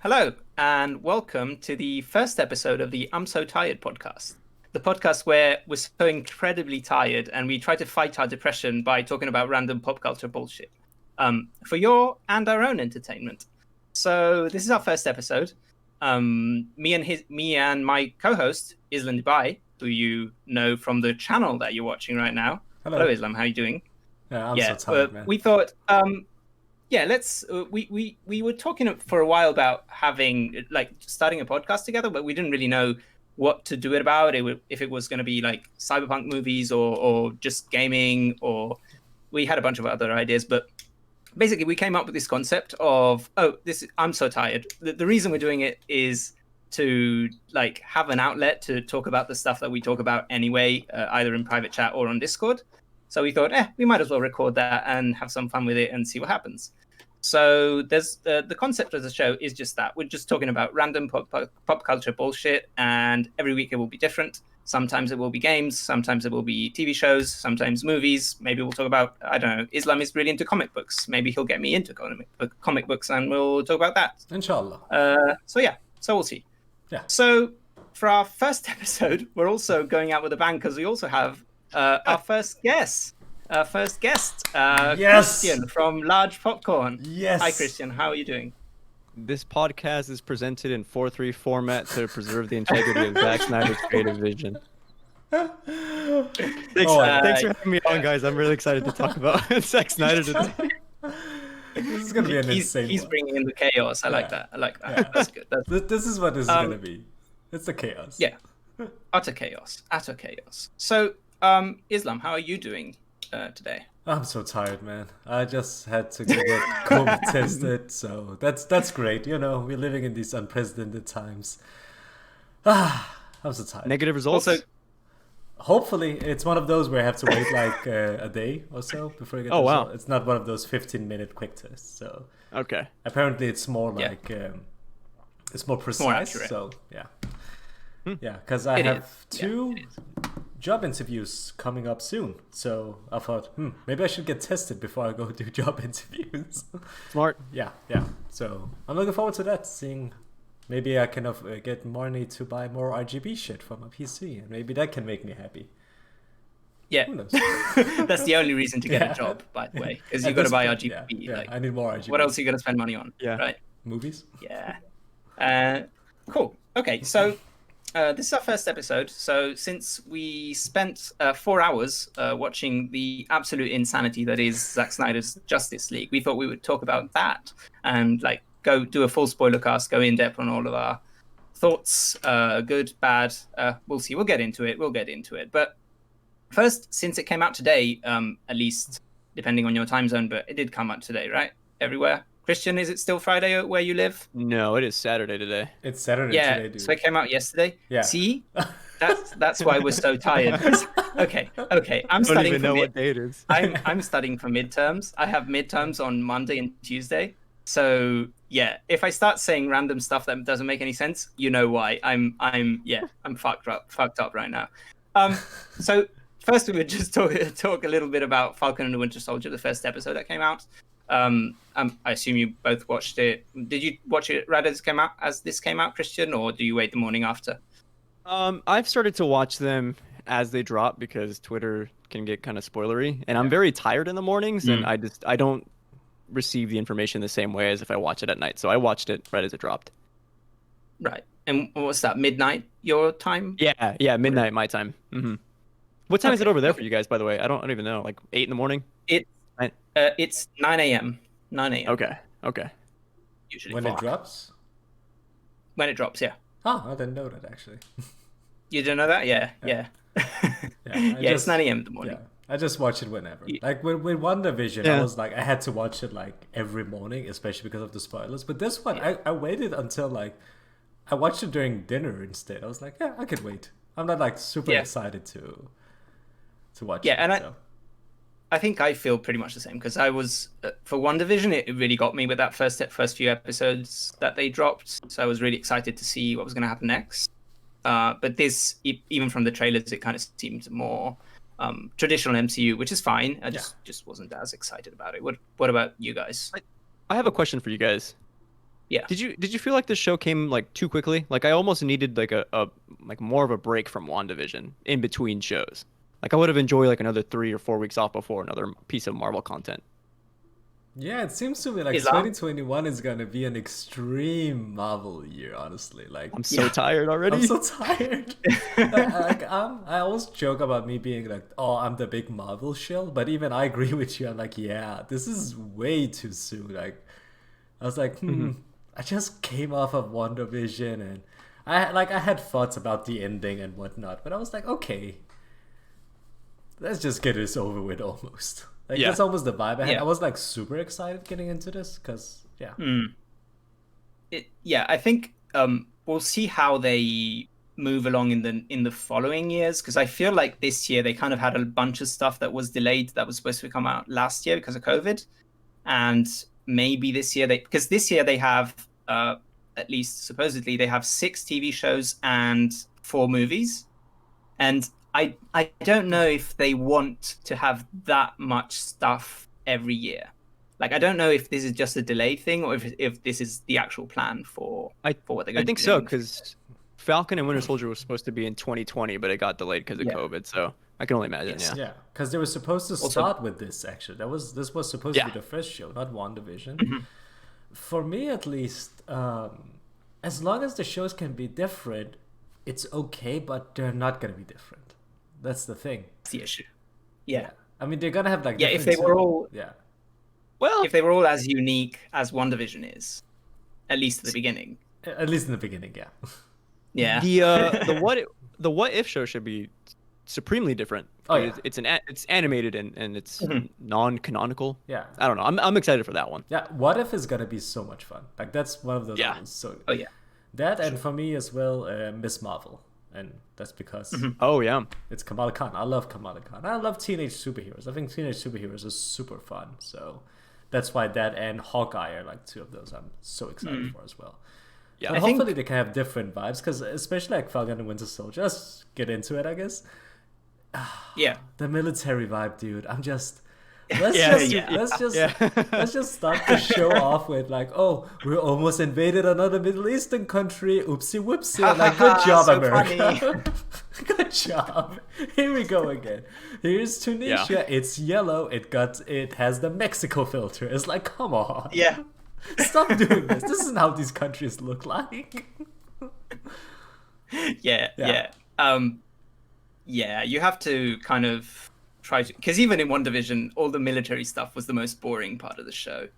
Hello, and welcome to the first episode of the I'm So Tired podcast. The podcast where we're so incredibly tired and we try to fight our depression by talking about random pop culture bullshit for your and our own entertainment. So this is our first episode. Me and my co-host Islam Dubai, who you know from the channel that you're watching right now. Hello, Hello. Islam. How are you doing? Yeah, I'm so tired, man. We thought yeah, let's we were talking for a while about having like starting a podcast together, but we didn't really know what to do it about. If it was going to be like cyberpunk movies or just gaming, or we had a bunch of other ideas, but basically we came up with this concept of I'm so tired. The reason we're doing it is to like have an outlet to talk about the stuff that we talk about anyway, either in private chat or on Discord. So we thought, we might as well record that and have some fun with it and see what happens. So there's the concept of the show is just that we're just talking about random pop culture bullshit, and every week it will be different. Sometimes it will be games, sometimes it will be TV shows, sometimes movies. Maybe we'll talk about, I don't know, Islam is really into comic books. Maybe he'll get me into comic books and we'll talk about that. Inshallah. So we'll see. Yeah. So for our first episode, we're also going out with a bang because we also have our first guest. Yes. Christian from Large Popcorn. Yes. Hi, Christian. How are you doing? This podcast is presented in 4:3 format to preserve the integrity of Zack Snyder's creative vision. Thanks for having me on, guys. I'm really excited to talk about Zack Snyder today. This is gonna be an insane He's one. bringing in the chaos. I like that. Yeah. That's good. This is what this is gonna be. It's the chaos. Yeah. Utter chaos. So, Islam, how are you doing today? I'm so tired, man. I just had to get COVID tested, so that's great. You know, we're living in these unprecedented times. I'm so tired. Negative results. Also, Hopefully, it's one of those where I have to wait like a day or so before I get the wow. result. It's not one of those 15-minute quick tests. So Okay. apparently, it's more Yeah. like it's more precise. More accurate. So yeah, yeah. Because I It have is. two Yeah, it is. job interviews coming up soon. So I thought, maybe I should get tested before I go do job interviews. Smart. yeah. So I'm looking forward to that. Seeing maybe I can get money to buy more RGB shit for my PC, and maybe that can make me happy. Yeah. Who knows? That's the only reason to get Yeah. a job, by the way, because At you've got to this buy point, RGB. Yeah, Like, I need more RGB. what else are you going to spend money on? Yeah. Right. Movies? Yeah. Cool. Okay, so this is our first episode. So since we spent 4 hours watching the absolute insanity that is Zack Snyder's Justice League, we thought we would talk about that and like go do a full spoiler cast, go in depth on all of our thoughts, good, bad. We'll see. We'll get into it. But first, since it came out today, at least depending on your time zone, but it did come out today, right? Everywhere. Christian, is it still Friday where you live? No, it is Saturday today. It's Saturday Yeah, today, dude. so it came out yesterday. Yeah. See, that's why we're so tired. Okay. I'm I don't studying even for know what day it is. I'm studying for midterms. I have midterms on Monday and Tuesday. So yeah, if I start saying random stuff that doesn't make any sense, you know why. I'm fucked up right now. So first we would just talk a little bit about Falcon and the Winter Soldier, the first episode that came out. I assume you both watched it. Did you watch it right as this came out, Christian, or do you wait the morning after? I've started to watch them as they drop because Twitter can get kind of spoilery, and I'm very tired in the mornings, and I don't receive the information the same way as if I watch it at night. So I watched it right as it dropped. Right. And what's that? Midnight your time? Yeah, midnight my time. What time is it Okay, over there for you guys, by the way? I don't even know. Like 8 in the morning? It's 9 a.m. 9 a.m. Okay. Usually When for it us. drops? When it drops, yeah. Oh, I didn't know that actually. You didn't know that? Yeah. It's 9 a.m. in the morning. Yeah, I just watch it whenever. Yeah. Like with WandaVision, Yeah. I was like, I had to watch it like every morning, especially because of the spoilers. But this one, I waited until like, I watched it during dinner instead. I was like, yeah, I could wait. I'm not like super Yeah. excited to watch Yeah, it. and so. I think I feel pretty much the same because I was for WandaVision, it really got me with that first few episodes that they dropped. So I was really excited to see what was going to happen next. But this, even from the trailers, it kind of seemed more traditional MCU, which is fine. I just wasn't as excited about it. What about you guys? I have a question for you guys. Yeah. Did you feel like the show came like too quickly? Like I almost needed like a like more of a break from WandaVision in between shows. Like I would have enjoyed like another 3 or 4 weeks off before another piece of Marvel content. Yeah, it seems to me like Islam? 2021 is gonna be an extreme Marvel year, honestly. Like, I'm so Yeah. tired I'm already. so tired. I always joke about me being like, oh, I'm the big Marvel shill, but even I agree with you. I'm like, yeah, this is way too soon. Like, I was like, hmm I just came off of WandaVision, and I had thoughts about the ending and whatnot, but I was like, okay, let's just get this over with almost. Like Yeah. that's almost the vibe I had. Yeah. I was like super excited getting into this because yeah. Yeah, I think we'll see how they move along in the following years, because I feel like this year they kind of had a bunch of stuff that was delayed that was supposed to come out last year because of COVID, and maybe this year because this year they have at least supposedly they have 6 TV shows and 4 movies, and I don't know if they want to have that much stuff every year. Like I don't know if this is just a delayed thing or if this is the actual plan I for what they're I going to think be so doing. because Falcon and Winter Soldier was supposed to be in 2020, but it got delayed because of Yeah. COVID. So I can only imagine. Yes. Yeah. Yeah, because they were supposed to Also, start with this actually. This was supposed to Yeah. be the first show, not WandaVision. Mhm. For me at least, as long as the shows can be different, it's okay, but they're not gonna be different. That's the thing. that's the issue. Yeah. I mean, they're gonna have like Yeah, if different they were too. all Yeah. Well, if they were all as unique as WandaVision is, at least at the beginning. At least in the beginning, yeah. Yeah. the what if show should be supremely different. Oh, yeah. It's animated and it's Mhm. non-canonical. Yeah. I don't know. I'm excited for that one. Yeah. What if is gonna be so much fun? Like that's one of those Yeah. ones. So Oh yeah. that and for me as well, Miss Marvel, and that's because Oh yeah. it's Kamala Khan. I love Kamala Khan. I love teenage superheroes. I think teenage superheroes are super fun. So that's why that and Hawkeye are like 2 of those I'm so excited for as well. Yeah. But I think- hopefully they can have different vibes because especially like Falcon and Winter Soldier. Let's get into it, I guess. Yeah. The military vibe, dude. I'm just let's Yeah, just yeah, let's just yeah. let's just start the show off with like, oh, we're almost invaded another Middle Eastern country. Oopsie whoopsie. Like, good job, So America. Good job. Here we go again. Here's Tunisia. Yeah. It's yellow. It has the Mexico filter. It's like, come on. Yeah. Stop doing this. This isn't how these countries look like. Yeah. Yeah. Yeah. Yeah, you have to kind of try to, because even in WandaVision, all the military stuff was the most boring part of the show.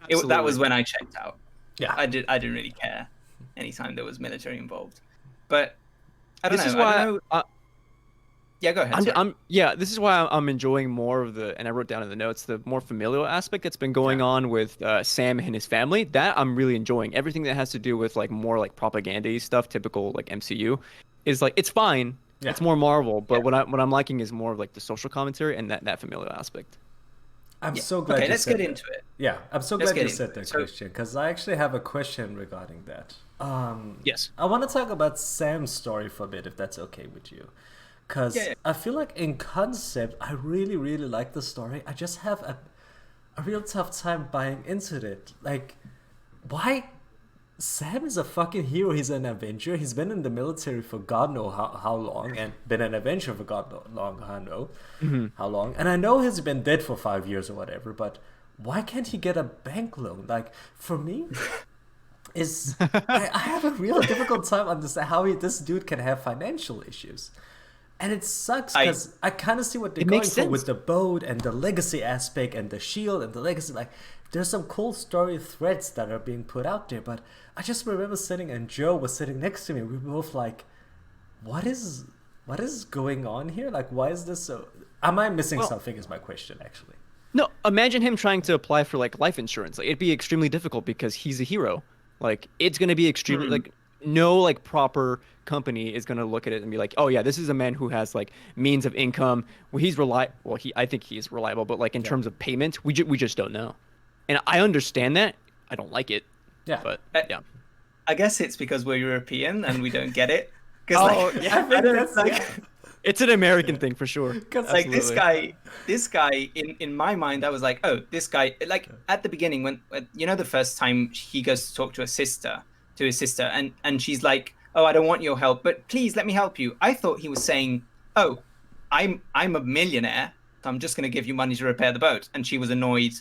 That was Absolutely. when I checked out. Yeah. I didn't really care anytime there was military involved. But I don't This know. is I why don't know. Yeah, go ahead. sorry. this is why I'm enjoying more of the, and I wrote down in the notes, the more familial aspect that's been going on with Sam and his family. That I'm really enjoying. Everything that has to do with like more like propaganda stuff, typical like MCU, is like it's fine. Yeah. It's more Marvel, but what I'm liking is more of like the social commentary and that familial aspect. I'm Yeah. so glad Okay, you let's said get that. into it. Yeah, I'm so Let's glad you get said into that, it. So- Christian, because I actually have a question regarding that. Yes. I want to talk about Sam's story for a bit, if that's okay with you. Because Yeah. I feel like in concept, I really, really like the story. I just have a real tough time buying into it. Like, why? Sam is a fucking hero. He's an Avenger. He's been in the military for God knows how long, and been an Avenger for God knows how long. And I know he's been dead for 5 years or whatever, but why can't he get a bank loan? Like, for me, I have a real difficult time understanding how this dude can have financial issues. And it sucks because I kind of see what they're It going makes for with sense. the boat and the legacy aspect and the shield and the legacy. Like, there's some cool story threads that are being put out there. But I just remember sitting, and Joe was sitting next to me. We were both like, what is going on here? Like, why is this so... Am I missing something is my question, actually. No, imagine him trying to apply for like life insurance. Like it'd be extremely difficult because he's a hero. Like it's gonna be extremely like no like proper company is gonna look at it and be like, oh yeah, this is a man who has like means of income. Well, I think he is reliable, but like in terms of payment, we just don't know. And I understand that. I don't like it. Yeah. But yeah. I guess it's because we're European and we don't get it. Oh, Like, yeah, I think I don't that's... like. yeah. It's an American thing for sure. Like Absolutely. this guy in my mind, I was like, oh, this guy, like at the beginning when you know the first time he goes to talk to his sister, and she's like, oh, I don't want your help, but please let me help you. I thought he was saying, oh, I'm a millionaire, so I'm just going to give you money to repair the boat, and she was annoyed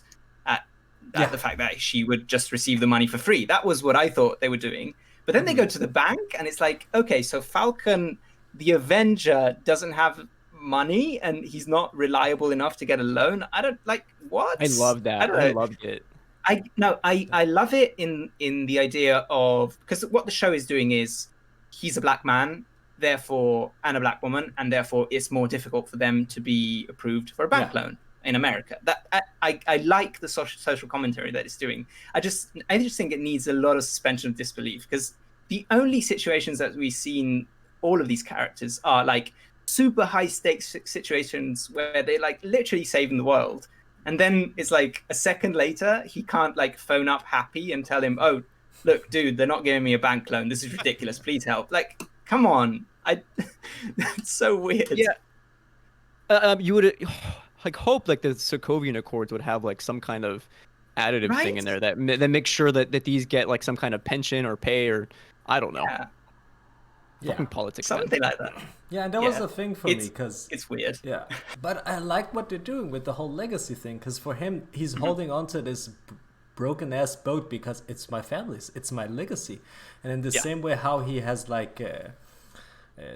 at the fact that she would just receive the money for free. That was what I thought they were doing. But then they go to the bank, and it's like, okay, so Falcon, the Avenger, doesn't have money, and he's not reliable enough to get a loan. I don't like what. I love that. I don't I know. loved it. I love it in the idea of, because what the show is doing is he's a black man, therefore, and a black woman, and therefore it's more difficult for them to be approved for a bank loan in America. That I like the social commentary that it's doing. I just think it needs a lot of suspension of disbelief, because the only situations that we've seen all of these characters are like super high stakes situations where they're like literally saving the world. And then it's like a second later, he can't like phone up Happy and tell him, oh, look, dude, they're not giving me a bank loan. This is ridiculous. Please help. Like, come on. That's so weird. Yeah. You would like hope like the Sokovian Accords would have like some kind of additive thing in there that makes sure that these get like some kind of pension or pay, or I don't know. Fucking politics. Something like that. Yeah, and that was the thing for me, because it's weird. Yeah, but I like what they're doing with the whole legacy thing, because for him, he's holding on to this broken ass boat because it's my family's, it's my legacy, and in the same way how he has like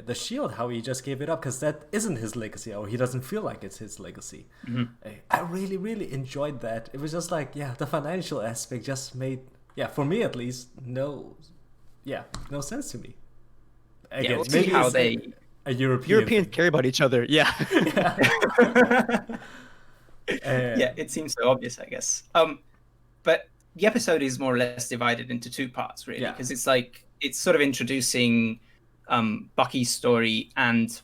the shield, how he just gave it up because that isn't his legacy, or he doesn't feel like it's his legacy. I really, really enjoyed that. It was just like, the financial aspect just made, for me at least, no sense to me. Again, we'll see how they... Europeans care about each other. Yeah. It seems so obvious, I guess. But the episode is more or less divided into two parts, really, because it's like it's sort of introducing Bucky's story and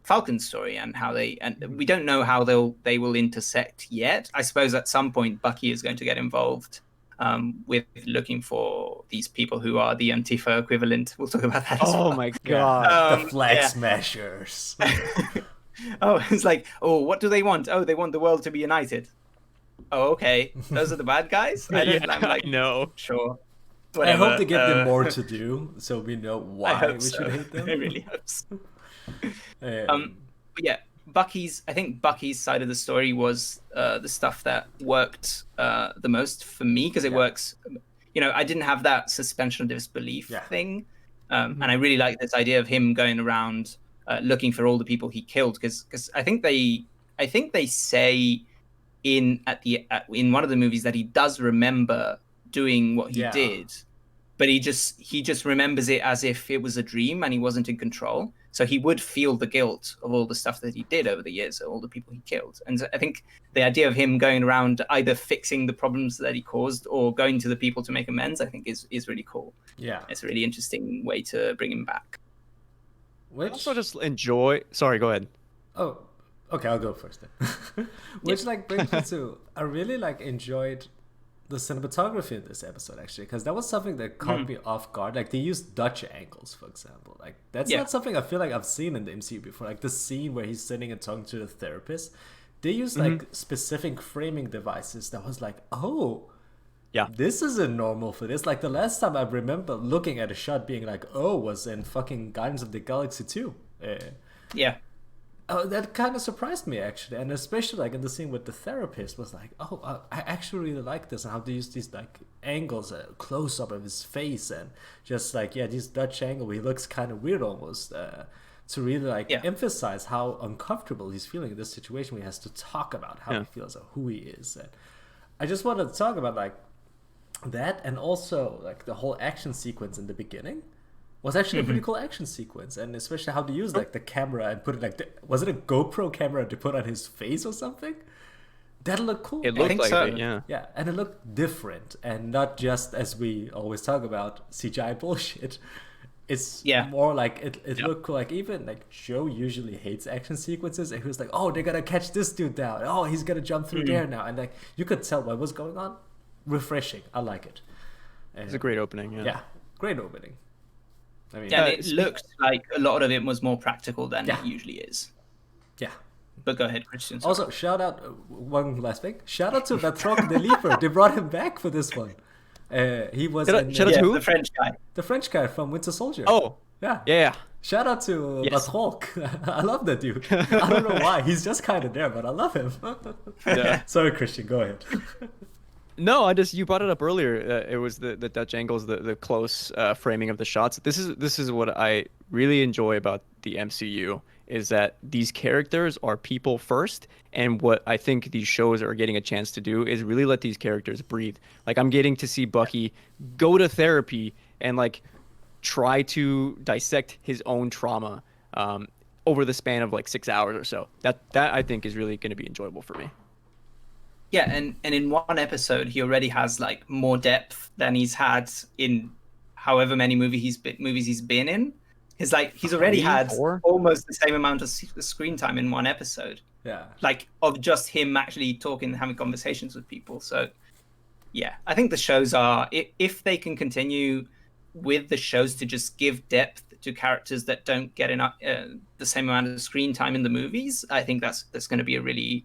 Falcon's story, and how we don't know how they will intersect yet. I suppose at some point Bucky is going to get involved with looking for these people who are the Antifa equivalent. We'll talk about that as well. Oh my god. The flag smashers. It's like, what do they want? Oh, they want the world to be united. Oh, okay. Those are the bad guys? I'm like, no. Sure. I Whatever. hope they give them more to do, so we know why we should hate them. I really hope so. But yeah, I think Bucky's side of the story was the stuff that worked the most for me, because it works. I didn't have that suspension of disbelief thing, and I really like this idea of him going around looking for all the people he killed, because I think they say in one of the movies that he does remember doing what he did, but he just remembers it as if it was a dream and he wasn't in control. So he would feel the guilt of all the stuff that he did over the years, all the people he killed. And I think the idea of him going around either fixing the problems that he caused or going to the people to make amends, I think is really cool. Yeah. It's a really interesting way to bring him back. I also just enjoy... Sorry, go ahead. Oh, okay, I'll go first then. Which brings me to... I really enjoyed the cinematography in this episode, actually, because that was something that caught me off guard. They used Dutch angles, for example. That's not something I feel like I've seen in the MCU before. The scene where he's sitting and talking to the therapist, they used specific framing devices that was this isn't normal for this. The last time I remember looking at a shot being was in fucking Guardians of the Galaxy 2. Oh, that kind of surprised me, actually, and especially in the scene with the therapist was I actually really like this, and how they use these angles, close up of his face, and just this Dutch angle where he looks kind of weird almost, to really emphasize how uncomfortable he's feeling in this situation where he has to talk about how he feels or who he is. And I just wanted to talk about that, and also the whole action sequence in the beginning was actually a pretty cool action sequence, and especially how to use the camera and put it was it a GoPro camera to put on his face or something? That looked cool. It looked like it, yeah. Yeah, and it looked different, and not just, as we always talk about, CGI bullshit. It's more it looked cool. Even Joe usually hates action sequences, and he was oh, they're gonna catch this dude down. Oh, he's gonna jump through there now, and you could tell what was going on. Refreshing. I like it. It's a great opening. Yeah, great opening. I mean, Yeah, and it looked like a lot of it was more practical than Yeah. it usually is. yeah. But go ahead, Christian. Sorry. Also, shout out one last thing. Shout out to Bertrand Deliver. They brought him back for this one. He was Shout out- in shout out to who? the French guy. the French guy from Winter Soldier. Oh, yeah. yeah. Shout out to Yes. Bertrand. I love that dude. I don't know why. He's just kind of there, but I love him. Yeah. Sorry, Christian. Go ahead. No, you brought it up earlier. It was the Dutch angles, the close framing of the shots. This is what I really enjoy about the MCU is that these characters are people first, and what I think these shows are getting a chance to do is really let these characters breathe. Like I'm getting to see Bucky go to therapy and like try to dissect his own trauma over the span of like 6 hours or so. That I think is really going to be enjoyable for me. Yeah, and in one episode, he already has like more depth than he's had in however many movies he's been in. He's already had 4? almost the same amount of screen time in one episode, Yeah. like of just him actually talking, having conversations with people. So, yeah, I think the shows are if they can continue with the shows to just give depth to characters that don't get enough the same amount of screen time in the movies. I think that's going to be a really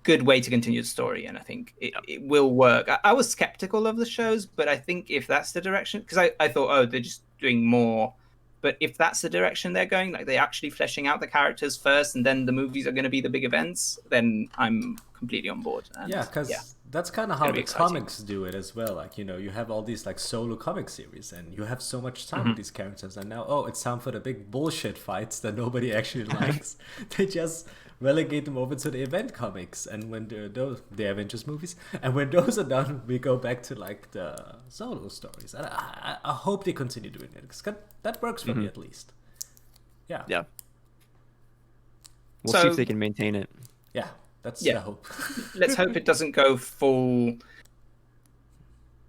good way to continue the story, and I think it will work. I was skeptical of the shows, but I think if that's the direction, because I thought, oh, they're just doing more. But if that's the direction they're going, like they're actually fleshing out the characters first, and then the movies are going to be the big events, then I'm completely on board. And, Yeah, because that's kind of how gonna be the exciting. comics do it as well. Like, you know, you have all these like solo comic series, and you have so much time with these characters, and now, oh, it's time for the big bullshit fights that nobody actually likes. They just relegate them over to the event comics, and when the Avengers movies, and when those are done, we go back to like the solo stories. And I hope they continue doing it, because that works for me at least. Yeah. Yeah. We'll see if So- they can maintain it. Yeah, that's Yeah. the hope. Let's hope it doesn't go full.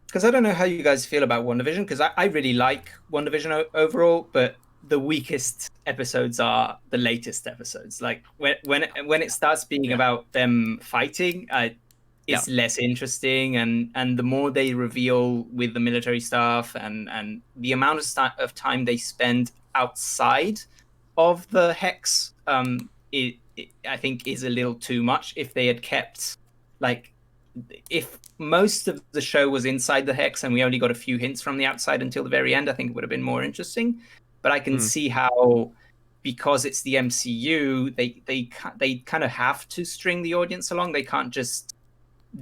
Because I don't know how you guys feel about WandaVision, because I really like WandaVision overall, but the weakest episodes are the latest episodes. Like when it starts being about them fighting, it's less interesting, and the more they reveal with the military stuff and the amount of time they spend outside of the hex, it I think is a little too much. If they had kept like. If most of the show was inside the hex and we only got a few hints from the outside until the very end, I think it would have been more interesting. But I can see how, because it's the MCU, they kind of have to string the audience along. They can't just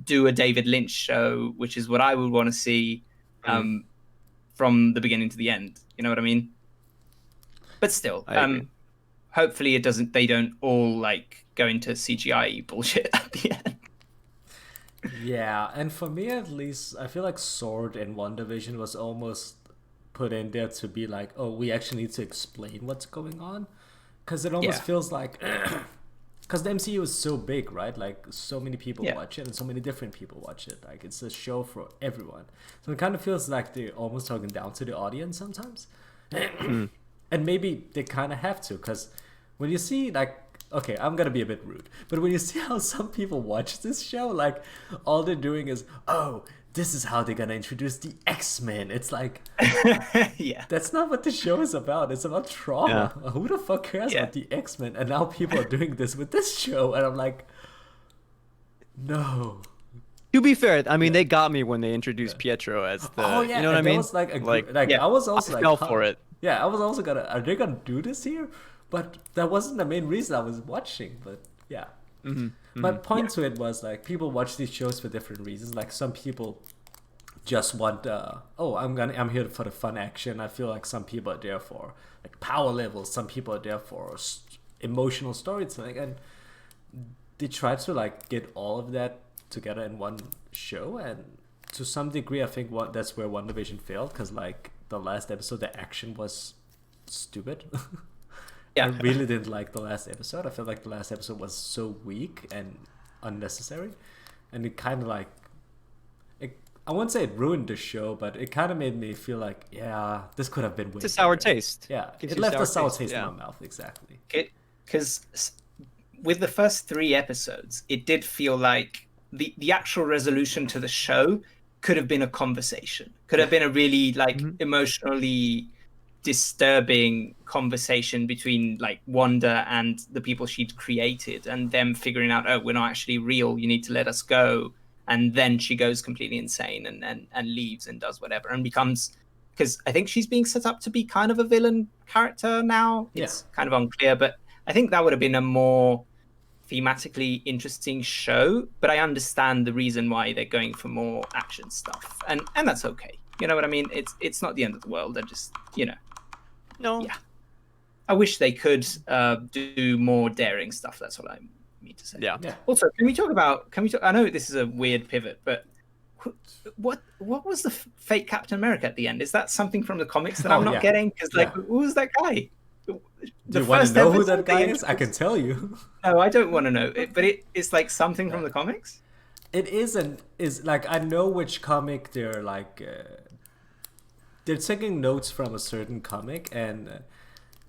do a David Lynch show, which is what I would want to see from the beginning to the end. You know what I mean? But still, I agree. hopefully they don't all like go into CGI bullshit at the end. Yeah, and for me at least, I feel like Sword and WandaVision was almost put in there to be like, oh, we actually need to explain what's going on. Because it almost feels like... Because the MCU is so big, right? Like, so many people watch it, and so many different people watch it. Like, it's a show for everyone. So it kind of feels like they're almost talking down to the audience sometimes. And maybe they kind of have to, because when you see, like... Okay, I'm gonna be a bit rude, but when you see how some people watch this show, like, all they're doing is, oh, this is how they're gonna introduce the X-Men. It's like, Yeah. that's not what the show is about. It's about trauma. Who the fuck cares about the X-Men? And now people are doing this with this show, and I'm like, no. To be fair, I mean, they got me when they introduced Pietro as the. Oh yeah, you know what I and mean? that was like, Yeah. I was also like, fell for it. Yeah, I was also gonna, are they gonna do this here? But that wasn't the main reason I was watching. But yeah. My point to it was like, people watch these shows for different reasons. Like, some people just want I'm here for the fun action. I feel like some people are there for like power levels. Some people are there for emotional storytelling, and they try to like get all of that together in one show. And to some degree, I think that's where WandaVision failed, because like the last episode, the action was stupid. Yeah. I really didn't like the last episode. I felt like the last episode was so weak and unnecessary, and it kind of like, I won't say it ruined the show, but it kind of made me feel like, yeah, this could have been way It's a sour better. taste. Yeah, Gives it you left a sour taste yeah. in my mouth, exactly. Because with the first 3 episodes, it did feel like the actual resolution to the show could have been a conversation, could have been a really like emotionally disturbing conversation between like Wanda and the people she'd created, and them figuring out, oh, we're not actually real, you need to let us go. And then she goes completely insane and leaves and does whatever and becomes, because I think she's being set up to be kind of a villain character now. It's kind of unclear, but I think that would have been a more thematically interesting show. But I understand the reason why they're going for more action stuff, and that's okay. You know what I mean? It's not the end of the world. They're just, No. Yeah. I wish they could do more daring stuff. That's what I mean to say. Yeah. Also, can we talk? I know this is a weird pivot, but what was the fake Captain America at the end? Is that something from the comics that I'm not getting? Because who was that guy? Do you want to know who that guy is? I can tell you. No, I don't want to know. But it's like something from the comics. It is like, I know which comic they're like. They're taking notes from a certain comic, and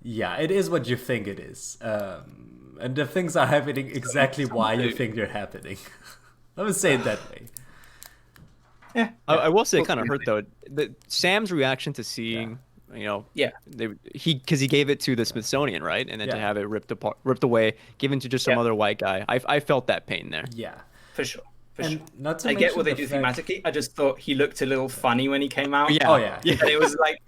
it is what you think it is. And the things are happening exactly why you think they're happening. Let me say it that way. Yeah. I will say it kind of hurt though. Sam's reaction to seeing, because he gave it to the Smithsonian, right, and then to have it ripped away, given to just some other white guy. I felt that pain there. Yeah, for sure. I get what they do thematically. I just thought he looked a little funny when he came out. Yeah. Oh yeah. And it was like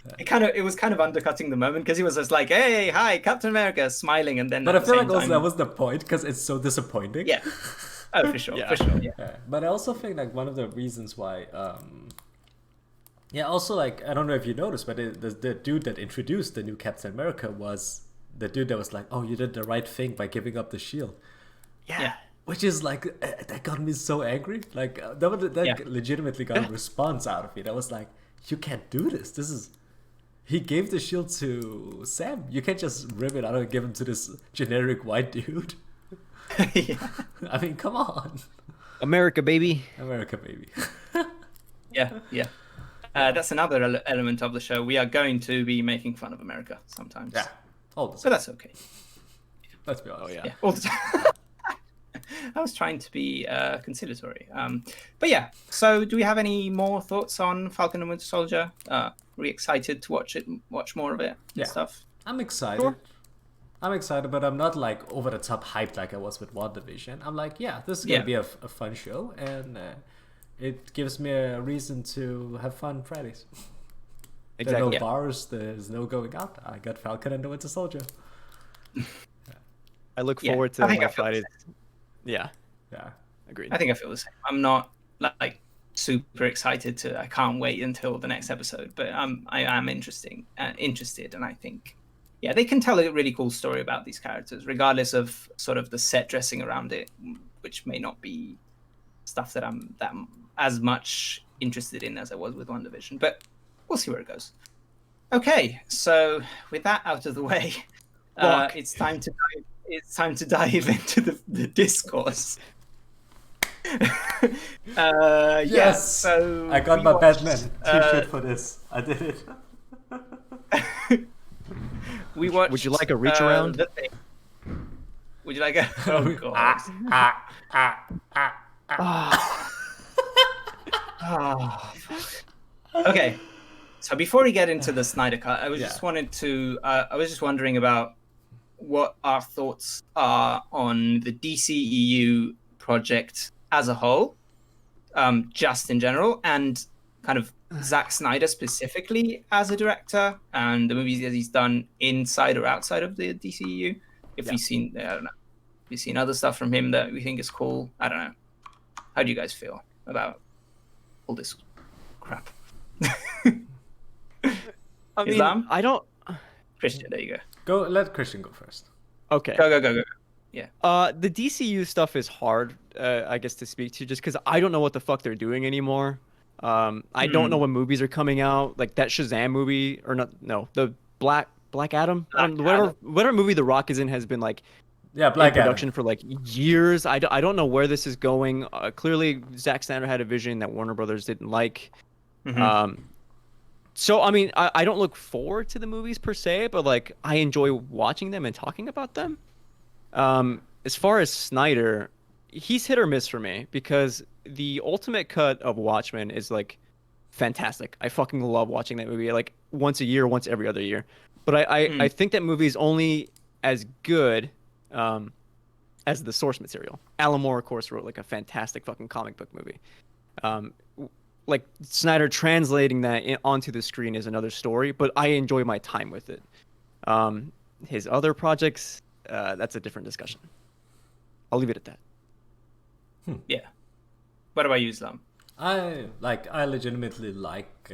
it was kind of undercutting the moment, because he was just like, "Hey, hi, Captain America," smiling, and then. But I feel like also that was the point, because it's so disappointing. Yeah. Oh, for sure. For sure. Yeah. But I also think like one of the reasons why. Also, like, I don't know if you noticed, but the dude that introduced the new Captain America was the dude that was like, "Oh, you did the right thing by giving up the shield." Yeah. Which is like, that got me so angry. Like, that legitimately got a response out of it. I was like, you can't do this. He gave the shield to Sam. You can't just rip it out and give him to this generic white dude. I mean, come on. America, baby. Yeah. That's another element of the show. We are going to be making fun of America sometimes. Yeah. But that's okay. Let's be honest. Yeah. All the time. I was trying to be conciliatory. But yeah, so do we have any more thoughts on Falcon and Winter Soldier? Are we excited to watch more of it and stuff? I'm excited. Sure. I'm excited, but I'm not like over the top hyped like I was with WandaVision. I'm like, this is going to be a fun show, and it gives me a reason to have fun Fridays. Exactly. There are no bars, there's no going out. I got Falcon and the Winter Soldier. I look forward to my Fridays. Yeah. Agreed. I think I feel the same. I'm not like super excited I can't wait until the next episode, but I am interested, and I think they can tell a really cool story about these characters, regardless of sort of the set dressing around it, which may not be stuff that I'm as much interested in as I was with WandaVision, but we'll see where it goes. Okay, so with that out of the way, it's time to dive into the discourse. Yes. So I got my Batman t-shirt for this. I did it. We watched. Would you like a reach around? The Thing. Would you like a? Oh god. Okay. So before we get into the Snyder Cut, I was just wondering about what our thoughts are on the DCEU project as a whole, just in general, and kind of Zack Snyder specifically as a director, and the movies that he's done inside or outside of the DCEU. If you've seen, I don't know, if you've seen other stuff from him that we think is cool. I don't know. How do you guys feel about all this crap? I mean, Islam? I don't. Christian, there you go. Let Christian go first. Okay. Go. Yeah. The DCU stuff is hard, I guess, to speak to, just because I don't know what the fuck they're doing anymore. I don't know when movies are coming out, like that Shazam movie, or the Black Adam, whatever movie The Rock is in has been like Black in production for like years. I don't know where this is going. Clearly, Zack Snyder had a vision that Warner Brothers didn't like. So I mean, I don't look forward to the movies per se, but like I enjoy watching them and talking about them. As far as Snyder, he's hit or miss for me, because the ultimate cut of Watchmen is like fantastic. I fucking love watching that movie like once a year, once every other year. But I think that movie is only as good as the source material. Alan Moore, of course, wrote like a fantastic fucking comic book movie. Like Snyder translating that onto the screen is another story, but I enjoy my time with it. His other projects, that's a different discussion. I'll leave it at that. Yeah. What about you, Islam? I legitimately like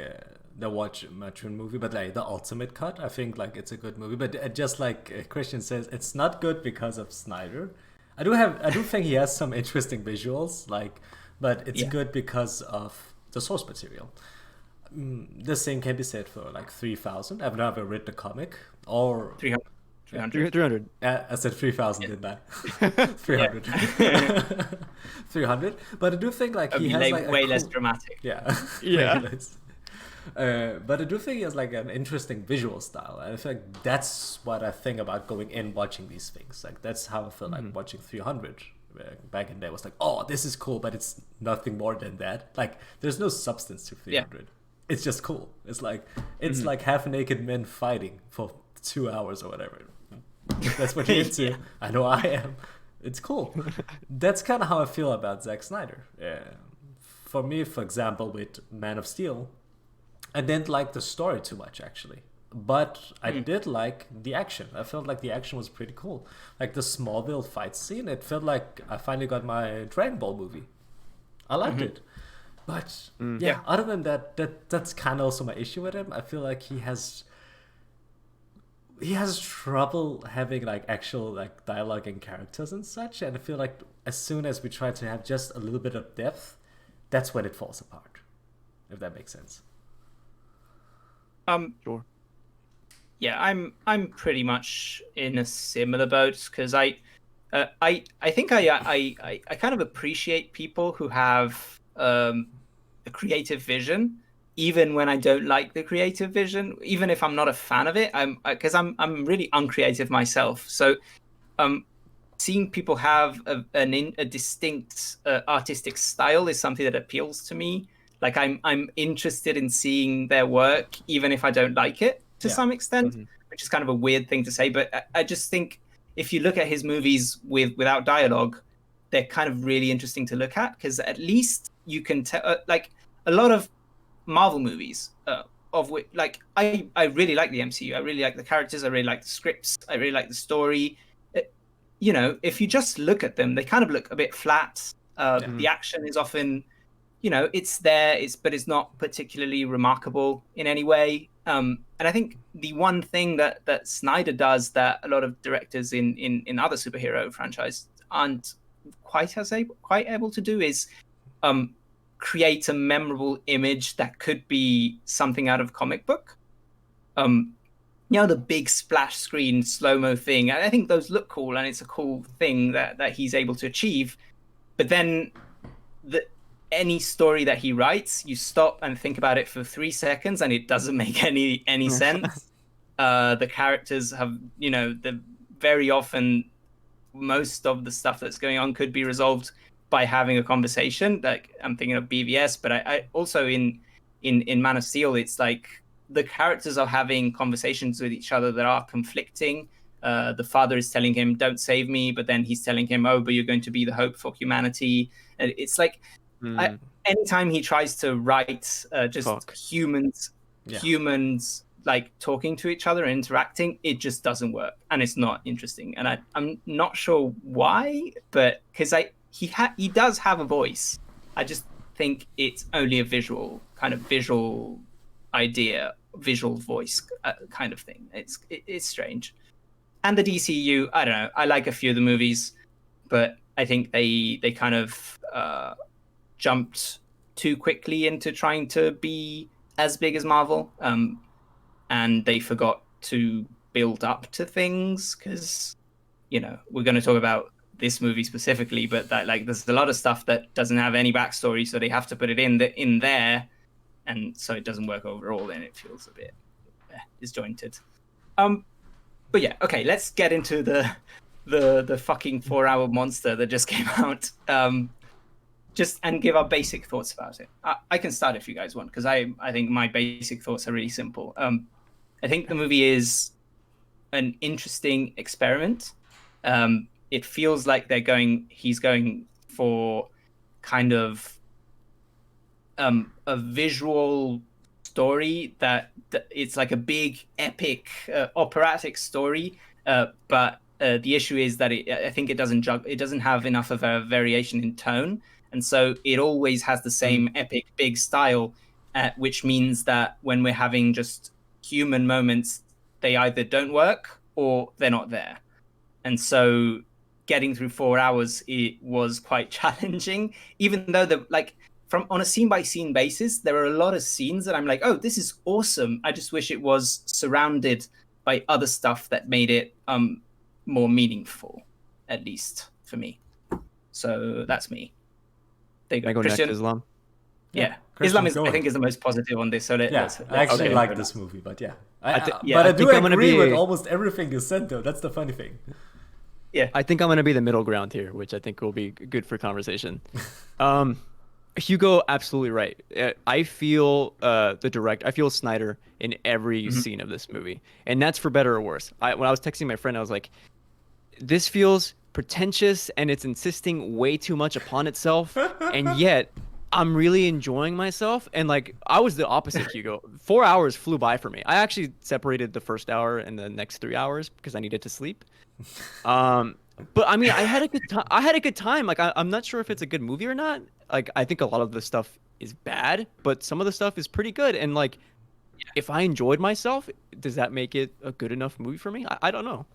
the Watchmen movie, but like the Ultimate Cut, I think like it's a good movie. But just like Christian says, it's not good because of Snyder. I do think he has some interesting visuals, like, but it's good because of the source material. The same can be said for like 3000. I've never read the comic or 300. 300. I said 3000, didn't I? 300. 300. But I do think like he has like way less dramatic. Yeah. Yeah. But I do think he has like an interesting visual style. And I think that's what I think about going in watching these things. Like that's how I felt like watching 300 back in the day. Was like, oh, this is cool, but it's nothing more than that. Like there's no substance to 300. It's just cool. It's like like half naked men fighting for 2 hours or whatever. That's what you're into. I know I am. It's cool. That's kind of how I feel about Zack Snyder. For me, for example, with Man of Steel, I didn't like the story too much actually, but I did like the action. I felt like the action was pretty cool. Like the Smallville fight scene, it felt like I finally got my Dragon Ball movie. I liked it. But other than that's kind of also my issue with him. I feel like he has trouble having like actual like dialogue and characters and such, and I feel like as soon as we try to have just a little bit of depth, that's when it falls apart, if that makes sense. Sure. Yeah, I'm pretty much in a similar boat because I think I kind of appreciate people who have a creative vision, even when I don't like the creative vision, even if I'm not a fan of it. Because I'm really uncreative myself. So, seeing people have a distinct artistic style is something that appeals to me. Like I'm interested in seeing their work, even if I don't like it to some extent, which is kind of a weird thing to say. But I just think if you look at his movies without dialogue, they're kind of really interesting to look at because at least you can tell. Like a lot of Marvel movies, of which like I really like the MCU. I really like the characters. I really like the scripts. I really like the story. If you just look at them, they kind of look a bit flat. The action is often, it's there, but it's not particularly remarkable in any way. And I think the one thing that Snyder does that a lot of directors in other superhero franchises aren't quite able to do is create a memorable image that could be something out of comic book. The big splash screen slow-mo thing. I think those look cool, and it's a cool thing that he's able to achieve. But then any story that he writes, you stop and think about it for 3 seconds, and it doesn't make any sense. The characters have, very often most of the stuff that's going on could be resolved by having a conversation. Like I'm thinking of BVS, but I also in Man of Steel, it's like the characters are having conversations with each other that are conflicting. The father is telling him, "Don't save me," but then he's telling him, "Oh, but you're going to be the hope for humanity." And it's like anytime he tries to write humans like talking to each other and interacting, it just doesn't work, and it's not interesting. And I'm not sure why, but because he does have a voice. I just think it's only a visual idea, visual voice kind of thing. It's strange. And the DCU, I don't know. I like a few of the movies, but I think they kind of jumped too quickly into trying to be as big as Marvel, and they forgot to build up to things because we're going to talk about this movie specifically, but that like there's a lot of stuff that doesn't have any backstory, so they have to put it in there, and so it doesn't work overall, and it feels a bit disjointed. But yeah, okay, let's get into the fucking 4-hour monster that just came out. just and give our basic thoughts about it. I can start if you guys want, because I think my basic thoughts are really simple. I think the movie is an interesting experiment. It feels like he's going for kind of a visual story that it's like a big epic operatic story, but the issue is that I think it doesn't have enough of a variation in tone, and so it always has the same epic big style, which means that when we're having just human moments, they either don't work or they're not there. And so getting through 4 hours, it was quite challenging, even though from on a scene by scene basis, there are a lot of scenes that I'm like, oh, this is awesome. I just wish it was surrounded by other stuff that made it more meaningful, at least for me. So that's me. There you go. Can I go Christian? next, Islam? Yeah. Christian, Islam I think is the most positive on this. So let's I actually okay, like this movie, but I do think I'm gonna agree be- with almost everything you said, though. That's the funny thing. Yeah. I think I'm gonna be the middle ground here, which I think will be good for conversation. Hugo, absolutely right. I feel I feel Snyder in every scene of this movie, and that's for better or worse. When I was texting my friend, I was like, "This feels pretentious, and it's insisting way too much upon itself, and yet I'm really enjoying myself." And like, I was the opposite, Hugo. 4 hours flew by for me. I actually separated the first hour and the next 3 hours because I needed to sleep. But I mean, I had a good time. Like, I'm not sure if it's a good movie or not. Like, I think a lot of the stuff is bad, but some of the stuff is pretty good. And like, if I enjoyed myself, does that make it a good enough movie for me? I don't know.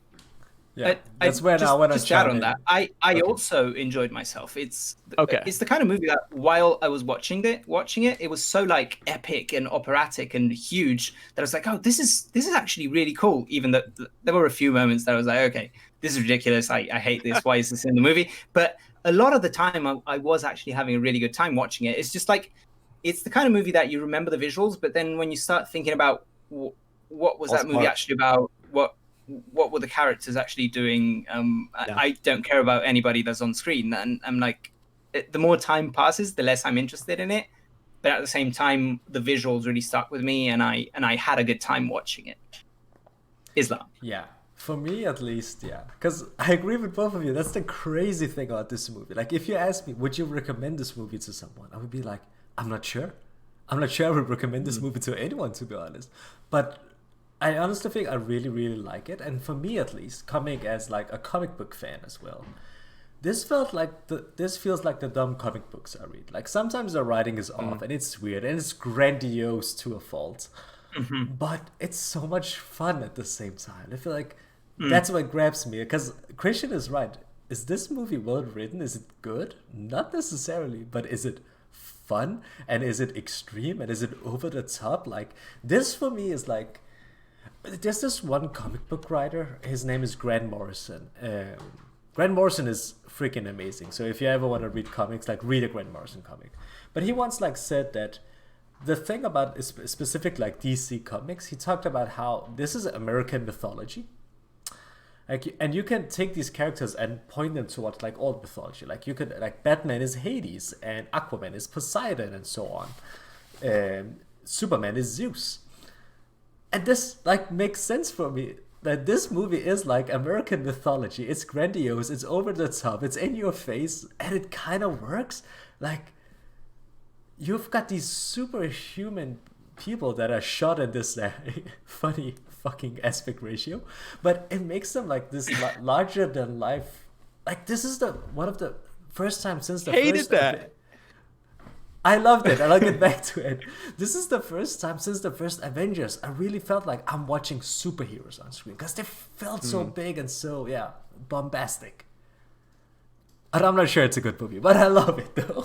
Yeah, that's where I want to chat on that. I also enjoyed myself. It's the kind of movie that while I was watching it, it was so like epic and operatic and huge that I was like, oh, this is actually really cool. Even though there were a few moments that I was like, okay, this is ridiculous. I hate this. Why is this in the movie? But a lot of the time, I was actually having a really good time watching it. It's just like, it's the kind of movie that you remember the visuals, but then when you start thinking about what was that movie actually about, what were the characters actually doing? I don't care about anybody that's on screen, and I'm like, the more time passes, the less I'm interested in it. But at the same time, the visuals really stuck with me, and I had a good time watching it. Islam. Yeah, for me at least, yeah, because I agree with both of you. That's the crazy thing about this movie. Like, if you ask me, would you recommend this movie to someone? I would be like, I'm not sure. I would recommend this movie to anyone, to be honest. But I honestly think I really, really like it. And for me, at least, coming as like a comic book fan as well, this feels like the dumb comic books I read. Like, sometimes the writing is off and it's weird and it's grandiose to a fault, but it's so much fun at the same time. I feel like that's what grabs me, because Christian is right. Is this movie well written? Is it good? Not necessarily, but is it fun? And is it extreme? And is it over the top? Like, this for me is like, there's this one comic book writer. His name is Grant Morrison. Grant Morrison is freaking amazing. So if you ever want to read comics, like, read a Grant Morrison comic. But he once like said that the thing about specific like DC comics, he talked about how this is American mythology. Like, and you can take these characters and point them towards like old mythology. Like, you could, like, Batman is Hades and Aquaman is Poseidon and so on. Superman is Zeus. And this like makes sense for me, that this movie is like American mythology. It's grandiose, it's over the top, it's in your face, and it kind of works. Like, you've got these superhuman people that are shot in this funny fucking aspect ratio, but it makes them like this larger than life. Like, this is one of the first time since the Hated that. I loved it, and I'll get back to it. This is the first time since the first Avengers I really felt like I'm watching superheroes on screen, because they felt so big and so, bombastic. And I'm not sure it's a good movie, but I love it though.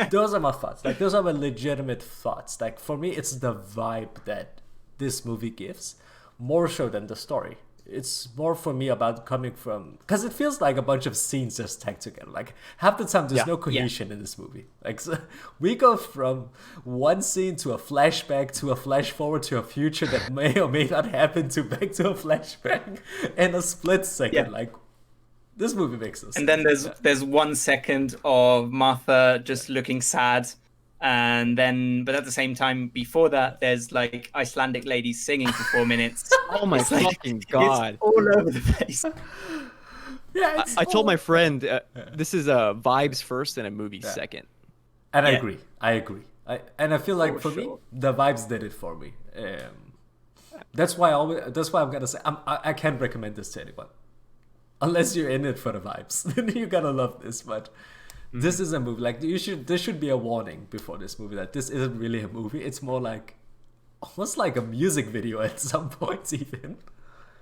Those are my thoughts. Like, those are my legitimate thoughts. Like, for me, it's the vibe that this movie gives, more so than the story. It's more for me about coming from, because it feels like a bunch of scenes just tagged together. Like, half the time there's no cohesion in this movie. Like, so we go from one scene to a flashback to a flash forward to a future that may or may not happen to back to a flashback in a split second. Like, This movie makes us. And then there's 1 second of Martha just looking sad, and then but at the same time before that there's like Icelandic ladies singing for 4 minutes. Oh my It's like, fucking god! It's all over the place. Yeah, I told my friend this is vibes first and a movie second. and I Yeah. agree. I feel like for me, sure. the vibes did it for me. That's why I'm gonna say I can't recommend this to anyone, unless you're in it for the vibes. Then you're gonna love this. But this is a movie. Like there should be a warning before this movie that this isn't really a movie. It's more like almost like a music video at some points even.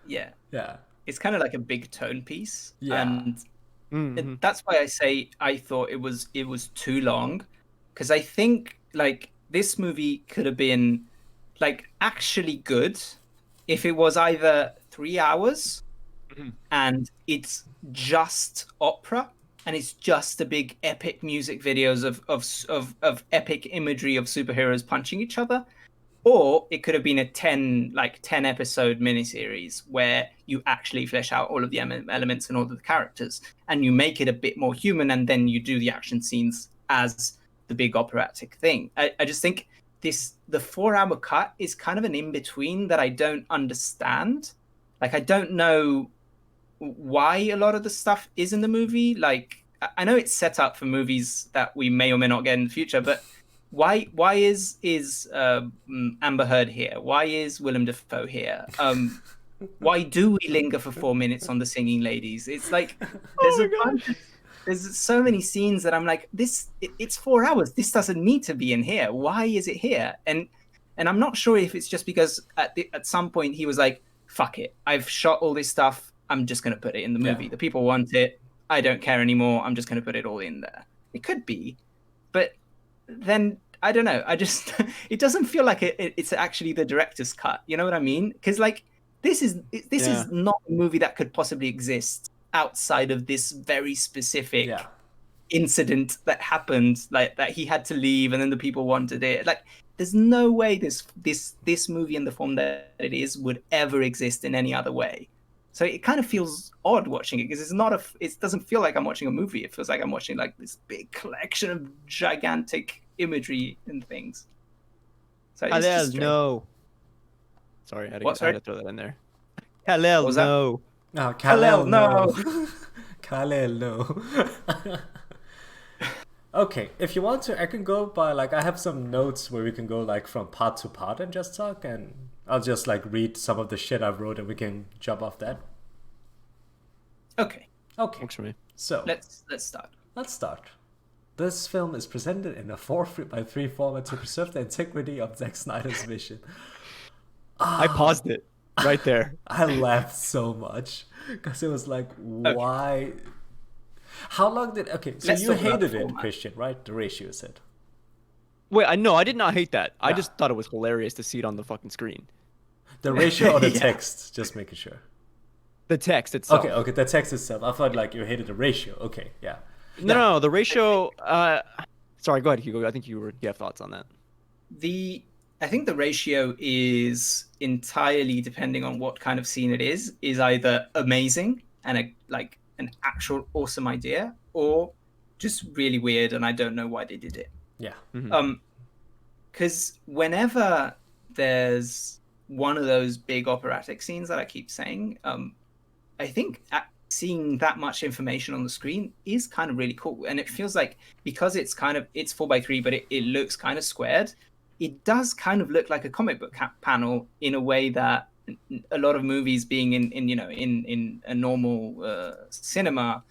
Yeah. Yeah. It's kind of like a big tone piece. Yeah. And that's why I say I thought it was too long, because I think like this movie could have been like actually good if it was either 3 hours and it's just opera and it's just the big epic music videos of epic imagery of superheroes punching each other, or it could have been a 10 episode miniseries where you actually flesh out all of the elements and all of the characters and you make it a bit more human, and then you do the action scenes as the big operatic thing. I just think the 4 hour cut is kind of an in-between that I don't understand. Like, I don't know why a lot of the stuff is in the movie. Like, I know it's set up for movies that we may or may not get in the future, but why is Amber Heard here? Why is Willem Dafoe here? Why do we linger for 4 minutes on the singing ladies? It's like there's so many scenes that I'm like, it's 4 hours. This doesn't need to be in here. Why is it here? And I'm not sure if it's just because at some point he was like, fuck it, I've shot all this stuff, I'm just going to put it in the movie. Yeah. The people want it. I don't care anymore. I'm just going to put it all in there. It could be, but then I don't know. It doesn't feel like it's actually the director's cut. You know what I mean? Because like this is not a movie that could possibly exist outside of this very specific incident that happened, like that he had to leave and then the people wanted it. Like, there's no way this movie in the form that it is would ever exist in any other way. So it kind of feels odd watching it, because it doesn't feel like I'm watching a movie. It feels like I'm watching like this big collection of gigantic imagery and things. So it's just strange. No. Sorry, I had to throw that in there. What was that? No. No, Kal-El, no. Kal-El, no. Okay, if you want to, I can go by like I have some notes where we can go like from part to part and just talk, and I'll just like read some of the shit I wrote and we can jump off that. Okay. Works for me. So Let's start. let's start. This film is presented in a 4:3 format to preserve the integrity of Zack Snyder's vision. I paused it right there. I laughed so much because it was like, why? How long did? Okay, so Let's you talk about hated the it, format. Christian, right? The ratio said. Wait, I did not hate that. I Yeah. just thought it was hilarious to see it on the fucking screen. The ratio or the Yeah. text? Just making sure. The text itself. Okay, the text itself. I thought like you hated the ratio. Okay, yeah. No, the ratio. Sorry, go ahead, Hugo. I think you have thoughts on that. I think the ratio is entirely depending on what kind of scene it is either amazing and an actual awesome idea, or just really weird and I don't know why they did it. Yeah. Because whenever there's one of those big operatic scenes that I keep saying, I think seeing that much information on the screen is kind of really cool. And it feels like, because it's 4:3, but it looks kind of squared, it does kind of look like a comic book panel in a way that a lot of movies being in a normal cinema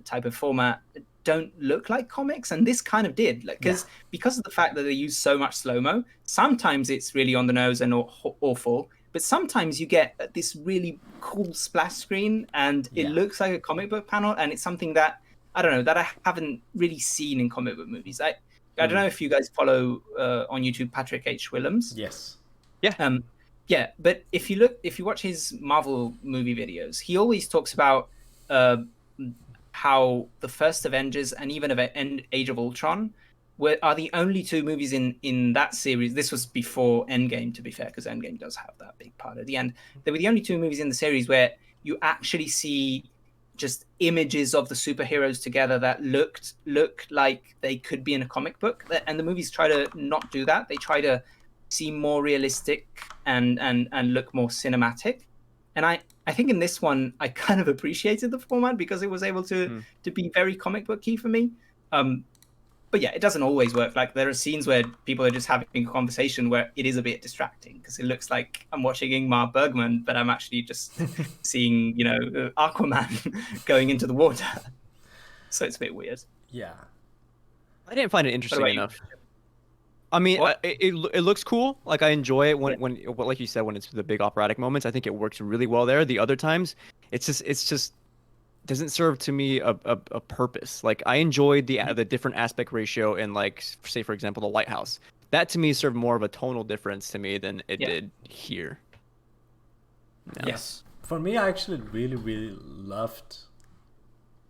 type of format don't look like comics, and this kind of did, because of the fact that they use so much slow-mo. Sometimes it's really on the nose and awful, but sometimes you get this really cool splash screen and it looks like a comic book panel, and it's something that I don't know, that I haven't really seen in comic book movies. I don't know if you guys follow on YouTube Patrick H. Willems. Yes. Yeah, but if you watch his Marvel movie videos, he always talks about how the first Avengers and even Age of Ultron are the only two movies in that series. This was before Endgame, to be fair, because Endgame does have that big part at the end. They were the only two movies in the series where you actually see just images of the superheroes together that look like they could be in a comic book. And the movies try to not do that. They try to seem more realistic and look more cinematic. And I think in this one I kind of appreciated the format because it was able to be very comic booky for me. But yeah, it doesn't always work. Like there are scenes where people are just having a conversation where it is a bit distracting because it looks like I'm watching Ingmar Bergman, but I'm actually just seeing, Aquaman going into the water. So it's a bit weird. Yeah. I didn't find it interesting enough. I mean, it looks cool. Like I enjoy it when like you said, when it's the big operatic moments. I think it works really well there. The other times, it's just doesn't serve to me a purpose. Like I enjoyed the different aspect ratio in, like, say for example, the lighthouse. That to me served more of a tonal difference to me than it did here. No. Yes, for me, I actually really really loved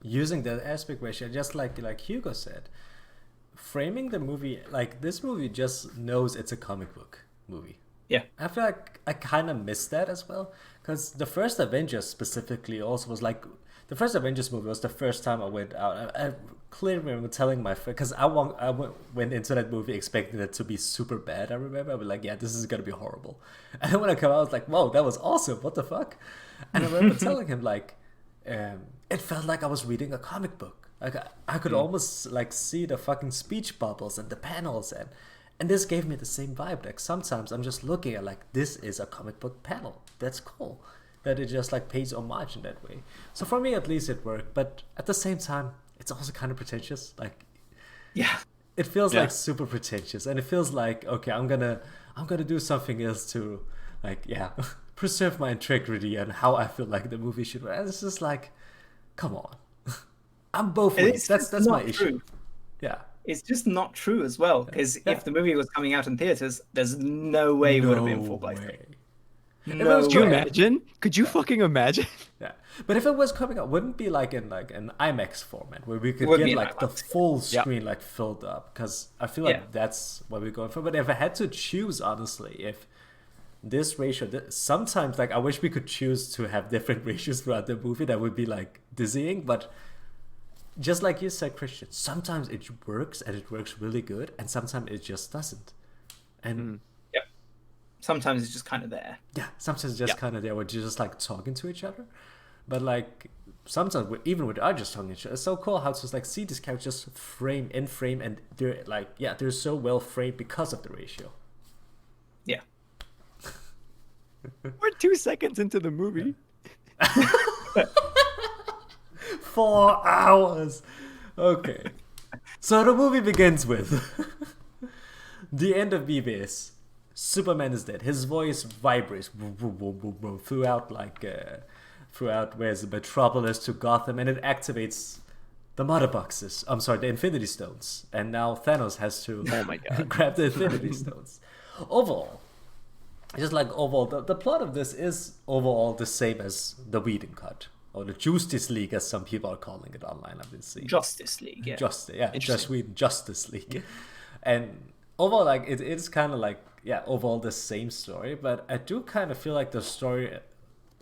using that aspect ratio, just like Hugo said, framing the movie like this movie just knows it's a comic book movie. Yeah, I feel like I kind of missed that as well, because the first Avengers specifically also was like, the first Avengers movie was the first time I went out. I clearly remember telling my friend, because I went into that movie expecting it to be super bad. I remember I was like, yeah, this is gonna be horrible. And then when I come out, I was like, whoa, that was awesome. What the fuck? And I remember telling him like, it felt like I was reading a comic book. Like I could almost like see the fucking speech bubbles and the panels, and this gave me the same vibe. Like sometimes I'm just looking at like, this is a comic book panel. That's cool. That it just like pays homage in that way. So for me at least it worked, but at the same time it's also kind of pretentious. Like, yeah, it feels like super pretentious, and it feels like, okay, I'm gonna do something else to like preserve my integrity and how I feel like the movie should work. And it's just like, come on. I'm both ways. That's my issue. Yeah. It's just not true as well, because if the movie was coming out in theaters, there's no way it would have been full by 3. No, could you imagine? Could you fucking imagine? Yeah, but if it was coming out, wouldn't it be like in like an IMAX format where we could get like the full screen like filled up? Because I feel like that's what we're going for. But if I had to choose, honestly, if this ratio, sometimes like I wish we could choose to have different ratios throughout the movie. That would be like dizzying. But just like you said, Christian, sometimes it works and it works really good, and sometimes it just doesn't. And sometimes it's just kind of there. Yeah, sometimes it's just kind of there. We're just like talking to each other. But like sometimes even with us just talking to each other, it's so cool how to just like see these characters frame in frame, and they're like, they're so well framed because of the ratio. Yeah. We're 2 seconds into the movie. 4 hours. Okay. So the movie begins with the end of BVS. Superman is dead. His voice vibrates throughout where's the Metropolis to Gotham, and it activates the mother boxes. I'm sorry, the Infinity Stones. And now Thanos has to grab the Infinity Stones. Overall, the plot of this is overall the same as the Whedon cut, or the Justice League, as some people are calling it online. I've been seeing Justice League. Yeah. Just Whedon Justice League. And overall, like it's kind of like overall the same story, but I do kind of feel like the story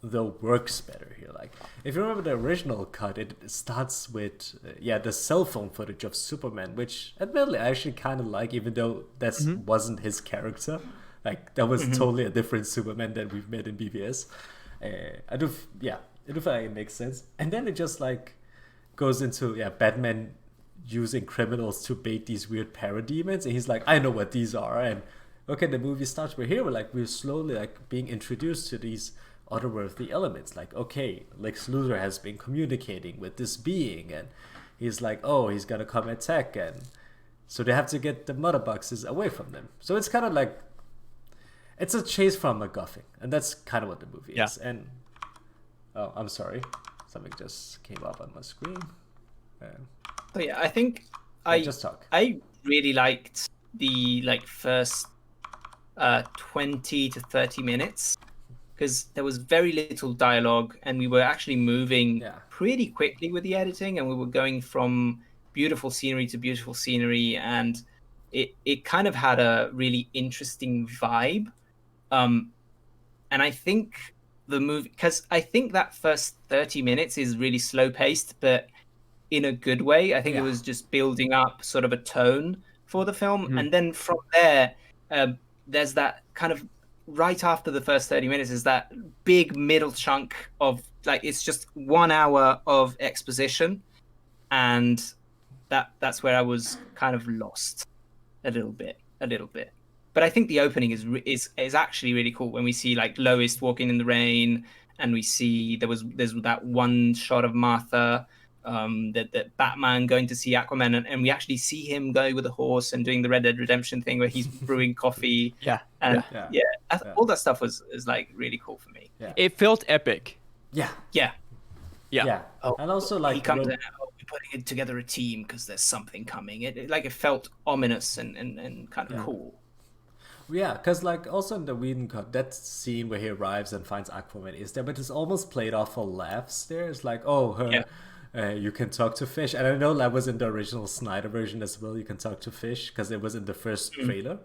though works better here. Like if you remember the original cut, it starts with the cell phone footage of Superman, which admittedly I actually kind of like, even though that wasn't his character. Like that was totally a different Superman that we've met in BVS. I do feel like it makes sense. And then it just like goes into Batman using criminals to bait these weird parademons, and he's like, I know what these are. And okay, the movie starts. We're slowly like being introduced to these otherworldly elements. Like, okay, Lex Luthor has been communicating with this being, and he's like, oh, he's gonna come attack, and so they have to get the mother boxes away from them. So it's kind of like, it's a chase from MacGuffin, and that's kind of what the movie is. And oh, I'm sorry, something just came up on my screen. But yeah, I think I really liked the first 20 to 30 minutes, because there was very little dialogue, and we were actually moving pretty quickly with the editing, and we were going from beautiful scenery to beautiful scenery, and it kind of had a really interesting vibe. And I think the movie, because I think that first 30 minutes is really slow paced, but in a good way. I think it was just building up sort of a tone for the film, and then from there, there's that kind of right after the first 30 minutes is that big middle chunk of like it's just 1 hour of exposition, and that's where I was kind of lost a little bit. But I think the opening is actually really cool when we see like Lois walking in the rain, and we see there's that one shot of Martha, that Batman going to see Aquaman, and we actually see him go with a horse and doing the Red Dead Redemption thing where he's brewing coffee. All that stuff is like really cool for me. It felt epic. Yeah. Oh, and also like he comes in, we're putting together a team because there's something coming. It felt ominous and kind of cool. Yeah, because like also in the Whedon cut, that scene where he arrives and finds Aquaman is there, but it's almost played off for laughs. There, it's like, you can talk to fish, and I know that was in the original Snyder version as well. You can talk to fish because it was in the first trailer.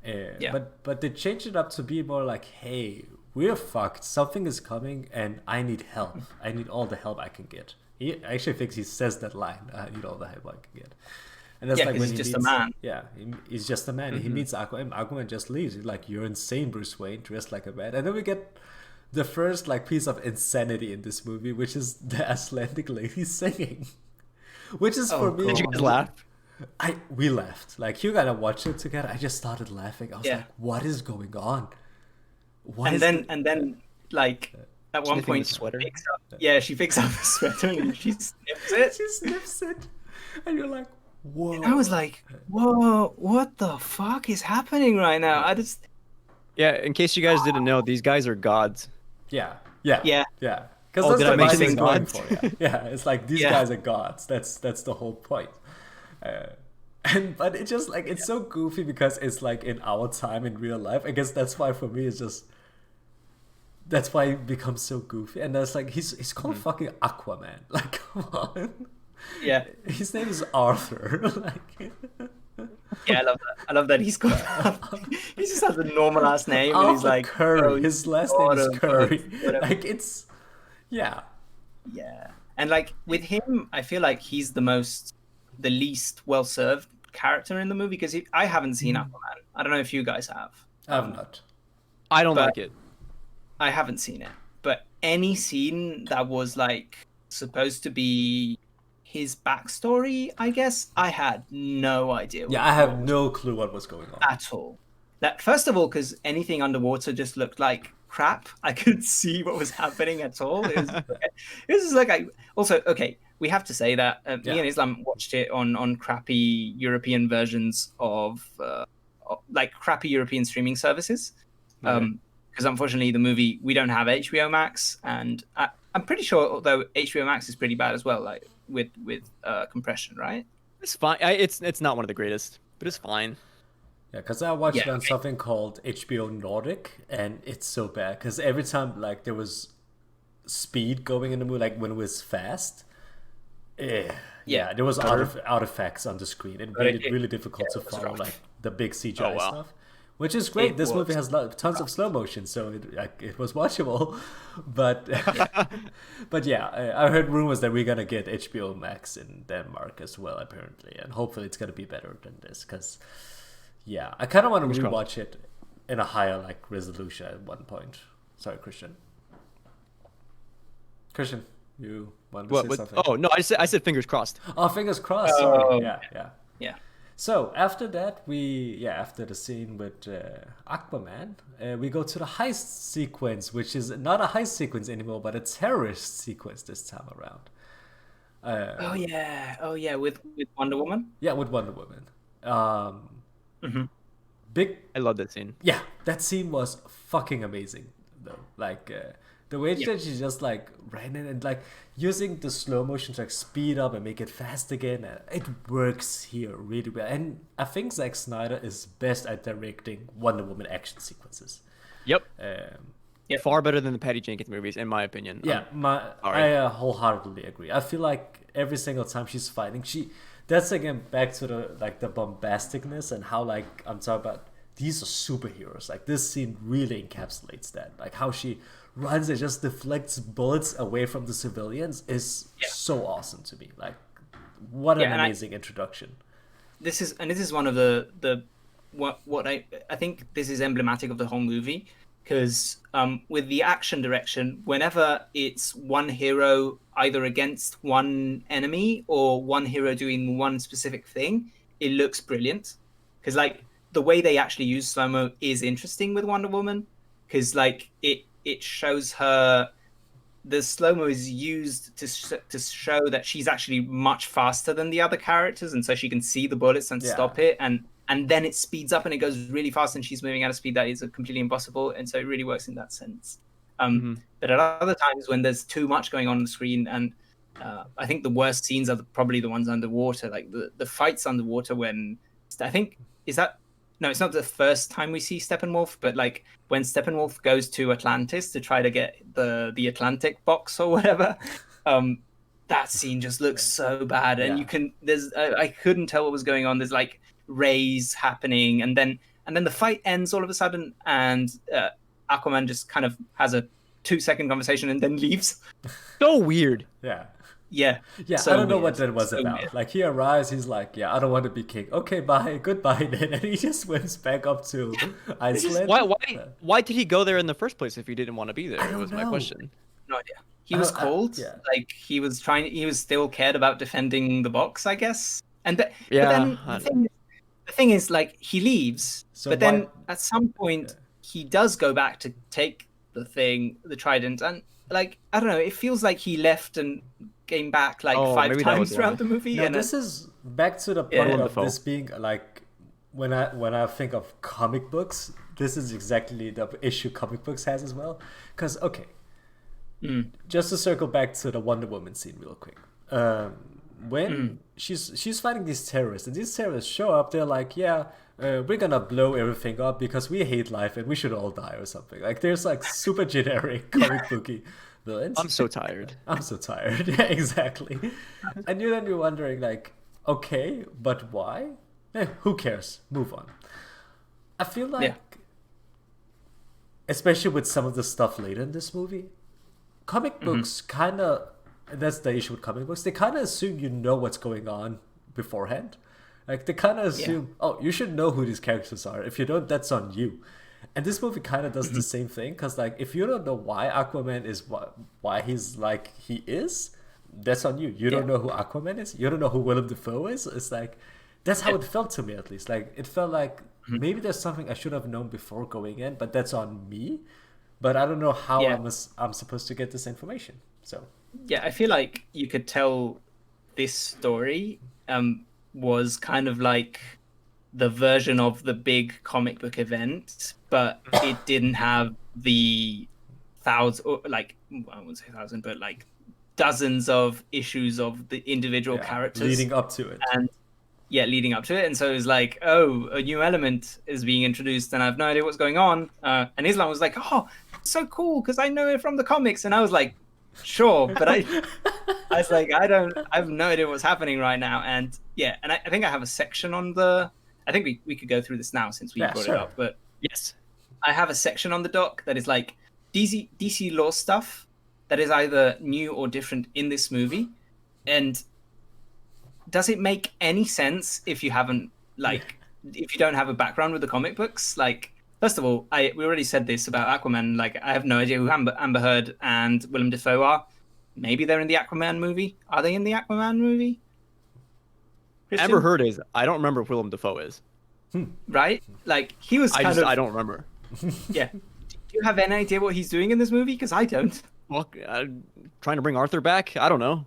But they changed it up to be more like, hey, we're fucked. Something is coming, and I need help. I need all the help I can get. He actually thinks he says that line. I need all the help I can get. And that's like when he's just a man. Yeah, he's just a man. He meets Aquaman. Aquaman just leaves. He's like, you're insane, Bruce Wayne, dressed like a man. And then we get the first like piece of insanity in this movie, which is the Icelandic lady singing. Which is for me. Did you guys laugh? We laughed. Like, you gotta watch it together. I just started laughing. I was like, what is going on? And then like at one point she picks up the sweater and she sniffs it. And you're like, whoa. And I was like, whoa, what the fuck is happening right now? In case you guys didn't know, these guys are gods. Yeah. Because that's did I the mention thing going gods? for you. Yeah, it's like these guys are gods. That's the whole point. But it's just like it's so goofy because it's like in our time in real life. I guess that's why for me it's just that's why it becomes so goofy. And that's like he's called fucking Aquaman. Like, come on. Yeah. His name is Arthur. Like, I love that he's got he just has a normal ass name Arthur and he's like Curry. His last name is Curry. Like it's Yeah. And like with him, I feel like he's the least well served character in the movie because I haven't seen Aquaman. I don't know if you guys have. I have not. I don't like it. I haven't seen it, but any scene that was like supposed to be his backstory, I guess, I had no idea. I have no clue what was going on at all. That first of all, because anything underwater just looked like crap. I couldn't see what was happening at all. It was like we have to say that me and Islam watched it on crappy European versions of like crappy European streaming services. Because unfortunately the movie, we don't have HBO Max, and I'm pretty sure although HBO Max is pretty bad as well, like with compression, right? It's fine. It's not one of the greatest, but it's fine. Yeah, because I watched on something called HBO Nordic, and it's so bad because every time like there was speed going in the movie, like when it was fast, there was artifacts on the screen. It made it really difficult to follow like the big CGI stuff. Which is great. This movie has tons of slow motion, so it was watchable. But I heard rumors that we're gonna get HBO Max in Denmark as well, apparently, and hopefully it's gonna be better than this. Because I kind of want to rewatch it in a higher like resolution at one point. Sorry, Christian. You want to say something? Oh no, I said fingers crossed. Oh, fingers crossed. Sorry. Yeah. So after that, after the scene with Aquaman, we go to the heist sequence, which is not a heist sequence anymore, but a terrorist sequence this time around. With Wonder Woman. Yeah, with Wonder Woman. I love that scene. Yeah, that scene was fucking amazing, though. Like the way that she just like ran in and like using the slow motion to like speed up and make it fast again, it works here really well. And I think Zack Snyder is best at directing Wonder Woman action sequences. Yep. Far better than the Patty Jenkins movies, in my opinion. I wholeheartedly agree. I feel like every single time she's fighting, that's again back to the like the bombasticness and how like I'm talking about these are superheroes. Like this scene really encapsulates that. Like how she runs and just deflects bullets away from the civilians is so awesome to me. Like what an amazing introduction. This is one of the what I think this is emblematic of the whole movie, because with the action direction, whenever it's one hero either against one enemy or one hero doing one specific thing, it looks brilliant. Because like the way they actually use slow-mo is interesting with Wonder Woman, because like it shows her, the slow-mo is used to show that she's actually much faster than the other characters, and so she can see the bullets and stop it, and then it speeds up and it goes really fast and she's moving at a speed that is completely impossible, and so it really works in that sense. But at other times when there's too much going on the screen, and I think the worst scenes are probably the ones underwater, like the fights underwater when I think no, it's not the first time we see Steppenwolf, but like when Steppenwolf goes to Atlantis to try to get the Atlantic box or whatever, that scene just looks so bad, and you can I couldn't tell what was going on. There's like rays happening, and then the fight ends all of a sudden, and Aquaman just kind of has a 2-second conversation and then leaves. So weird. Yeah, so I don't know weird. what that was So about. weird. Like he arrives, he's like, I don't want to be king. Okay, bye, goodbye then, and he just swims back up to Iceland. Why did he go there in the first place if he didn't want to be there? I don't was know. my question. No idea. He was called. Like he was still cared about defending the box, I guess. But then the thing is, like, he leaves, but then at some point he does go back to take the trident, and like I don't know, it feels like he left and came back like 5 times throughout the movie. No, and this is back to the point of this being like when I think of comic books, this is exactly the issue comic books has as well. Because just to circle back to the Wonder Woman scene real quick, when she's fighting these terrorists, and these terrorists show up, they're like, we're gonna blow everything up because we hate life and we should all die or something. Like there's like super generic comic booky villains. I'm so tired. Yeah, exactly. And you're wondering like, okay, but why? Who cares? Move on. I feel like, especially with some of the stuff later in this movie, comic books kind of, that's the issue with comic books, they kind of assume you know what's going on beforehand. Like, they kind of assume, you should know who these characters are. If you don't, that's on you. And this movie kind of does the same thing, because, like, if you don't know why Aquaman is why he's like he is, that's on you. You don't know who Aquaman is. You don't know who Willem Dafoe is. It's like, that's how it felt to me, at least. Like, it felt like maybe there's something I should have known before going in, but that's on me. But I don't know how I'm supposed to get this information. So I feel like you could tell this story was kind of like the version of the big comic book event, but it didn't have the thousands, or like, I wouldn't say thousand, but like dozens of issues of the individual characters leading up to it. And leading up to it. And so it was like, oh, a new element is being introduced and I have no idea what's going on. And Islam was like, oh, so cool, because I know it from the comics. And I was like, sure, but I was like, I have no idea what's happening right now. And and I think I have a section on I think we could go through this now since we brought it up. But yes, I have a section on the doc that is like DC law stuff that is either new or different in this movie. And does it make any sense if you haven't, like, if you don't have a background with the comic books? Like, first of all, we already said this about Aquaman. Like, I have no idea who Amber Heard and Willem Dafoe are. Maybe they're in the Aquaman movie. Are they in the Aquaman movie? Christian? Amber Heard is. I don't remember if Willem Dafoe is. Right? Like, he was I don't remember. Yeah. Do you have any idea what he's doing in this movie? Because I don't. Well, trying to bring Arthur back? I don't know.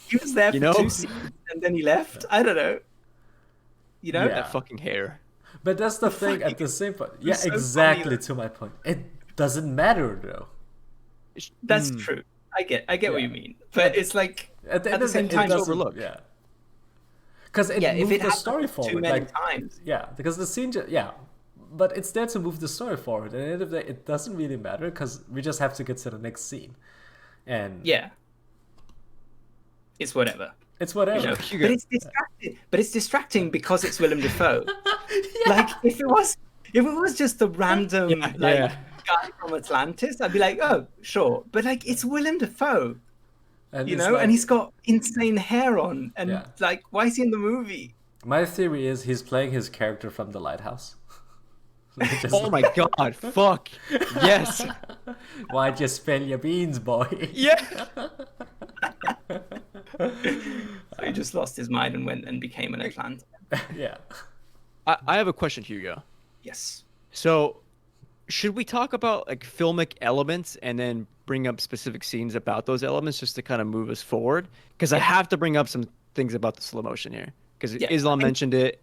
He was there for 2 seasons and then he left. I don't know. You know? That fucking hair. But that's the thing at the same point. Yeah, so exactly, funny, to my point. It doesn't matter though. That's true. I get what you mean. But it's like at the same time overlooked. Yeah. Because it moved the story forward. Too many times. Yeah, because the scene but it's there to move the story forward. At the end of the day, it doesn't really matter because we just have to get to the next scene. And it's whatever. It's whatever. You know? But it's distracting because it's Willem Dafoe. Like, if If it was just a random Yeah. guy from Atlantis, I'd be like, oh, sure. But like, it's Willem Dafoe, And you it's know, like, and he's got insane hair on, and Yeah. like, why is he in the movie? my theory is he's playing his character from The Lighthouse. Just, Oh my god, fuck. Yes. why'd you spill your beans, boy? Yeah. So he just lost his mind and went and became an Atlantis. Yeah. I have a question, Hugo. Yes. So, should we talk about like filmic elements and then bring up specific scenes about those elements just to kind of move us forward? Because I have to bring up some things about the slow motion here. Because Yeah, Islam I think- mentioned it.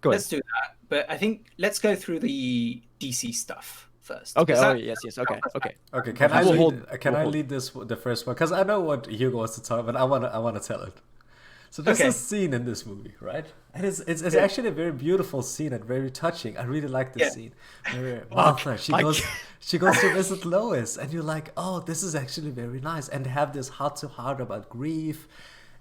Go ahead. Let's do that. But I think let's go through the DC stuff first. Okay. Is Oh, that- yes. Okay. Okay. Okay, can I We'll lead, hold- can we'll I hold. lead the first one? Because I know what Hugo wants to talk about. I wanna tell it. So there's Okay. a scene in this movie, right? And it's actually a very beautiful scene and very touching. I really like this Yeah. scene. Where Martha, she I goes can't- she goes to visit Lois, and you're like, oh, this is actually very nice. And they have this heart to heart about grief.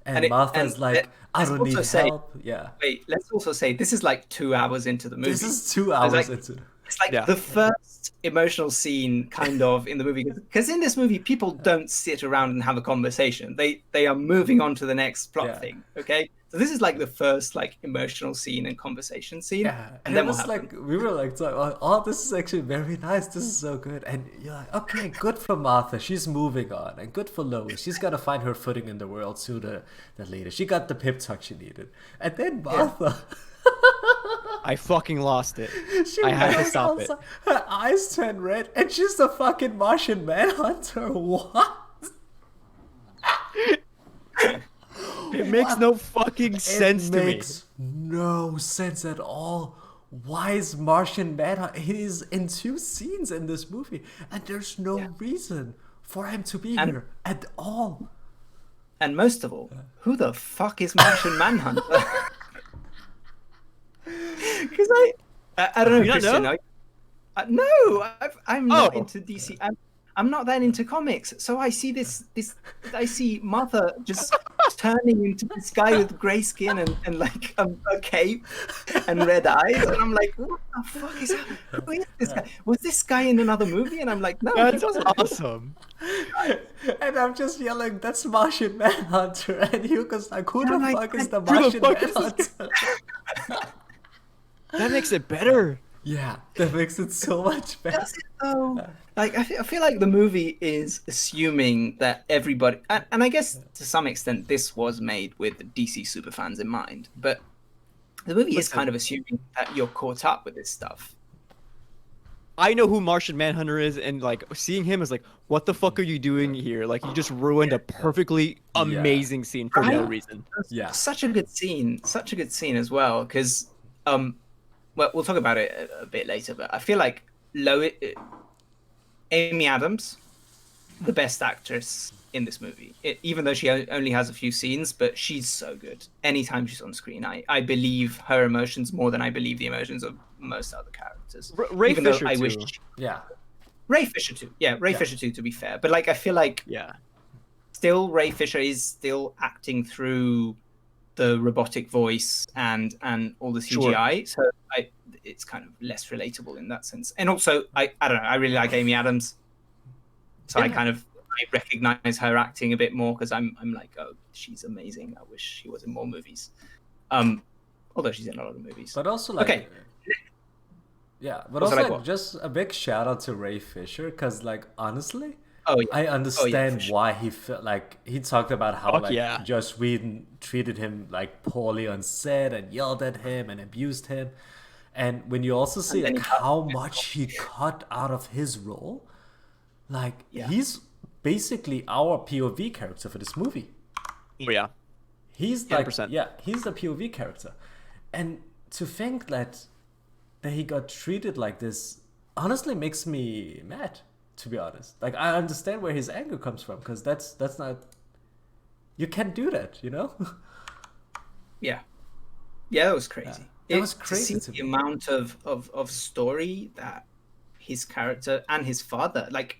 And Martha's like, I don't need help. Yeah. Wait, let's also say this is like 2 hours into the movie. This is 2 hours like- into It's like Yeah. the first emotional scene, kind of, in the movie. Because in this movie, people don't sit around and have a conversation. They are moving on to the next plot Yeah. thing. Okay, so this is like the first like emotional scene and conversation scene. Yeah, and and it then was what like happened? we were like, oh, this is actually very nice. This is so good, and you're like, okay, good for Martha. She's moving on, and good for Lois. She's gonna find her footing in the world sooner than later. She got the pep talk she needed, and then Martha, I fucking lost it. she I had to runs stop it. outside, her eyes turn red, and she's the fucking Martian Manhunter. What? It makes no fucking sense It to me. makes no sense at all. Why is Martian Manhunter? He is in 2 scenes in this movie, and there's no reason for him to be And- here at all. And most of all, who the fuck is Martian Manhunter? Because I don't know, You don't Christian. know? No, I'm not Oh. into DC. I'm not that into comics. So I see I see Martha just turning into this guy with grey skin and like a cape and red eyes, and I'm like, what the fuck is that? Who is this guy? Was this guy in another movie? And I'm like, no, That's he wasn't. awesome. And I'm just yelling, that's Martian Manhunter. And Hugo's like, who the I'm like, fuck is the who the Martian fuck is this Manhunter? That makes it better. Yeah, that makes it so much better. Does it though? Like I feel like the movie is assuming that everybody, and I guess to some extent this was made with DC superfans in mind, but the movie is kind of assuming that you're caught up with this stuff. I know who Martian Manhunter is, and like seeing him is like, what the fuck are you doing here? Like, you just ruined a perfectly amazing scene for no Right? reason. Yeah. Such a good scene as well, because well, we'll talk about it a bit later, but I feel like Amy Adams, the best actress in this movie, even though she only has a few scenes, but she's so good. Anytime she's on screen, I believe her emotions more than I believe the emotions of most other characters. Ray even Fisher though I too. wish Yeah. Ray Fisher too. Yeah, Ray Fisher too, to be fair. But like, I feel like Yeah. still Ray Fisher is still acting through the robotic voice and all the CGI, so it's kind of less relatable in that sense. And also, I don't know, I really like Amy Adams, so I recognize her acting a bit more because I'm like, oh, she's amazing. I wish she was in more movies. Although she's in a lot of movies. But also, like, Okay. yeah, but Also, also, like, like, what? just a big shout out to Ray Fisher, because, like, honestly, Oh yeah, I understand for sure. why he felt like he talked about how Fuck like yeah. Joss Whedon treated him like poorly on set and yelled at him and abused him, and when you also see then like he cut how him. much he cut out of his role, like Yeah. he's basically our POV character for this movie. Oh, yeah. He's like 100%. yeah, he's the POV character, and to think that he got treated like this honestly makes me mad. To be honest, like I understand where his anger comes from, because that's not, you can't do that, you know. Yeah, that was crazy. It was crazy to to see the me. amount of story that his character and his father. Like,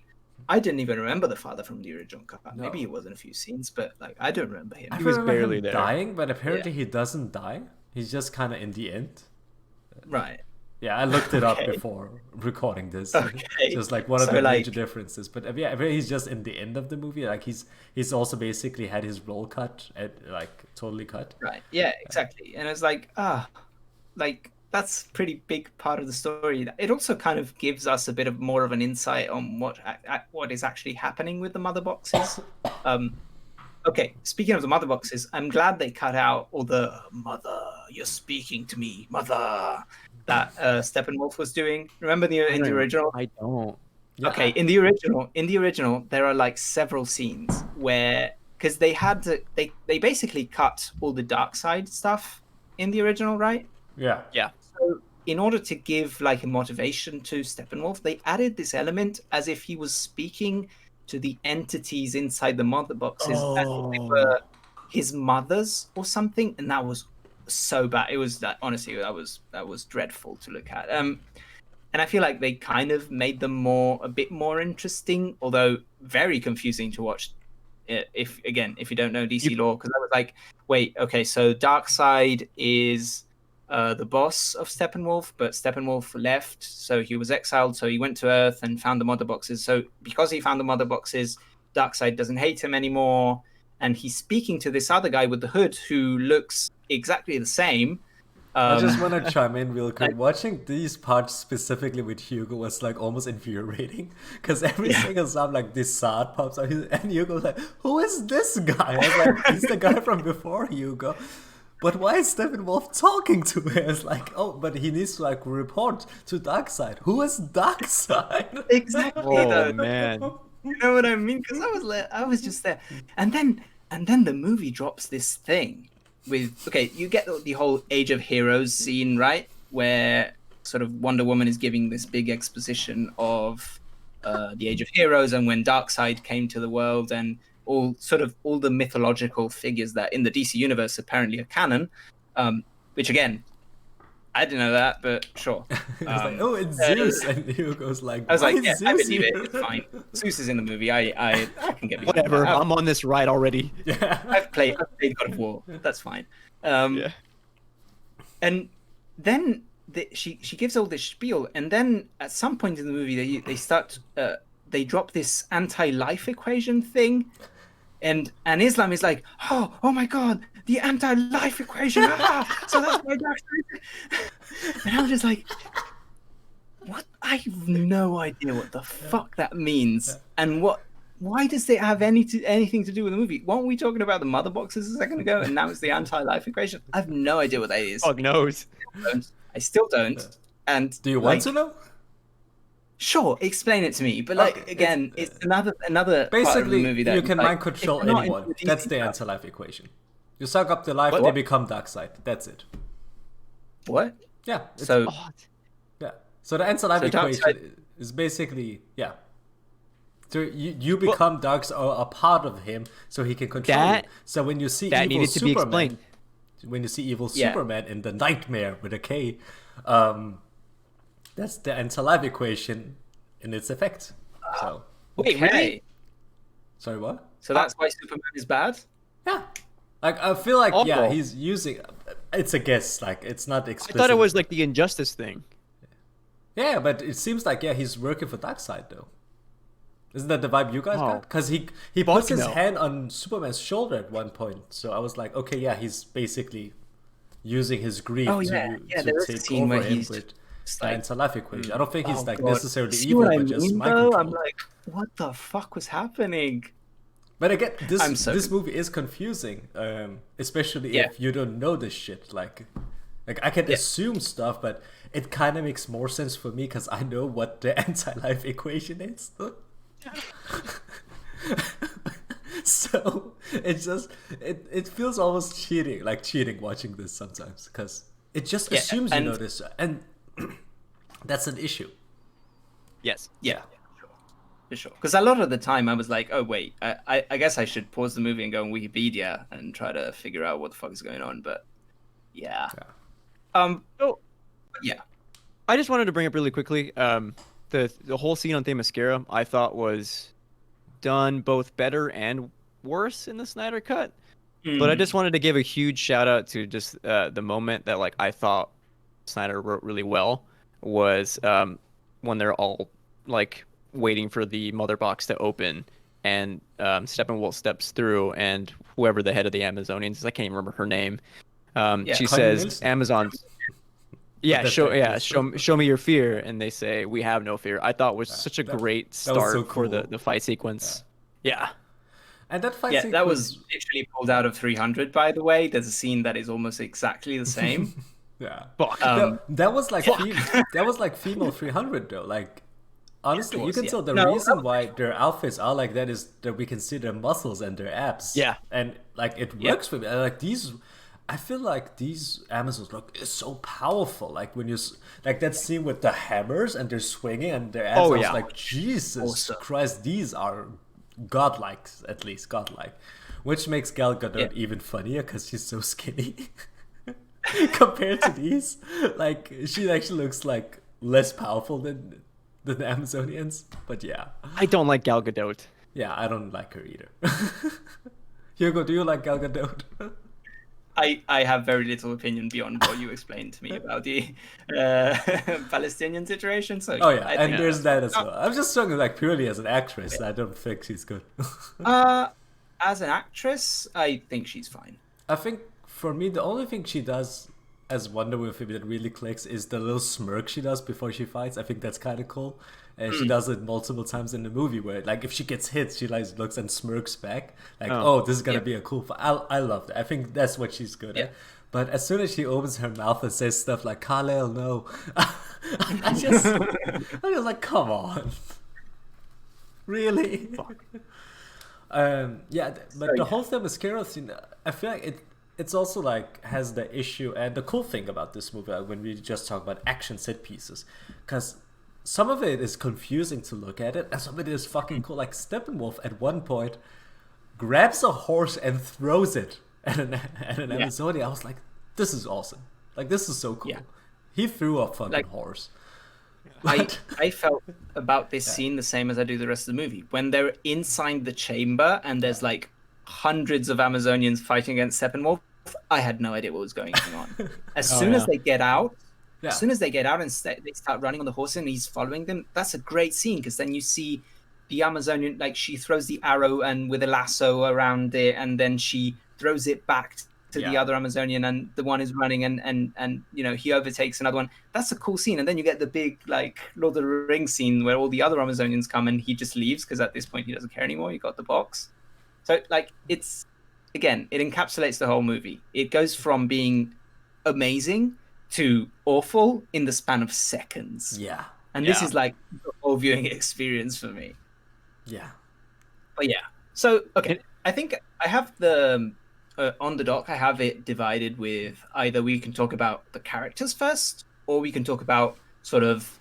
I didn't even remember the father from the original cut. No. Maybe he was in a few scenes, but like I don't remember him. I was remember barely him there. dying, but apparently he doesn't die. He's just kind of in the end. Right. Yeah, I looked it up Okay. before recording this. Okay. Just like one of So the like major differences. But yeah, he's just in the end of the movie. Like he's also basically had his role cut, at, like totally cut. right. Yeah, exactly. And it's like, like that's pretty big part of the story. It also kind of gives us a bit of more of an insight on what is actually happening with the mother boxes. Um, okay, speaking of the mother boxes, I'm glad they cut out all the "mother, you're speaking to me, mother" that Steppenwolf was doing. Remember in the original? I don't. Yeah. Okay, in the original, there are like several scenes where because they basically cut all the dark side stuff in the original, right? Yeah. Yeah. So in order to give like a motivation to Steppenwolf, they added this element as if he was speaking to the entities inside the mother boxes as if they Oh. were his mothers or something, and that was so bad. It was that honestly that was dreadful to look at. And I feel like they kind of made them a bit more interesting, although very confusing to watch. If you don't know DC lore, because I was like, wait, okay, so Darkseid is the boss of Steppenwolf, but Steppenwolf left, so he was exiled, so he went to Earth and found the mother boxes. So because he found the mother boxes, Darkseid doesn't hate him anymore, and he's speaking to this other guy with the hood who looks exactly the same. I just want to chime in real quick. Watching these parts specifically with Hugo was like almost infuriating because every single time like this Zod pops out and Hugo's like, "Who is this guy?" I was like, "He's the guy from before, Hugo." But why is Steppenwolf talking to him? It's like, oh, but he needs to like report to Darkseid. Who is Darkseid? Exactly. Oh man. You know what I mean? Because I was just there, and then the movie drops this thing with you get the whole Age of Heroes scene, right, where sort of Wonder Woman is giving this big exposition of the Age of Heroes and when Darkseid came to the world and all the mythological figures that in the DC universe apparently are canon, which again, I didn't know that, but sure. It's like, oh, it's Zeus, and Hugo's like, I was why like, is yeah, Zeus I believe here? it. It's fine. Zeus is in the movie. I can get behind Whatever. that. I'm on this ride already. Yeah. I've played God of War. That's fine. Yeah. And then she gives all this spiel, and then at some point in the movie they drop this anti-life equation thing, and Islam is like, oh my god, the anti-life equation. So that's why and I'm just like, what? I have no idea what the fuck that means, and why does it have anything to do with the movie? Weren't we talking about the mother boxes a second ago, and now it's the anti-life equation? I have no idea what that is. Fuck knows. I still don't. And Do you want to know? Sure, explain it to me. But like Okay, again, it's another part of the Basically, movie that you can like, mind control if you're not anyone. into DC That's the stuff- anti-life equation. You suck up the life, What? they become Darkseid. That's it. What? Yeah. it's- So Oh, yeah. So the anti-life So equation Darkseid- is basically So you become Darkseid or a part of him, so he can control That- you. So when you see that evil needed to be Superman, explained. when you see evil Yeah. Superman in the Nightmare with a K, that's the anti-life equation in its effect. So wait, okay. really? sorry, what? So that's why Superman is bad? Yeah. Like I feel like Oh. he's using. It's a guess. Like it's not I explicit. thought it was like the injustice thing. Yeah, but it seems like he's working for Darkseid though. Isn't that the vibe you guys Oh. got? Because he puts his no. hand on Superman's shoulder at one point. So I was like, okay, he's basically using his grief Oh, to there is a take scene over where him he's with just the like, anti-life equation. I don't think he's oh, like God. necessarily See evil, what I but just mean, mind though? control. I'm like, what the fuck was happening? But again, I'm so this movie is confusing, especially Yeah. if you don't know this shit. Like I can assume stuff, but it kind of makes more sense for me because I know what the anti-life equation is. So it feels almost cheating watching this sometimes because it just assumes you and- know this, and that's an issue. Yes. Yeah, for sure. Because a lot of the time I was like, oh wait, I guess I should pause the movie and go on Wikipedia and try to figure out what the fuck is going on. But yeah. Oh, Yeah. I just wanted to bring up really quickly. The whole scene on Themyscira I thought was done both better and worse in the Snyder cut. But I just wanted to give a huge shout out to just the moment that like I thought Snyder wrote really well. was when they're all like waiting for the mother box to open, and Steppenwolf steps through, and whoever the head of the Amazonians is, I can't even remember her name. She Connie says, Nielsen. "Amazons, That's show me your fear," and they say, "We have no fear." I thought was such a great was start so for cool. the fight sequence. Yeah. And that fight Yeah, sequence... that was literally pulled out of 300, by the way. There's a scene that is almost exactly the same. Yeah. Fuck. That was like Fuck. that was like female 300 though. Like honestly, you was, can yeah. tell the No, reason why their outfits are like that is that we can see their muscles and their abs. Yeah. And like it works for me. Like these, I feel like these Amazons look is so powerful. Like when you like that scene with the hammers and they're swinging and their abs. Oh, I was yeah. like, Jesus Awesome. Christ, these are godlike, at least godlike, which makes Gal Gadot even funnier because she's so skinny. Compared to these, like she actually looks like less powerful than the Amazonians. But yeah, I don't like Gal Gadot. yeah, I don't like her either. Hugo, do you like Gal Gadot? I have very little opinion beyond what you explained to me about the Palestinian situation. So Oh yeah, I and think there's that as well. I'm just talking like purely as an actress. I don't think she's good. as an actress, I think she's fine. I think for me, the only thing she does as Wonder Woman that really clicks is the little smirk she does before she fights. I think that's kind of cool. And she does it multiple times in the movie where, like, if she gets hit, she like looks and smirks back, like, "Oh, this is gonna be a cool fight." I love that. I think that's what she's good at. But as soon as she opens her mouth and says stuff like "Kal-El, no," I just like, come on, really? Yeah, but the whole Themyscira scene, I feel like it's also like has the issue, and the cool thing about this movie, like, when we just talk about action set pieces, because some of it is confusing to look at it, and some of it is fucking cool. Like Steppenwolf at one point grabs a horse and throws it at an Amazonia. I was like, this is awesome. Like, this is so cool. Yeah. He threw a fucking horse. I felt about this scene the same as I do the rest of the movie. When they're inside the chamber and there's like hundreds of Amazonians fighting against Steppenwolf, I had no idea what was going on. As soon as they get out, and they start running on the horse and he's following them, that's a great scene, because then you see the Amazonian, like, she throws the arrow and with a lasso around it, and then she throws it back to the other Amazonian, and the one is running, and you know, he overtakes another one. That's a cool scene. And then you get the big, like, Lord of the Rings scene where all the other Amazonians come and he just leaves because at this point he doesn't care anymore. He got the box. So, like, it's, again, it encapsulates the whole movie. It goes from being amazing to awful in the span of seconds. Yeah. And this is like the whole viewing experience for me. Yeah. But yeah. So, okay. I think I have the, on the doc, I have it divided with either we can talk about the characters first, or we can talk about sort of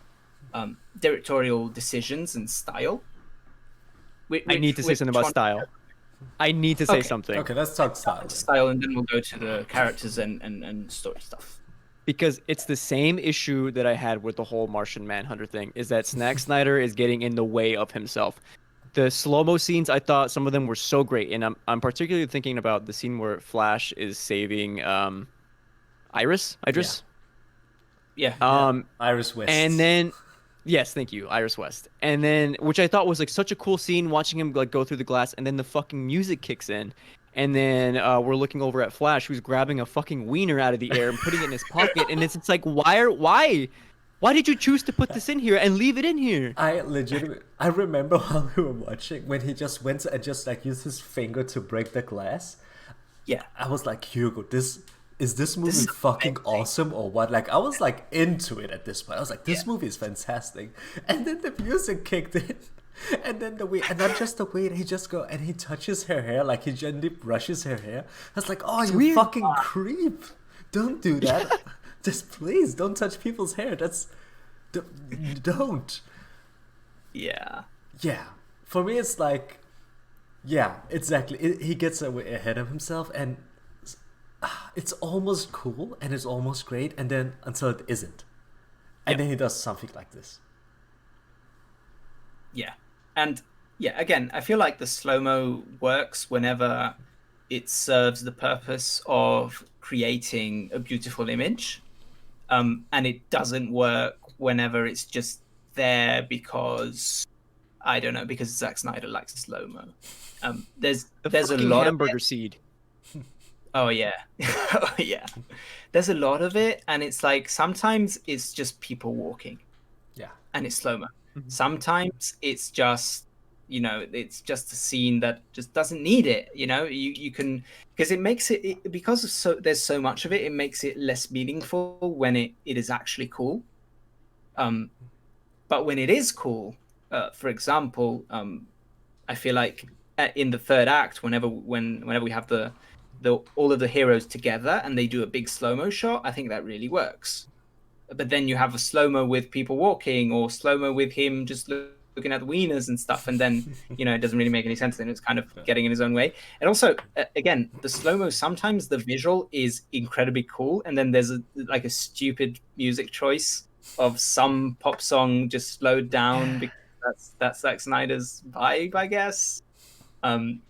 directorial decisions and style. I need to say something about style. I need to say something. Okay, let's talk style. Style, and then we'll go to the characters and story stuff. Because it's the same issue that I had with the whole Martian Manhunter thing, is that Zack Snyder is getting in the way of himself. The slow-mo scenes, I thought some of them were so great, and I'm particularly thinking about the scene where Flash is saving Idris? Yeah. Iris West. And then, yes, thank you, Iris West. And then, which I thought was like such a cool scene, watching him like go through the glass, and then the fucking music kicks in. And then we're looking over at Flash, who's grabbing a fucking wiener out of the air and putting it in his pocket. And it's like, why did you choose to put this in here and leave it in here? I remember while we were watching when he just went and just like used his finger to break the glass. Yeah. I was like, Hugo, is this movie fucking awesome or what? Like, I was like into it at this point. I was like, this movie is fantastic. And then the music kicked in. And then and not just the way he just go and he touches her hair, like he gently brushes her hair. I was like, oh, you weird. fucking creep! Don't do that. Just please don't touch people's hair. Don't. Yeah. Yeah. For me, it's like, yeah, exactly. He gets ahead of himself, and it's almost cool and it's almost great, and then until it isn't, and then he does something like this. Yeah. And yeah, again, I feel like the slow-mo works whenever it serves the purpose of creating a beautiful image. And it doesn't work whenever it's just there because I don't know, because Zack Snyder likes slow mo. There's The a fucking lot hamburger of seed. oh yeah, oh yeah. There's a lot of it, and it's like sometimes it's just people walking, Yeah. and it's slow mo. Mhm. Sometimes it's just it's just a scene that just doesn't need it. You can because it makes it because there's so much of it. It makes it less meaningful when it is actually cool. But when it is cool, for example, I feel like in the third act, whenever we have the all of the heroes together and they do a big slow mo shot, I think that really works. But then you have a slow mo with people walking, or slow mo with him just looking at the wieners and stuff, and then it doesn't really make any sense. And it's kind of getting in his own way. And also, again, the slow mo, sometimes the visual is incredibly cool, and then there's a stupid music choice of some pop song just slowed down because that's Zack Snyder's vibe, I guess. And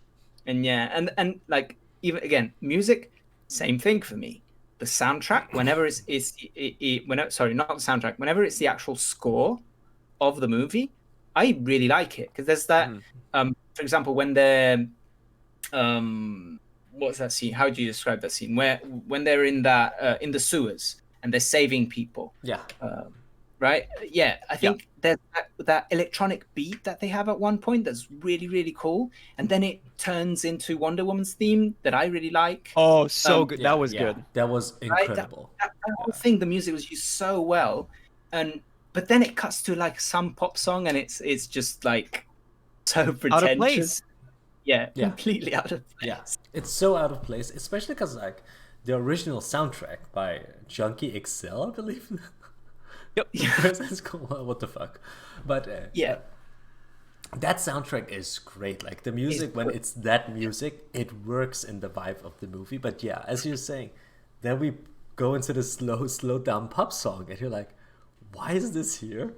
yeah, and like, even again, music, same thing for me. The soundtrack, whenever sorry, not the soundtrack, whenever it's the actual score of the movie, I really like it, because there's that. For example, when they're what's that scene? How do you describe that scene? Where when they're in that in the sewers and they're saving people. Yeah. Right? Yeah, I think there's that electronic beat that they have at one point that's really, really cool, and then it turns into Wonder Woman's theme that I really like. Oh, so good. Yeah, That was good. That was incredible. Right? That whole thing, the music was used so well, but then it cuts to like some pop song, and it's just like so pretentious. Out of place. Yeah, completely out of place. Yeah, it's so out of place, especially because like the original soundtrack by Junkie XL, I believe. Yep. That's cool. What the fuck? But that soundtrack is great. Like the music, when it's that music, it works in the vibe of the movie. But yeah, as you're saying, then we go into the slow down pop song, and you're like, why is this here?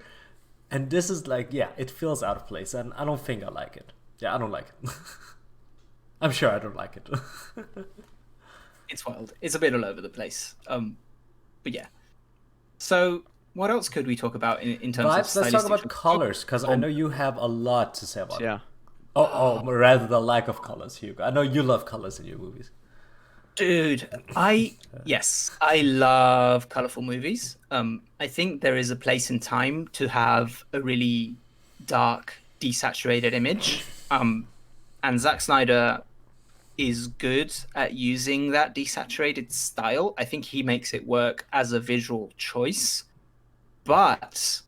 And this is like, it feels out of place, and I don't think I like it. Yeah, I don't like it. I'm sure I don't like it. It's wild. It's a bit all over the place. But yeah. So what else could we talk about in terms of let's talk about colors, because I know you have a lot to say about it. Yeah. Rather the lack of colors, Hugo. I know you love colors in your movies. Dude, I love colorful movies. I think there is a place in time to have a really dark, desaturated image. And Zack Snyder is good at using that desaturated style. I think he makes it work as a visual choice, but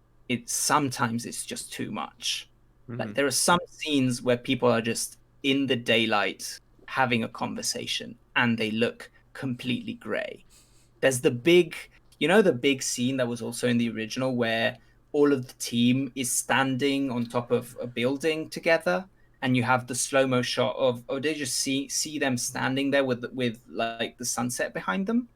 sometimes it's just too much. Like there are some scenes where people are just in the daylight having a conversation and they look completely gray. There's the big scene that was also in the original where all of the team is standing on top of a building together, and you have the slow-mo shot of they just see them standing there with like the sunset behind them.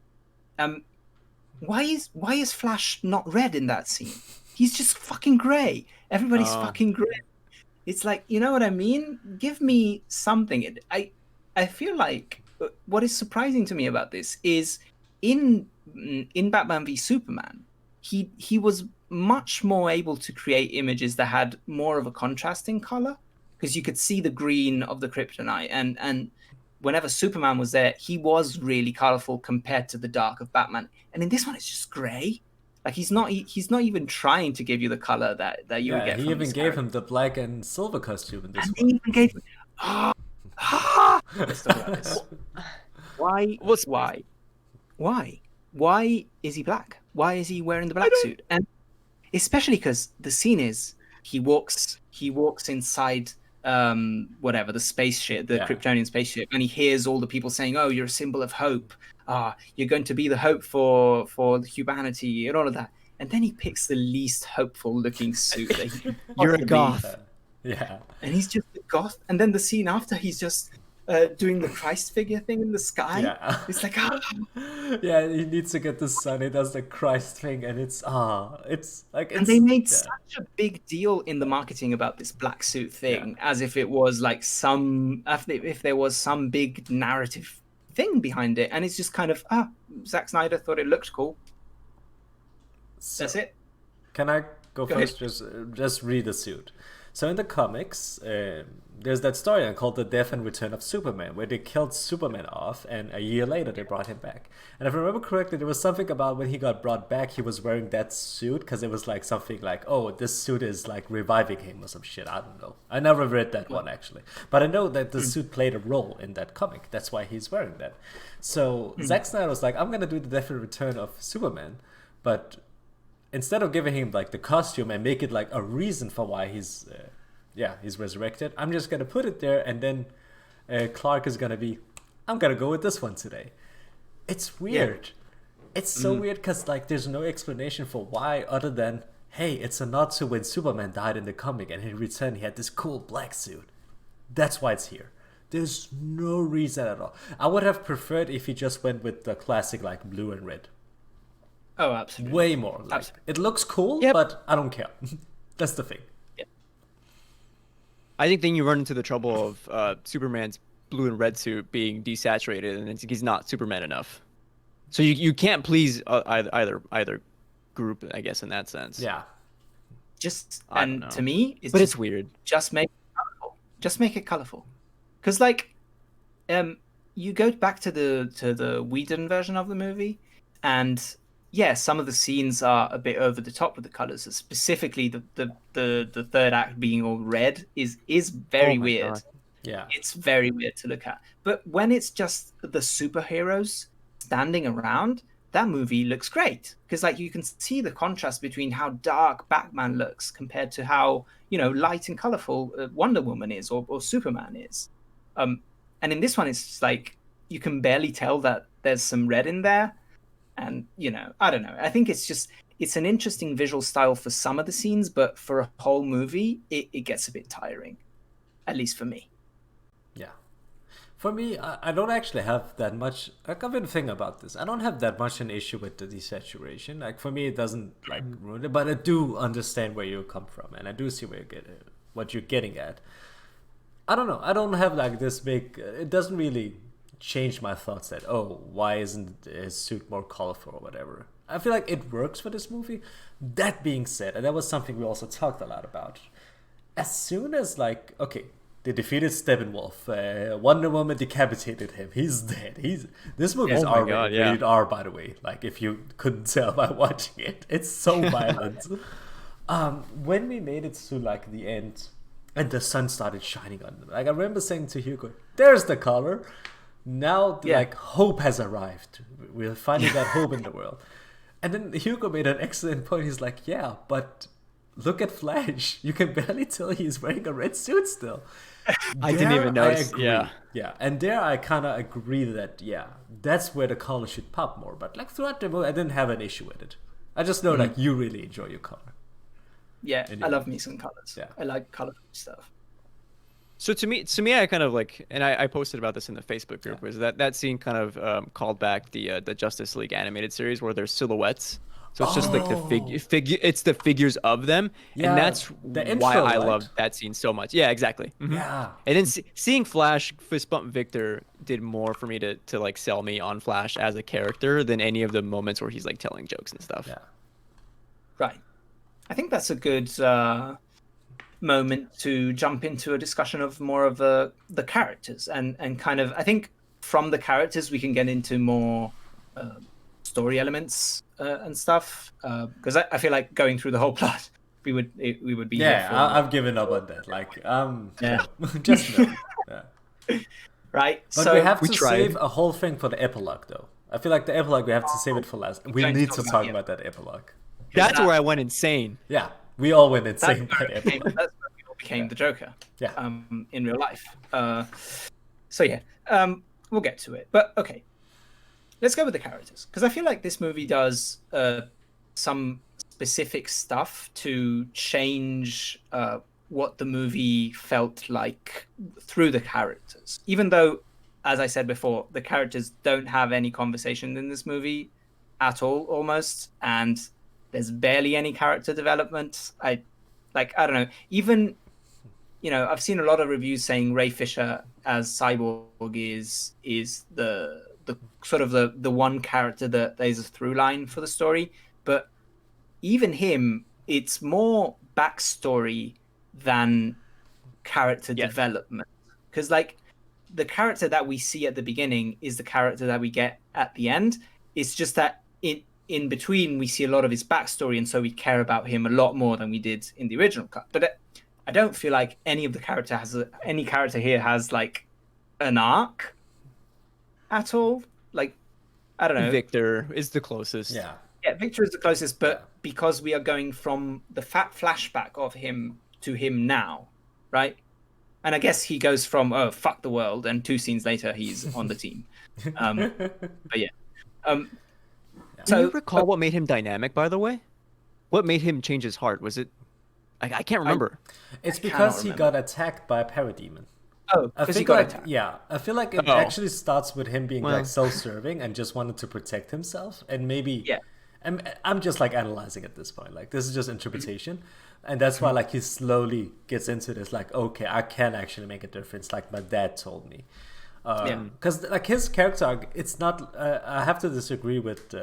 Why is Flash not red in that scene? He's just fucking gray. Everybody's fucking gray. It's like, you know what I mean? Give me something. I feel like what is surprising to me about this is in Batman v Superman, he was much more able to create images that had more of a contrasting color, because you could see the green of the kryptonite, and whenever Superman was there, he was really colorful compared to the dark of Batman. And in this one, it's just gray. Like he's not even trying to give you the color that you would get. He from even his gave character. him the black and silver costume in this And one. he even gave him. Let's talk about this. Why is he black? Why is he wearing the black suit? And especially because the scene is he walks inside whatever the spaceship, the Kryptonian spaceship, and he hears all the people saying, "Oh, you're a symbol of hope. You're going to be the hope for humanity," and all of that. And then he picks the least hopeful looking suit that he could You're a possibly- goth. Yeah. And he's just a goth. And then the scene after, he's just doing the Christ figure thing in the sky. Yeah. It's like, Yeah, he needs to get the sun. He does the Christ thing, and it's like. And they made such a big deal in the marketing about this black suit thing, as if it was like if there was some big narrative thing behind it. And it's just kind of, Zack Snyder thought it looked cool. That's it. Can I go Go first? Just read the suit. So in the comics, there's that story called The Death and Return of Superman, where they killed Superman off, and a year later they brought him back. And if I remember correctly, there was something about when he got brought back, he was wearing that suit, because it was like something like, oh, this suit is like reviving him or some shit. I don't know. I never read that one, actually. But I know that the suit played a role in that comic. That's why he's wearing that. So Zack Snyder was like, I'm going to do The Death and Return of Superman, but instead of giving him like the costume and make it like a reason for why he's resurrected, I'm just gonna put it there, and then Clark is gonna be, I'm gonna go with this one today. It's weird. It's so weird because like there's no explanation for why other than, hey, it's a nod to when Superman died in the comic and in return he had this cool black suit. That's why it's here. There's no reason at all. I would have preferred if he just went with the classic like blue and red. Oh, absolutely. Way more. Like, it looks cool, but I don't care. That's the thing. Yeah. I think then you run into the trouble of Superman's blue and red suit being desaturated, and he's not Superman enough. So you can't please either group, I guess, in that sense. Yeah. To me, it's weird. Just make it colorful. Just make it colorful, because like, you go back to the Whedon version of the movie, and yeah, some of the scenes are a bit over the top with the colors. Specifically, the third act being all red is very weird. God. Yeah, it's very weird to look at. But when it's just the superheroes standing around, that movie looks great, because like you can see the contrast between how dark Batman looks compared to how light and colorful Wonder Woman is or Superman is. And in this one, it's just like you can barely tell that there's some red in there. And, I don't know. I think it's an interesting visual style for some of the scenes, but for a whole movie, it gets a bit tiring, at least for me. Yeah. For me, I don't actually have that much. Like, I've been thinking about this. I don't have that much an issue with the desaturation. Like, for me, it doesn't like ruin it, but I do understand where you come from, and I do see what you're getting at. I don't know. I don't have like this big. It doesn't really change my thoughts that, oh, why isn't his suit more colorful or whatever. I feel like it works for this movie. That being said, and that was something we also talked a lot about, as soon as like, okay, they defeated Steppenwolf, Wonder Woman decapitated him, he's dead, this movie is rated R, by the way, like if you couldn't tell by watching it, it's so violent. When we made it to like the end and the sun started shining on them, like I remember saying to Hugo, there's the color. Now, like, hope has arrived. We're finding that hope in the world. And then Hugo made an excellent point. He's like, yeah, but look at Flash. You can barely tell he's wearing a red suit still. I didn't even notice. Yeah. And there I kind of agree that, that's where the color should pop more. But, like, throughout the movie, I didn't have an issue with it. I just know, like, you really enjoy your color. Yeah, I love me some colors. Yeah. I like colorful stuff. So to me, I kind of like, and I posted about this in the Facebook group, was that scene kind of called back the Justice League animated series where there's silhouettes. So it's just like the figure, it's the figures of them, and that's why I love that scene so much. Yeah, exactly. Mm-hmm. Yeah. And then seeing Flash fist bump Victor did more for me to like sell me on Flash as a character than any of the moments where he's like telling jokes and stuff. Yeah. Right. I think that's a good moment to jump into a discussion of more of the characters and kind of, I think from the characters we can get into more story elements and stuff, because I feel like going through the whole plot we would be here for I've given up on that, like just no. Right, but so we have to save a whole thing for the epilogue though. I feel like the epilogue we have to save it for last. We need to talk about that epilogue. That's where I went insane. Yeah, we all went insane. That's where we all became the Joker. Yeah. In real life. We'll get to it. But okay, let's go with the characters, because I feel like this movie does some specific stuff to change what the movie felt like through the characters. Even though, as I said before, the characters don't have any conversation in this movie at all, almost, and there's barely any character development. I don't know. Even, I've seen a lot of reviews saying Ray Fisher as Cyborg is the sort of the one character that there's a through line for the story. But even him it's more backstory than character development. Because like the character that we see at the beginning is the character that we get at the end. It's just that in between we see a lot of his backstory, and so we care about him a lot more than we did in the original cut. But I don't feel like any character here has like an arc at all. Like, I don't know. Victor is the closest. Yeah. Yeah, Victor is the closest, but because we are going from the flashback of him to him now, right? And I guess he goes from fuck the world, and 2 scenes later he's on the team. But yeah. Do you recall what made him dynamic? By the way, what made him change his heart? Was it? I can't remember. It's because he got attacked by a parademon. Oh, because he got attacked. Yeah, I feel like it actually starts with him being like self-serving and just wanted to protect himself, and maybe. Yeah. I'm just like analyzing at this point. Like this is just interpretation, and that's why like he slowly gets into this. Like, okay, I can actually make a difference. Like my dad told me. Because like his character arc, it's not. I have to disagree with.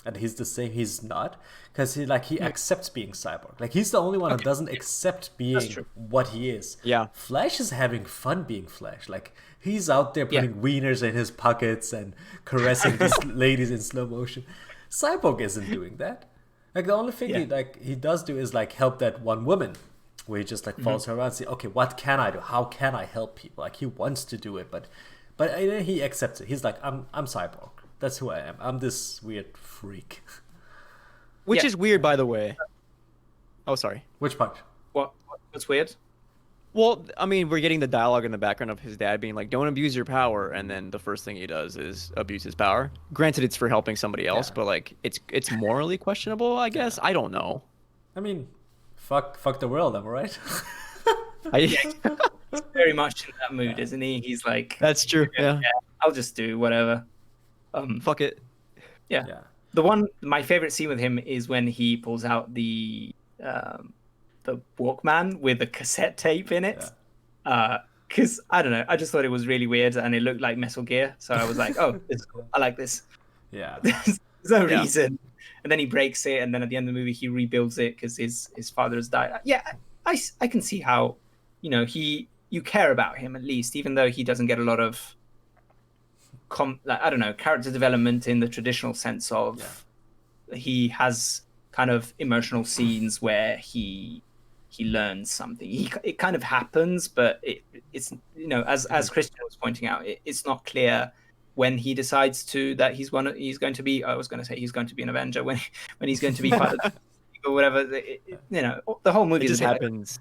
And he's the same. He's not, because he accepts being cyborg. Like he's the only one who doesn't accept being what he is. Yeah. Flash is having fun being Flash. Like he's out there putting wieners in his pockets and caressing these ladies in slow motion. Cyborg isn't doing that. Like the only thing he does do is like help that one woman, where he just like follows her around and say, okay, what can I do? How can I help people? Like he wants to do it, but he accepts it. He's like, I'm cyborg. That's who I am. I'm this weird freak. Which is weird, by the way. Oh, sorry. Which part? What's weird? Well, I mean, we're getting the dialogue in the background of his dad being like, don't abuse your power. And then the first thing he does is abuse his power. Granted, it's for helping somebody else, but like, it's morally questionable, I guess. I don't know. I mean, fuck the world, am I right? He's very much in that mood, isn't he? He's like... That's true, yeah. I'll just do whatever. Fuck it. Yeah. My favorite scene with him is when he pulls out the Walkman with the cassette tape in it. Because I don't know, I just thought it was really weird and it looked like Metal Gear, so I was like, oh, it's cool. I like this. Yeah. There's no reason. And then he breaks it, and then at the end of the movie he rebuilds it because his father has died. Yeah, I can see how, you care about him at least, even though he doesn't get a lot of character development in the traditional sense of he has kind of emotional scenes where he learns something. It kind of happens, but it's as Christian was pointing out, it's not clear when he decides that he's going to be. I was going to say he's going to be an Avenger when he's going to be part of or whatever. The whole movie just happens.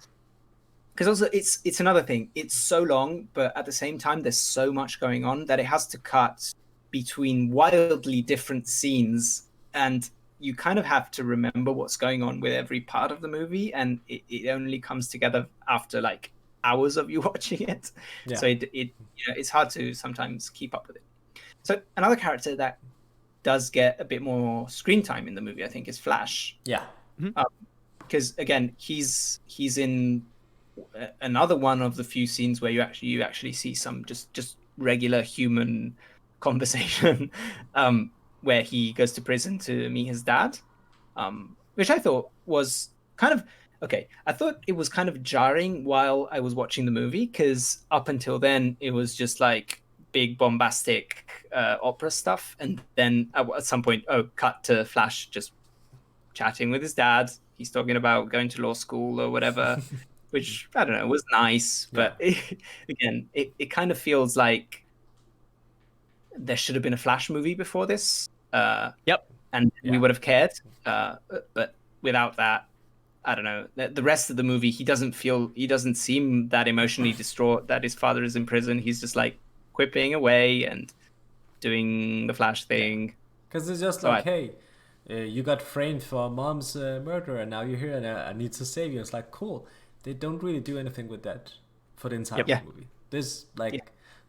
Because also it's another thing. It's so long, but at the same time, there's so much going on that it has to cut between wildly different scenes, and you kind of have to remember what's going on with every part of the movie, and it only comes together after like hours of you watching it. Yeah. So it's hard to sometimes keep up with it. So another character that does get a bit more screen time in the movie, I think, is Flash. Yeah. Because again, he's in another one of the few scenes where you actually see some just regular human conversation, where he goes to prison to meet his dad, which I thought was kind of okay. I thought it was kind of jarring while I was watching the movie, because up until then it was just like big bombastic opera stuff, and then at some point, cut to Flash just chatting with his dad. He's talking about going to law school or whatever. Which, I don't know, was nice, but it kind of feels like there should have been a Flash movie before this. And we would have cared. But without that, I don't know. The rest of the movie, he doesn't seem that emotionally distraught that his father is in prison. He's just like quipping away and doing the Flash thing. Because it's just like, hey, you got framed for mom's murder, and now you're here, and I need to save you. It's like, cool. They don't really do anything with that for the entire movie. There's the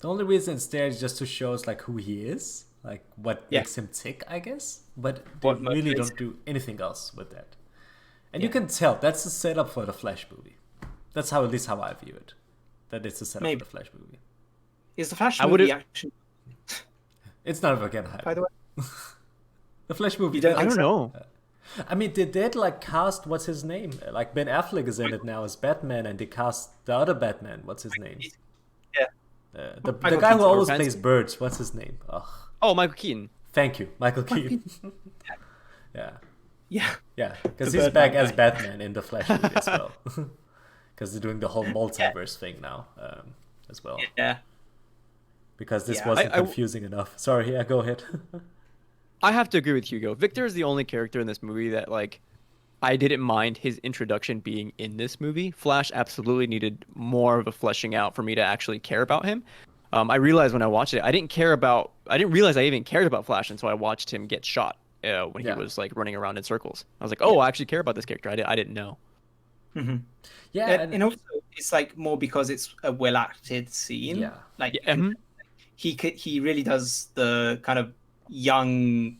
only reason it's there is just to show us like who he is, like what makes him tick, I guess. But they really don't do anything else with that. And you can tell that's the setup for the Flash movie. That's at least how I view it. That it's a setup for the Flash movie. Is the Flash movie actually? It's not again hype. By the way, the Flash movie. You don't I don't know. I mean, they did like cast what's his name? Like Ben Affleck is in it now as Batman, and they cast the other Batman. What's his name? Yeah. The Michael guy who Keaton. always Fancy. plays birds. What's his name? Ugh. Oh, Michael Keaton. Thank you, Michael Keaton. Yeah, Yeah. yeah, because The he's back Birdman as guy. Batman in the Flash movie as well. Because they're doing the whole multiverse thing now, as well. Yeah. Because this Yeah. wasn't I- confusing enough. Sorry, yeah, go ahead. I have to agree with Hugo. Victor is the only character in this movie that like I didn't mind his introduction being in this movie. Flash absolutely needed more of a fleshing out for me to actually care about him. I realized when I watched it, I didn't realize I even cared about Flash until I watched him get shot when Yeah. he was like running around in circles. I was like, oh, I actually care about this character. I didn't know. Yeah, And also, it's like more because it's a well acted scene. Yeah. Like Yeah, mhm. he really does the kind of young,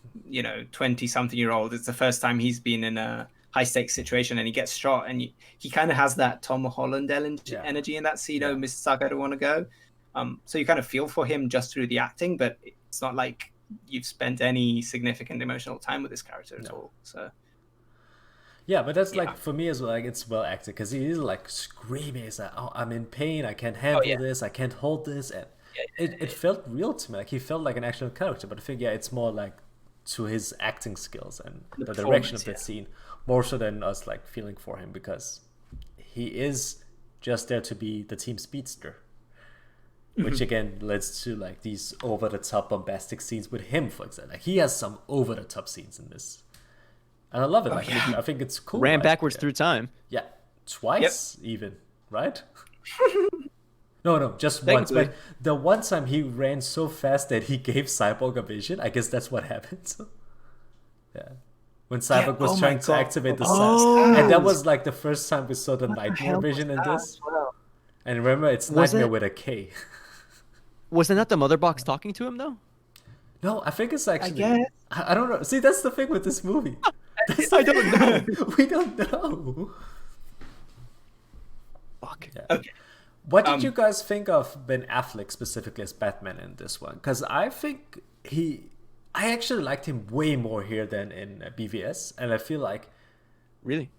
20-something-year-old. It's the first time he's been in a high stakes situation, and he gets shot, and he kind of has that Tom Holland energy in that scene. Oh, Mr. Stark, I don't want to go. So you kind of feel for him just through the acting, but it's not like you've spent any significant emotional time with this character at all. So yeah, but that's Yeah. like for me as well. Like it's well acted because he is like screaming. He's like, "Oh, I'm in pain. I can't handle yeah. this. I can't hold this." And it felt real to me. Like he felt like an actual character. But I think it's more like to his acting skills and the direction of that performance, scene, more so than us like feeling for him because he is just there to be the team speedster. Which again leads to like these over the top bombastic scenes with him, for example. Like he has some over the top scenes in this, and I love it. Like I think it's cool. Ran like, backwards yeah. through time. Yeah, twice even, right? No, just once. Technically. But the one time he ran so fast that he gave Cyborg a vision. I guess that's what happened. Yeah. When Cyborg was oh my trying to God. activate the Oh. sun. And that was like the first time we saw the nightmare hell vision was in that this. as well? And remember, it's Was nightmare it? with a K. Wasn't that the mother box talking to him though? No, I think it's actually. guess. I don't know. See, that's the thing with this movie. I don't know. We don't know. Fuck. Yeah. Okay. What did you guys think of Ben Affleck specifically as Batman in this one? Because I think I actually liked him way more here than in BVS, and I feel like, Really?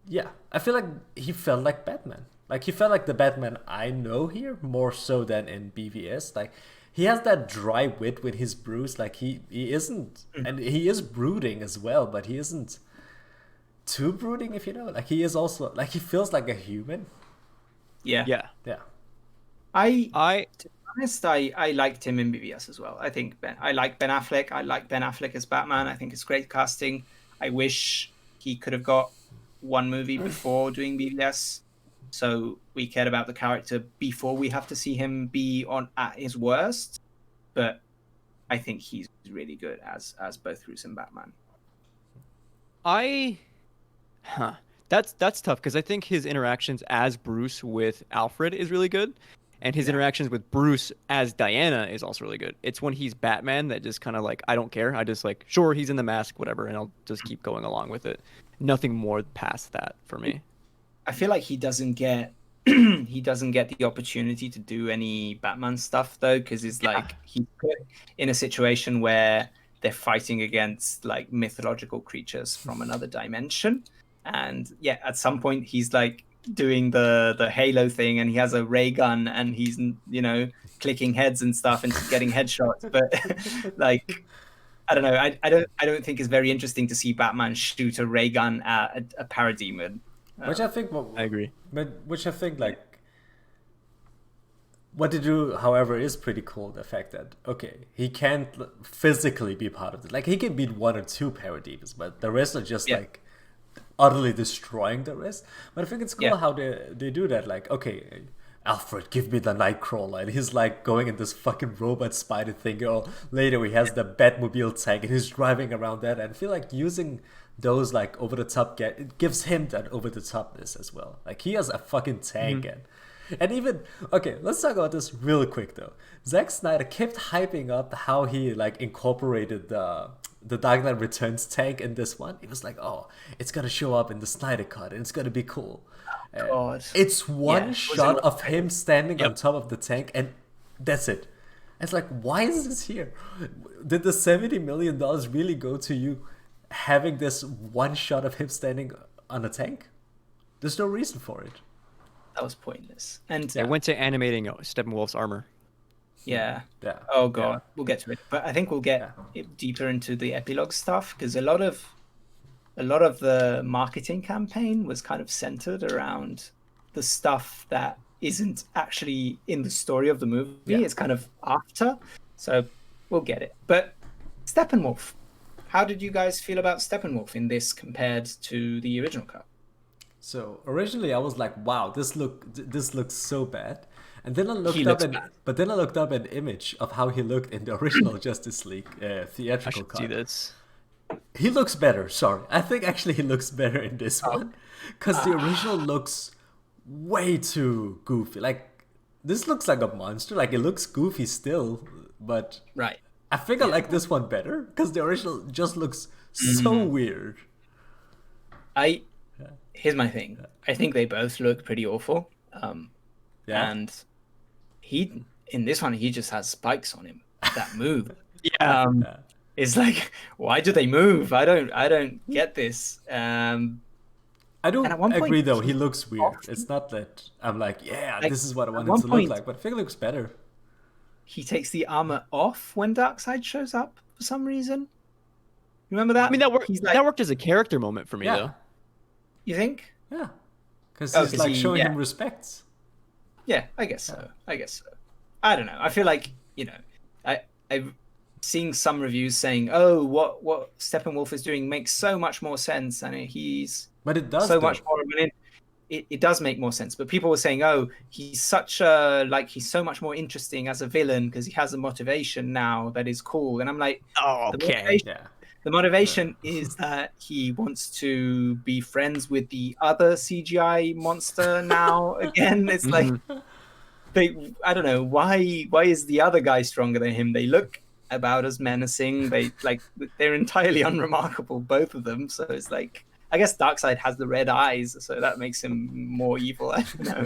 yeah, I feel like he felt like Batman. Like he felt like the Batman I know here more so than in BVS. Like he has that dry wit with his Bruce. Like he isn't, and he is brooding as well, but he isn't too brooding, if you know. Like he is also like he feels like a human. Yeah. Yeah. Yeah. I To be honest, I liked him in BVS as well. I think I like Ben Affleck. I like Ben Affleck as Batman. I think it's great casting. I wish he could have got one movie before doing BVS, so we cared about the character before we have to see him be at his worst. But I think he's really good as both Bruce and Batman. That's tough because I think his interactions as Bruce with Alfred is really good, and his interactions with Bruce as Diana is also really good. It's when he's Batman that just kind of like I don't care. I just like sure he's in the mask, whatever, and I'll just keep going along with it. Nothing more past that for me. I feel like he doesn't get the opportunity to do any Batman stuff though, because it's like he's put in a situation where they're fighting against like mythological creatures from another dimension, and yeah, at some point he's like doing the Halo thing, and he has a ray gun, and he's clicking heads and stuff and getting headshots, but like. I don't know. I don't think it's very interesting to see Batman shoot a ray gun at a parademon. Which I think, I agree. but which I think like what they do, however, is pretty cool. The fact that he can't physically be part of it. Like he can beat one or two parademons, but the rest are just like utterly destroying the rest. But I think it's cool how they do that. Like Alfred, give me the Nightcrawler, and he's like going in this fucking robot spider thing. Or later he has the Batmobile tank, and he's driving around that. And I feel like using those like over the top it gives him that over the topness as well. Like he has a fucking tank, and even let's talk about this real quick though. Zack Snyder kept hyping up how he like incorporated the Dark Knight Returns tank in this one. He was like, oh, it's gonna show up in the Snyder cut, and it's gonna be cool. God. It's one shot of him standing on Yep. top of the tank, and that's it. It's like, why is this here? Did the $70 million really go to you having this one shot of him standing on a tank. There's no reason for it. That was pointless. And They went to animating Steppenwolf's armor. yeah. Yeah. Oh god, Yeah. we'll get to it. But I think we'll get deeper into the epilogue stuff because a lot of the marketing campaign was kind of centered around the stuff that isn't actually in the story of the movie. Yeah. It's kind of after. So we'll get it. But Steppenwolf. How did you guys feel about Steppenwolf in this compared to the original cut? So originally I was like, wow, this looks so bad. And then I He looked looks up bad. but then I looked up an image of how he looked in the original Justice League I theatrical should cut. see this. He looks better, sorry. I think actually he looks better in this one. Because the original looks way too goofy. Like, this looks like a monster. Like, it looks goofy still, but Right. I think I like this one better. Because the original just looks so weird. Here's my thing. I think they both look pretty awful. Yeah. And he in this one he just has spikes on him that move. Yeah. It's like, why do they move? I don't get this. I don't and at one point, agree though, he looks weird. off- It's not that I'm like, yeah, Like, this is what I at want one him to point- look like, but I think it looks better. He takes the armor off when Darkseid shows up for some reason. Remember that? I mean, that worked. He's like, That worked as a character moment for me, Yeah. though. you think? Yeah. Because Oh, he's 'cause like he- showing yeah. him respect. Yeah, I guess so. I don't know. I feel like, I've seen some reviews saying, "Oh, what Steppenwolf is doing makes so much more sense, and he's But it does so though. much more of an." It does make more sense, but people were saying, "Oh, he's so much more interesting as a villain because he has a motivation now that is cool." And I'm like, Oh, the okay. motivation, Yeah. the motivation is that he wants to be friends with the other CGI monster now again. It's like I don't know why is the other guy stronger than him? They look about as menacing. They're entirely unremarkable, both of them. So it's like, I guess Darkseid has the red eyes, so that makes him more evil. I don't know.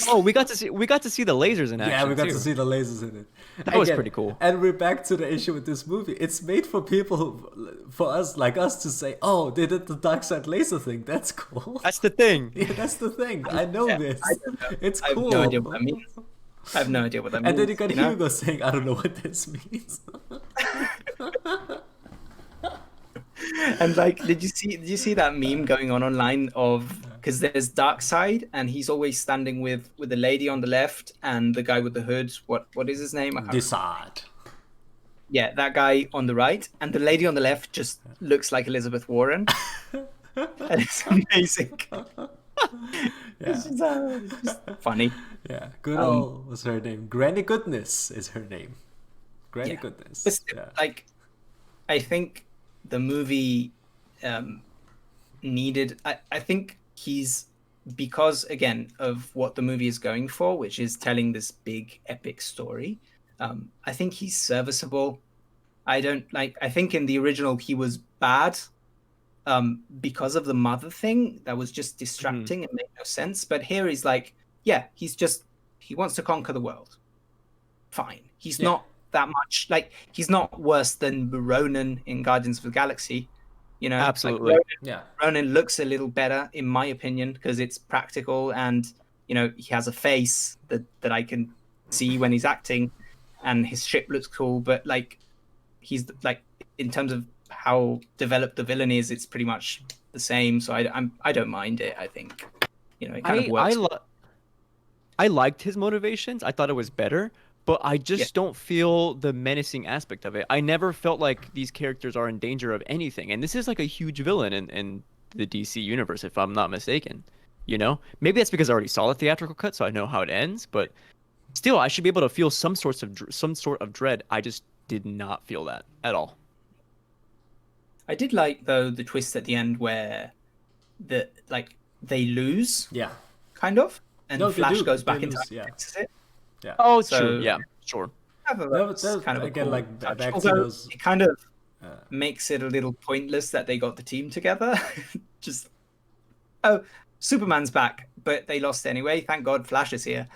Oh, we got to see the lasers in action. Yeah, we got too. to see the lasers in it. That was pretty cool. And we're back to the issue with this movie. It's made for people, for us, like us, to say, "Oh, they did the Darkseid laser thing. That's cool." That's the thing. Yeah, that's the thing. I know this. I don't know. It's I have cool. no idea what that means. I have no idea what that means. And then you got know? Hugo saying, "I don't know what this means." And like, did you see that meme going on online of, because there's Darkseid and he's always standing with the lady on the left and the guy with the hood. What is his name? I can't Decide. Yeah, that guy on the right, and the lady on the left just looks like Elizabeth Warren. And it's amazing. It's just funny. Yeah, good old, what's her name? Granny Goodness is her name. Granny Yeah. Goodness. But still, Yeah. like, I think the movie needed. I think he's, because again of what the movie is going for, which is telling this big epic story. I think he's serviceable. I think in the original he was bad because of the mother thing that was just distracting and made no sense. But here he's like, yeah, he wants to conquer the world. Fine. He's not that much, like, he's not worse than Ronan in Guardians of the Galaxy. Absolutely. Like Ronan looks a little better in my opinion because it's practical and he has a face that I can see when he's acting, and his ship looks cool. But like, he's like, in terms of how developed the villain is, it's pretty much the same. So I don't mind it. I think it kind of works. I liked his motivations. I thought it was better, but I just don't feel the menacing aspect of it. I never felt like these characters are in danger of anything, and this is like a huge villain in the DC universe, if I'm not mistaken. Maybe that's because I already saw the theatrical cut, so I know how it ends. But still, I should be able to feel some sort of dread. I just did not feel that at all. I did like, though, the twist at the end where they lose, Yeah. kind of, and No, they Flash do. goes They back into lose, yeah. it. Yeah. Oh, So- true. Yeah, sure. That's kind of a again, cool like, touch. back to Although those- it kind of makes it a little pointless that they got the team together. Superman's back, but they lost anyway. Thank God Flash is here.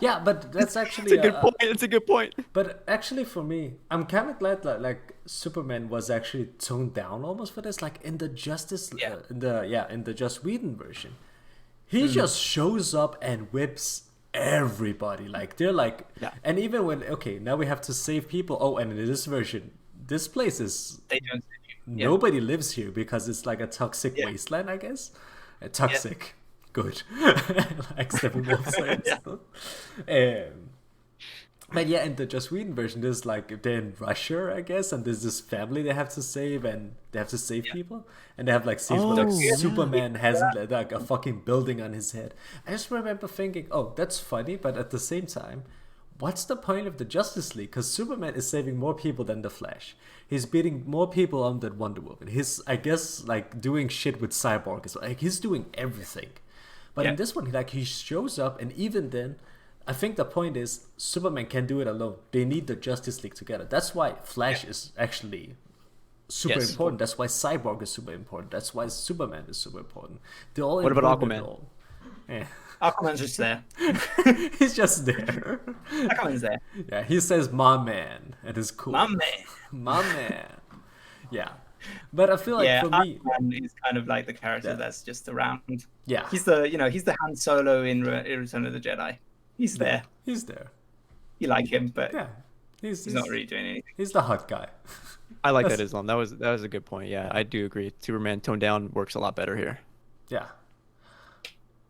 Yeah, but that's actually It's a good point. It's a good point. But actually, for me, I'm kind of glad that like Superman was actually toned down almost for this. Like in the Justice, in the Joss Whedon version, he just shows up and whips everybody. Like they're like, Yeah. and even when now we have to save people. Oh, and in this version, this place is They don't save you. Yeah. nobody lives here because it's like a toxic Yeah. wasteland, I guess. Toxic, good. Like Steppenwolf says. But yeah, in the Joss Whedon version, there's like they're in Russia, I guess, and there's this family they have to save, and they have to save people, and they have like scenes where Oh, like yeah. Superman has like a fucking building on his head. I just remember thinking, oh, that's funny, but at the same time, what's the point of the Justice League? Because Superman is saving more people than the Flash. He's beating more people on than Wonder Woman. He's, I guess, like doing shit with Cyborg as well. Like he's doing everything. But in this one, like he shows up, and even then, I think the point is Superman can't do it alone. They need the Justice League together. That's why Flash is actually super Yes. important. That's why Cyborg is super important. That's why Superman is super important. They're all What about important Aquaman? all. Yeah. Aquaman's just there. He's just there. Aquaman's there. Yeah, he says "my man" and it's cool. My man. My man. Yeah, but I feel like Yeah, for me, Aquaman is kind of like the character that's just around. yeah, He's the Han Solo in Return of the Jedi. He's there. he's there. You like him, but Yeah, he's he's not really doing anything. He's the hot guy. I like that, Islam. That was a good point. Yeah, I do agree. Superman toned down works a lot better here. Yeah.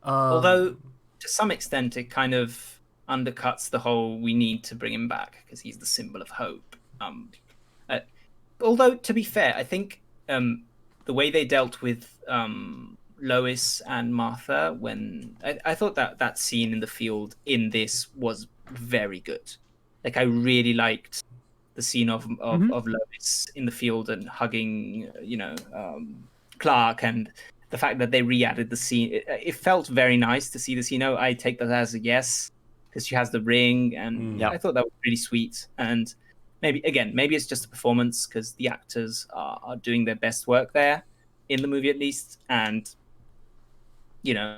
Although, to some extent, it kind of undercuts the whole we need to bring him back because he's the symbol of hope. Although, to be fair, I think the way they dealt with Lois and Martha when I thought that scene in the field in this was very good. Like I really liked the scene of Lois in the field and hugging, Clark, and the fact that they re-added the scene. It felt very nice to see the scene. I take that as a yes because she has the ring, and I thought that was really sweet. And maybe it's just a performance because the actors are doing their best work there in the movie at least, and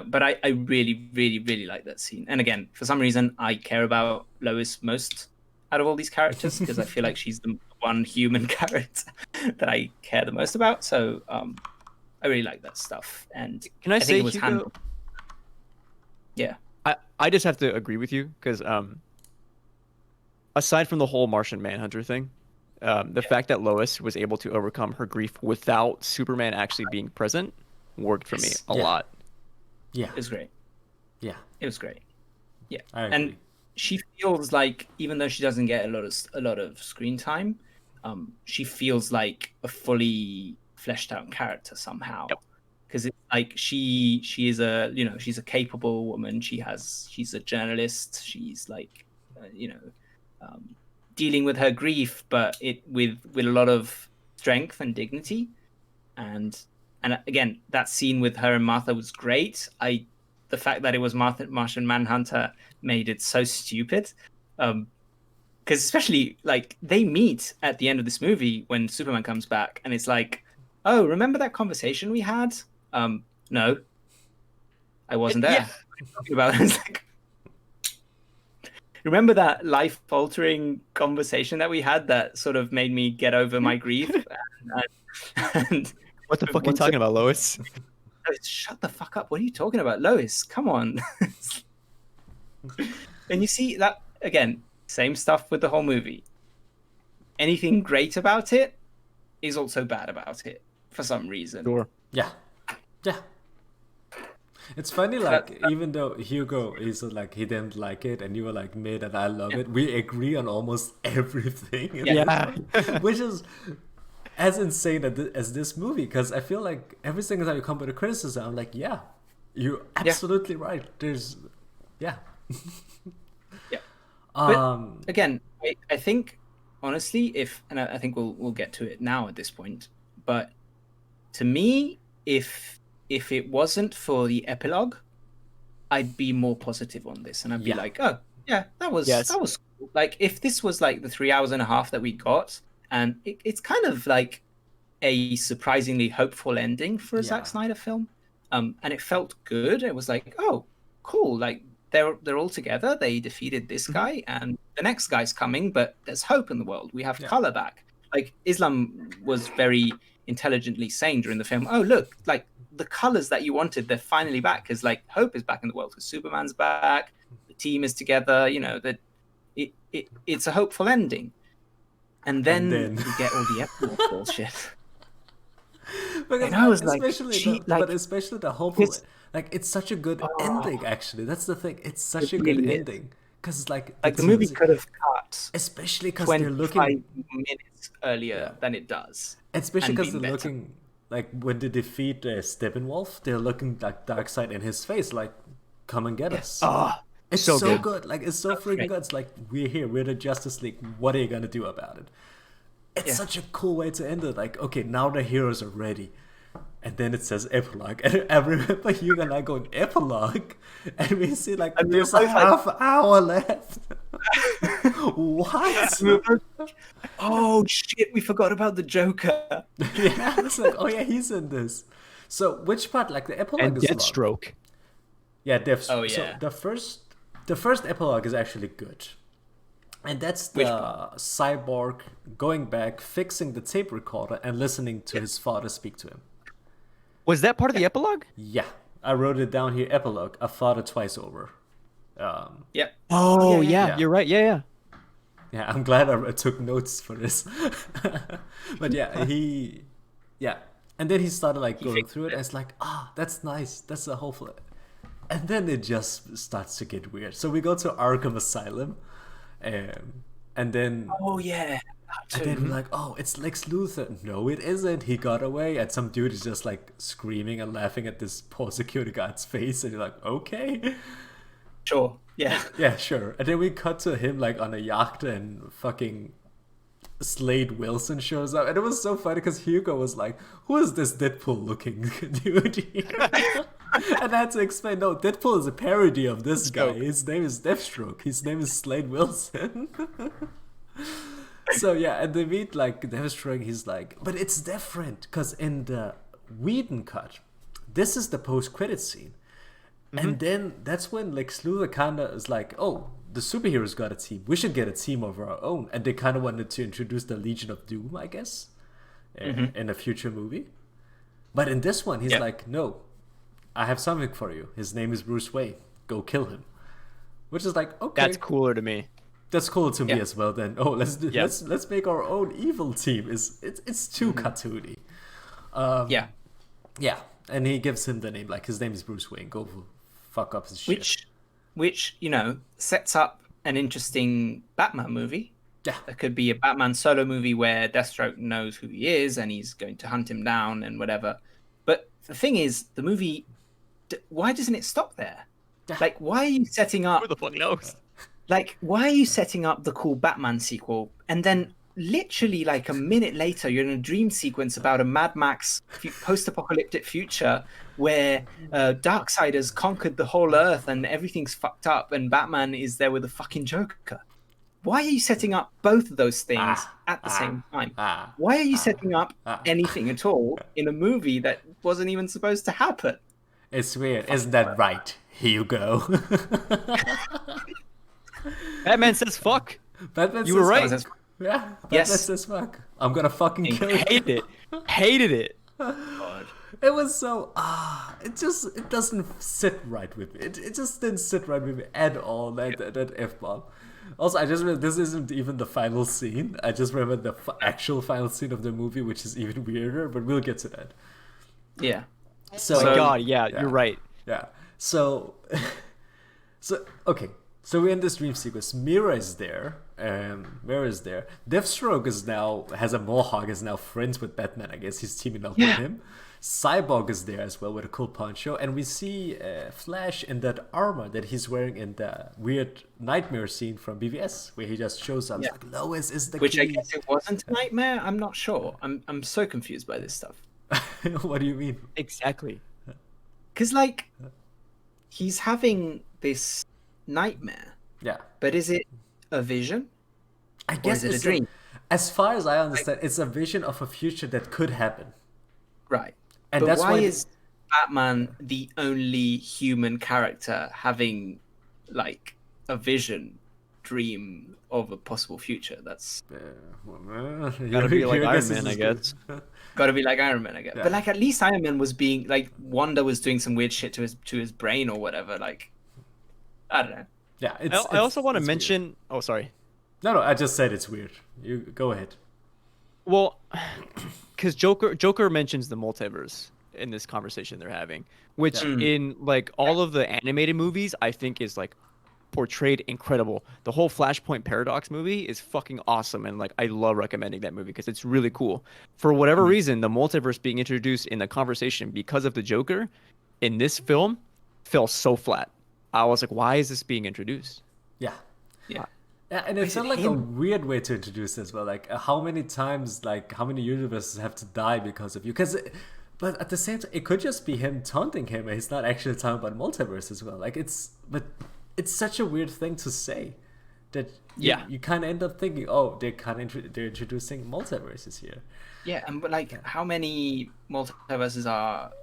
but I really, really, really like that scene. And again, for some reason, I care about Lois most out of all these characters because I feel like she's the one human character that I care the most about. So I really like that stuff. And Can I think say, it was Hugo, handled. Yeah. I just have to agree with you because aside from the whole Martian Manhunter thing, the fact that Lois was able to overcome her grief without Superman actually being present worked for me a lot. Yeah, It was great. yeah, It was great. Yeah. I agree. And she feels like, even though she doesn't get a lot of screen time, she feels like a fully fleshed out character somehow. Because it's like she is she's a capable woman. She's a journalist. She's like dealing with her grief, but with a lot of strength and dignity. And again, that scene with her and Martha was great. The fact that it was Martian Manhunter made it so stupid. Because especially like they meet at the end of this movie when Superman comes back, and it's like, oh, remember that conversation we had? No, I wasn't there. Yeah. What are you talking about? It's like, remember that life-altering conversation that we had that sort of made me get over my grief? and What the fuck are you talking about, Lois? Lois, shut the fuck up. What are you talking about? Lois, come on. And you see that, again, same stuff with the whole movie. Anything great about it is also bad about it for some reason. Sure. Yeah. It's funny, like even though Hugo is like he didn't like it, and you were like mid, and I love it. We agree on almost everything. In Yeah. this one, which is as insane as this movie, because I feel like every single time you come with a criticism, I'm like, yeah, you're absolutely right. There's, yeah. But again, I think honestly, and I think we'll get to it now at this point, but to me, if it wasn't for the epilogue, I'd be more positive on this, and I'd be like, oh yeah, that was cool. Like if this was like the 3 hours and a half that we got, and it's kind of like a surprisingly hopeful ending for a Zack Snyder film, and it felt good. It was like, oh, cool, like they're all together. They defeated this guy, and the next guy's coming. But there's hope in the world. We have color back. Like Islam was very intelligently saying during the film, "Oh look, like the colors that you wanted, they're finally back. Because like hope is back in the world. Because Superman's back. The team is together. You know that it's a hopeful ending." And then we get all the epilogue bullshit. Because I was like, but especially the hopeful, like it's such a good ending. Actually, that's the thing. It's such a good ending because like the movie could have cut, especially because they're looking 25 minutes earlier than it does. Especially because they're looking like when they defeat Steppenwolf, they're looking like Darkseid in his face, like, "Come and get us." It's so good. Like, it's so freaking good. It's like, we're here. We're the Justice League. What are you going to do about it? It's such a cool way to end it. Like, okay, now the heroes are ready. And then it says epilogue. And I remember you and I going, epilogue? And we see, like, there's a half hour left. What? Oh, shit, we forgot about the Joker. Yeah, it's like, oh, yeah, he's in this. So, which part? Like, the epilogue and is Deathstroke. Yeah, Deathstroke. Oh, yeah. So, the first epilogue is actually good. And that's the cyborg going back, fixing the tape recorder, and listening to his father speak to him. Was that part of the epilogue? Yeah. I wrote it down here, epilogue, a father twice over. Yeah. Oh, yeah, you're right. Yeah. Yeah, I'm glad I took notes for this. But yeah, and then he started like going through it, and it's like, that's nice. That's a hopeful. And then it just starts to get weird. So we go to Arkham Asylum, and then and then we're like, oh, it's Lex Luthor. No, it isn't. He got away. And some dude is just like screaming and laughing at this poor security guard's face, and you're like, okay, sure, yeah, yeah, sure. And then we cut to him like on a yacht, and fucking Slade Wilson shows up, and it was so funny because Hugo was like, "Who is this Deadpool-looking dude here?" And I had to explain, no, Deadpool is a parody of this guy. His name is Deathstroke. His name is Slade Wilson. So yeah, and they meet like Deathstroke. He's like, but it's different because in the Whedon cut, this is the post-credit scene, and then that's when Lex Luthor kinda is like, oh, the superheroes got a team. We should get a team of our own. And they kind of wanted to introduce the Legion of Doom, I guess, in a future movie. But in this one, he's like, no, I have something for you. His name is Bruce Wayne. Go kill him. Which is like, okay, that's cooler to me. That's cool to me as well. Then let's make our own evil team. It's too cartoony. Yeah. And he gives him the name, like his name is Bruce Wayne. Go fuck up his shit. Which, you know, sets up an interesting Batman movie. Yeah. It could be a Batman solo movie where Deathstroke knows who he is and he's going to hunt him down and whatever. But the thing is, the movie, why doesn't it stop there? Like, why are you setting up... Who the fuck knows? Like, why are you setting up the cool Batman sequel and then literally like a minute later you're in a dream sequence about a Mad Max post-apocalyptic future where Darkseid has conquered the whole earth and everything's fucked up and Batman is there with a fucking Joker? Why are you setting up both of those things at the same time? Why are you setting up anything at all in a movie that wasn't even supposed to happen? It's weird. Isn't that right, Hugo? Batman says fuck. Batman you were right. Yeah, Batman says fuck. I'm gonna fucking kill you. Hated it. God. It was so it doesn't sit right with me. It just didn't sit right with me at all. That F-bomb. Also, I just remember this isn't even the final scene. I just remember the actual final scene of the movie, which is even weirder. But we'll get to that. Yeah. So, oh my God, you're right. Yeah. So okay. So we're in this dream sequence. Mira is there. Deathstroke has a mohawk, is now friends with Batman, I guess. He's teaming up with him. Cyborg is there as well with a cool poncho. And we see Flash in that armor that he's wearing in the weird nightmare scene from BVS, where he just shows up. Like, Lois is the Which key. I guess it wasn't a nightmare? I'm not sure. I'm so confused by this stuff. What do you mean? Exactly. Because, like, he's having this nightmare. Yeah. But is it a vision? I guess it's a dream. As far as I understand, it's a vision of a future that could happen. Right. And but that's why is Batman the only human character having like a vision, dream of a possible future. That's Gotta be like Iron Man, I guess. got to be like Iron Man, I guess. Yeah. But like at least Iron Man was being like Wanda was doing some weird shit to his brain or whatever. Like I don't know. Yeah, I also want to it's mention. weird. Oh, sorry. No, I just said it's weird. You go ahead. Well, because Joker mentions the multiverse in this conversation they're having, which in like all of the animated movies, I think is like portrayed incredible. The whole Flashpoint Paradox movie is fucking awesome, and like I love recommending that movie because it's really cool. For whatever reason, the multiverse being introduced in the conversation because of the Joker in this film fell so flat. I was like, why is this being introduced? Yeah. Yeah. Yeah, and it's not like a weird way to introduce this, but like how many times, like how many universes have to die because of you? But at the same time, it could just be him taunting him, and he's not actually talking about multiverse as well. Like but it's such a weird thing to say that you kind of end up thinking, oh, they're introducing multiverses here. Yeah, and but like, how many multiverses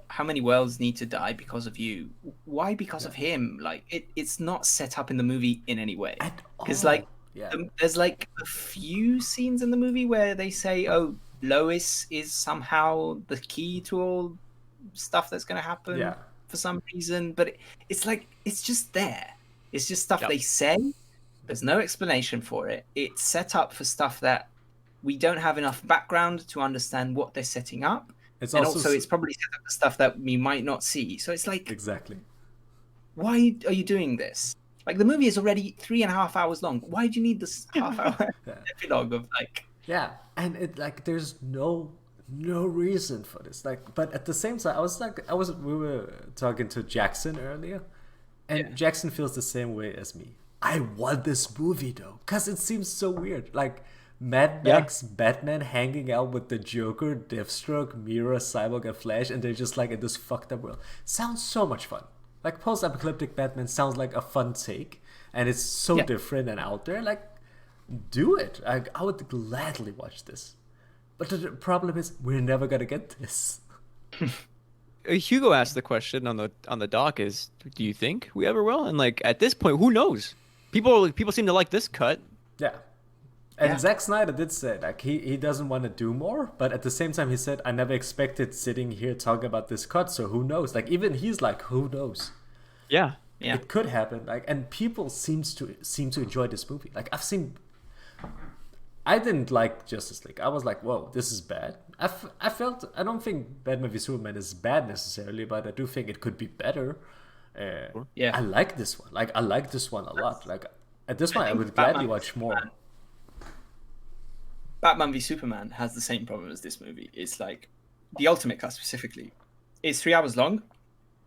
how many worlds need to die because of you? Why because of him? Like, it's not set up in the movie in any way. Because like, there's like a few scenes in the movie where they say, oh, Lois is somehow the key to all stuff that's going to happen for some reason. But it's like, it's just there. It's just stuff they say. There's no explanation for it. It's set up for stuff that we don't have enough background to understand what they're setting up. It's probably set up for stuff that we might not see. So it's like, exactly, why are you doing this? Like, the movie is already 3.5 hours long. Why do you need this half-hour epilogue of like? Yeah, and it like there's no reason for this. Like, but at the same time, we were talking to Jackson earlier, and Jackson feels the same way as me. I want this movie though, because it seems so weird. Like Mad Max, Batman hanging out with the Joker, Deathstroke, Mira, Cyborg, and Flash, and they're just like in this fucked up world. Sounds so much fun. Like post-apocalyptic Batman sounds like a fun take, and it's so different and out there. Like, do it. I would gladly watch this. But the problem is, we're never gonna get this. Hugo asked the question on the doc: "Is do you think we ever will?" And like at this point, who knows? People seem to like this cut. Yeah. And Zack Snyder did say like he doesn't want to do more, but at the same time he said, I never expected sitting here talking about this cut, so who knows? Like even he's like, who knows? Yeah. It could happen. Like, and people seem to enjoy this movie. Like I didn't like Justice League. I was like, whoa, this is bad. I don't think Batman v Superman is bad necessarily, but I do think it could be better. I like this one. Like I like this one a lot. Like at this point I would gladly watch more. Batman v Superman has the same problem as this movie. It's like the Ultimate Cut specifically. It's 3 hours long.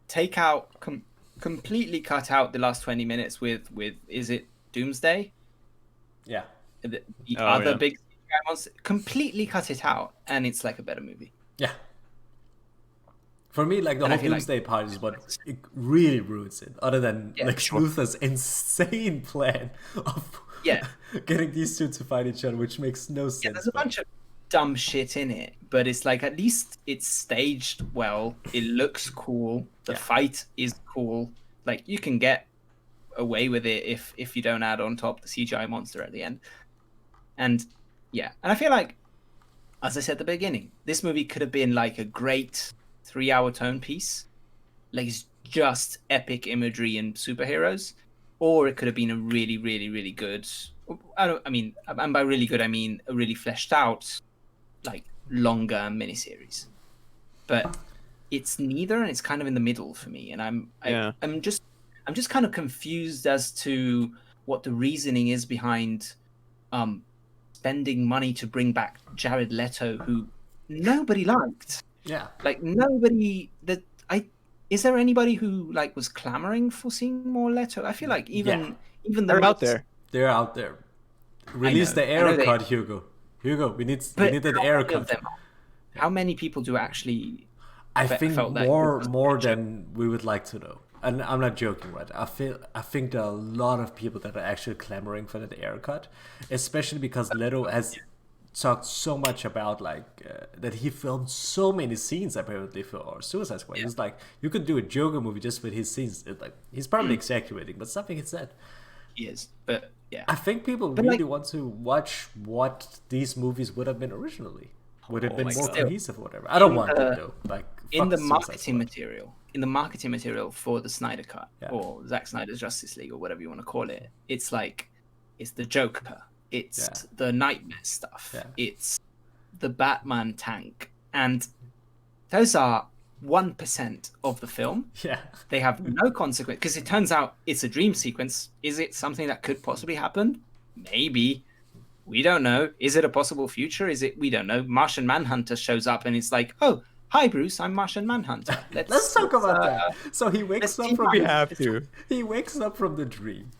Take out completely cut out the last 20 minutes with is it Doomsday? Yeah. The other big ones. Completely cut it out, and it's like a better movie. Yeah. For me, like the whole Doomsday part is what it really ruins it. Other than Luthor's insane plan of getting these two to fight each other, which makes no sense. Yeah, there's a bunch of dumb shit in it, but it's like at least it's staged well. It looks cool. The fight is cool. Like you can get away with it if you don't add on top the CGI monster at the end. And I feel like, as I said at the beginning, this movie could have been like a great 3-hour tone piece, like it's just epic imagery and superheroes, or it could have been a really, really, really good. And by really good, I mean a really fleshed out, like longer miniseries. But it's neither, and it's kind of in the middle for me. And I'm just kind of confused as to what the reasoning is behind spending money to bring back Jared Leto, who nobody liked. Yeah. Like nobody is there anybody who like was clamoring for seeing more Leto? I feel like even they're out there. They're out there. Release the air cut, Hugo. We need that air cut. How many people do actually I think more than we would like to know. And I'm not joking, right? I think there are a lot of people that are actually clamoring for that air cut, especially because Leto has talked so much about that he filmed so many scenes apparently for Suicide Squad. He was like, you could do a Joker movie just with his scenes. He's probably exaggerating, but something he said. He is, but yeah. I think people really want to watch what these movies would have been originally. Would have been more cohesive or whatever. I don't want them though. In the marketing material for the Snyder Cut or Zack Snyder's Justice League or whatever you want to call it, it's the Joker, it's the Nightmare stuff, it's the Batman tank, and those are 1% of the film. Yeah, they have no consequence because it turns out it's a dream sequence. Is it something that could possibly happen? Maybe. We don't know. Is it a possible future? We don't know. Martian Manhunter shows up and it's like, oh, hi Bruce, I'm Martian Manhunter. Let's talk about that. So he wakes up from He wakes up from the dream.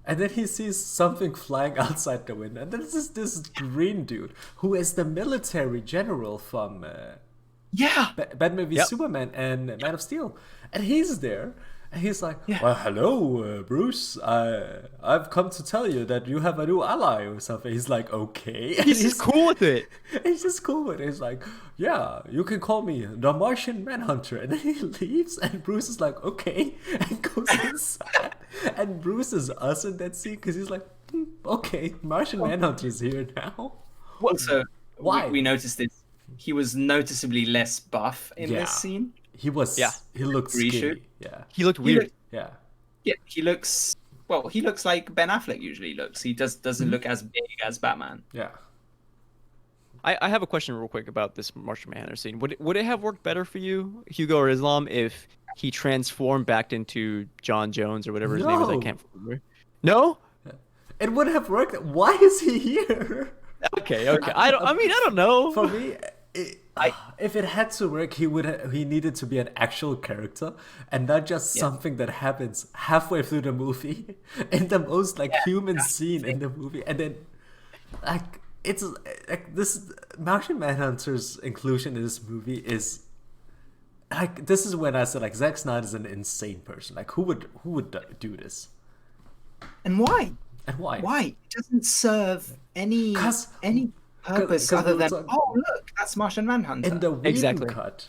And then he sees something flying outside the window. And then there's this green dude who is the military general from Batman v Superman and Man of Steel. And he's there. And he's like, well, hello, Bruce. I've come to tell you that you have a new ally or something. He's like, okay. He's just cool with it. He's just cool with it. He's like, yeah, you can call me the Martian Manhunter. And then he leaves, and Bruce is like, okay, and goes inside. And Bruce is us in that scene because he's like, okay, Martian Manhunter is here now. Well, so why? We noticed this. He was noticeably less buff in this scene. He was. Yeah. He looked skinny. Yeah. He looked weird. Yeah. He looks. Well, he looks like Ben Affleck usually looks. He doesn't look as big as Batman. Yeah. I have a question real quick about this Martian Manhunter scene. Would it have worked better for you, Hugo or Islam, if he transformed back into John Jones or whatever his name is? I can't remember. No. It would have worked. Why is he here? Okay. I don't know. For me. If it had to work, he needed to be an actual character and not just something that happens halfway through the movie in the most human scene in the movie, and then it's this Martian Manhunter's inclusion in this movie is this is when I said Zack Snyder's an insane person. Who would do this? And why? Why? It doesn't serve any purpose other than look, that's Martian Manhunter. In the Whedon cut,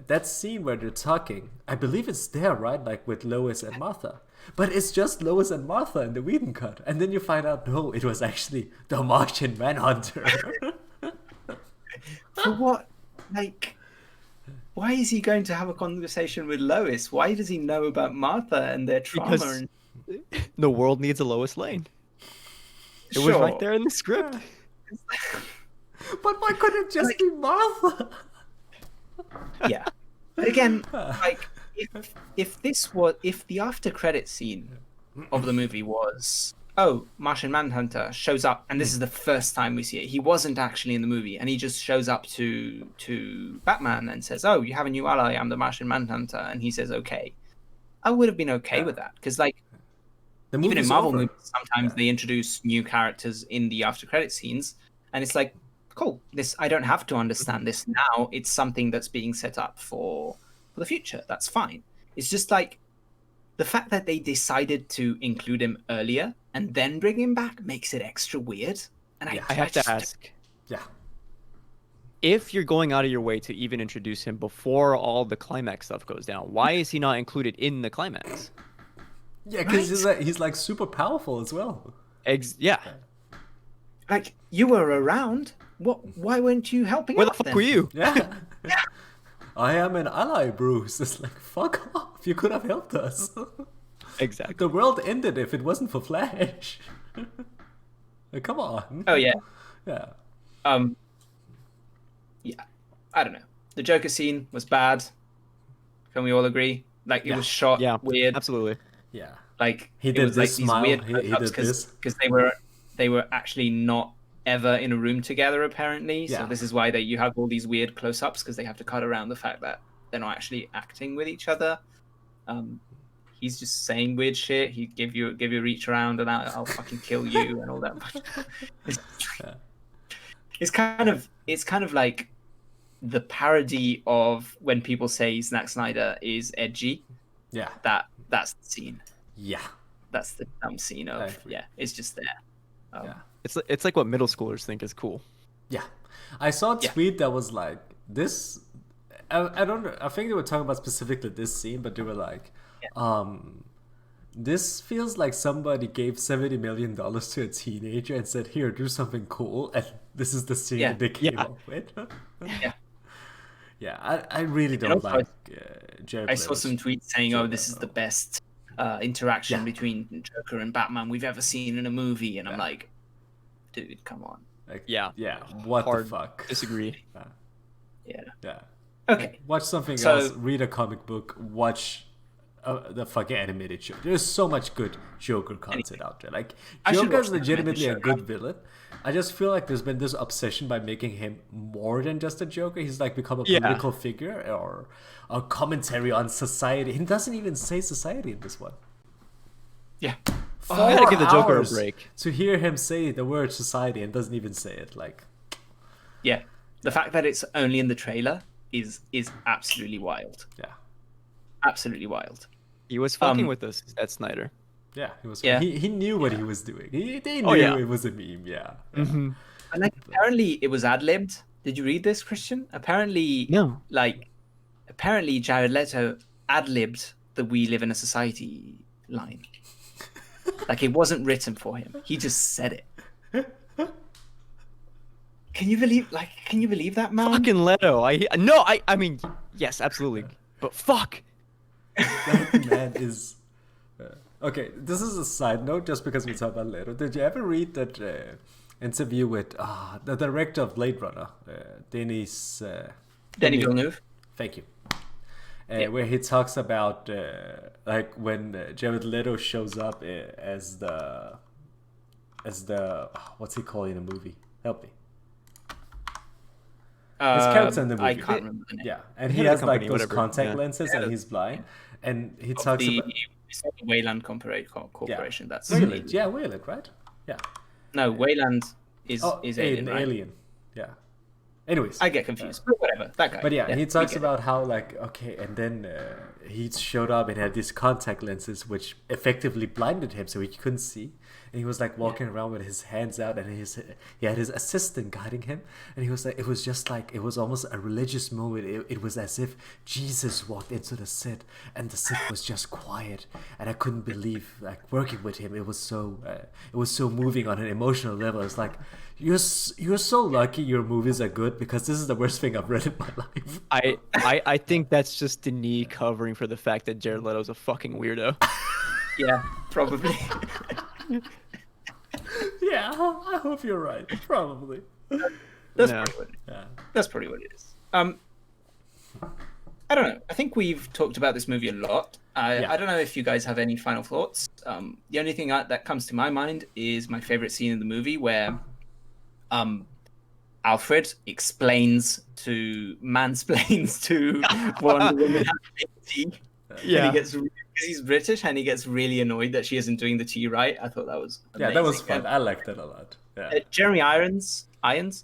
that scene where they're talking, I believe it's there, right? With Lois and Martha. But it's just Lois and Martha in the Whedon cut, and then you find out no, it was actually the Martian Manhunter. For what? Why is he going to have a conversation with Lois? Why does he know about Martha and their trauma? Because the world needs a Lois Lane. It was right there in the script. But why couldn't it just be Martha? Yeah. But again, if the after credit scene of the movie was, Martian Manhunter shows up and this is the first time we see it. He wasn't actually in the movie and he just shows up to Batman and says, "Oh, you have a new ally, I'm the Martian Manhunter," and he says, "Okay." I would have been okay with that because even in Marvel movies, sometimes they introduce new characters in the after credit scenes, and it's like, cool. This I don't have to understand this now. It's something that's being set up for the future. That's fine. It's just the fact that they decided to include him earlier and then bring him back makes it extra weird. And I have to ask. Yeah. If you're going out of your way to even introduce him before all the climax stuff goes down, why is he not included in the climax? Yeah, because he's super powerful as well. Yeah. You were around. Why weren't you helping? Where the fuck were you? Yeah. I am an ally, Bruce. It's fuck off. You could have helped us. Exactly. The world ended if it wasn't for Flash. Come on. Oh yeah. Yeah. Yeah. I don't know. The Joker scene was bad. Can we all agree? It was shot weird. Absolutely. Yeah. He did this smile. He did this because they were actually not ever in a room together apparently. So this is why you have all these weird close-ups because they have to cut around the fact that they're not actually acting with each other. He's just saying weird shit. He give you a reach around and I'll fucking kill you and all that. It's kind of like the parody of when people say Zack Snyder is edgy. Yeah. That's the scene. Yeah. That's the dumb scene of it's just there. It's like what middle schoolers think is cool. Yeah, I saw a Yeah. tweet that was like this. I don't know. I think they were talking about specifically this scene, but they were like, this feels like somebody gave $70 million to a teenager and said, "Here, do something cool," and this is the scene Yeah. that they came Yeah. up with. Yeah. Yeah, I really don't also, like Jared I saw Leto's some tweets saying, "Oh, this is Joker. the best interaction Yeah. between Joker and Batman we've ever seen in a movie," and I'm like, dude, come on. Like, Yeah. yeah. What Hard the fuck? disagree. Yeah. Yeah. Okay. Watch something So- else. Read a comic book. Watch the fucking animated show. There's so much good Joker content out there. Like I should Joker's watch the legitimately a animated show. good villain. I just feel like there's been this obsession by making him more than just a Joker. He's like become a Yeah. political figure or a commentary on society. He doesn't even say society in this one. Yeah. I gotta give the Joker a hours break. to hear him say the word society and doesn't even say it. Like, Yeah. The fact that it's only in the trailer is absolutely wild. yeah, Absolutely wild. He was fucking Um, with us, that Snyder. yeah, he was. Yeah. He knew what he was doing. They knew Oh, yeah. it was a meme. Yeah. And like apparently it was ad libbed. Did you read this, Christian? Apparently, No. apparently Jared Leto ad libbed the "We live in a society" line. Like it wasn't written for him. He just said it. Can you believe that, man? Fucking Leto. I mean, yes, absolutely. But fuck. That man is. Okay, this is a side note just because we talk about Leto. Did you ever read that interview with the director of Blade Runner, Denis? Denis Villeneuve. Thank you. Where he talks about like when Jared Leto shows up as the what's he called in the movie? Help me. His character in the movie. I can't remember the name. Yeah, and he Head of has the like company, those whatever. contact Yeah. lenses, and he's blind. And he Of talks the, about it's not the Wayland Corporation. That's Wayland. Yeah, Wayland, right? Yeah. No, Wayland is Oh, Alien, an right? Alien. Yeah. Anyways. I get confused, but whatever. That guy. But yeah, he we talks get it. about how like okay, and then he showed up and had these contact lenses which effectively blinded him, so he couldn't see. And he was like walking around with his hands out, and he had his assistant guiding him. And he was like, it was just like it was almost a religious moment. It was as if Jesus walked into the set, and the set was just quiet. And I couldn't believe like working with him. It was so moving on an emotional level. It's like you're so lucky your movies are good because this is the worst thing I've read in my life. I think that's just Denis covering for the fact that Jared Leto's a fucking weirdo. Yeah, probably. Yeah, I hope you're right. Probably. That's No. probably what it is. Yeah. That's probably what it is. I don't know. I think we've talked about this movie a lot. Yeah. I don't know if you guys have any final thoughts. The only thing that comes to my mind is my favorite scene in the movie where Alfred mansplains to Wonder Woman how to make tea. Yeah. And because he's British and he gets really annoyed that she isn't doing the tea right. I thought that was amazing. Yeah, that was fun. And, I liked that a lot. Yeah. Jeremy Irons,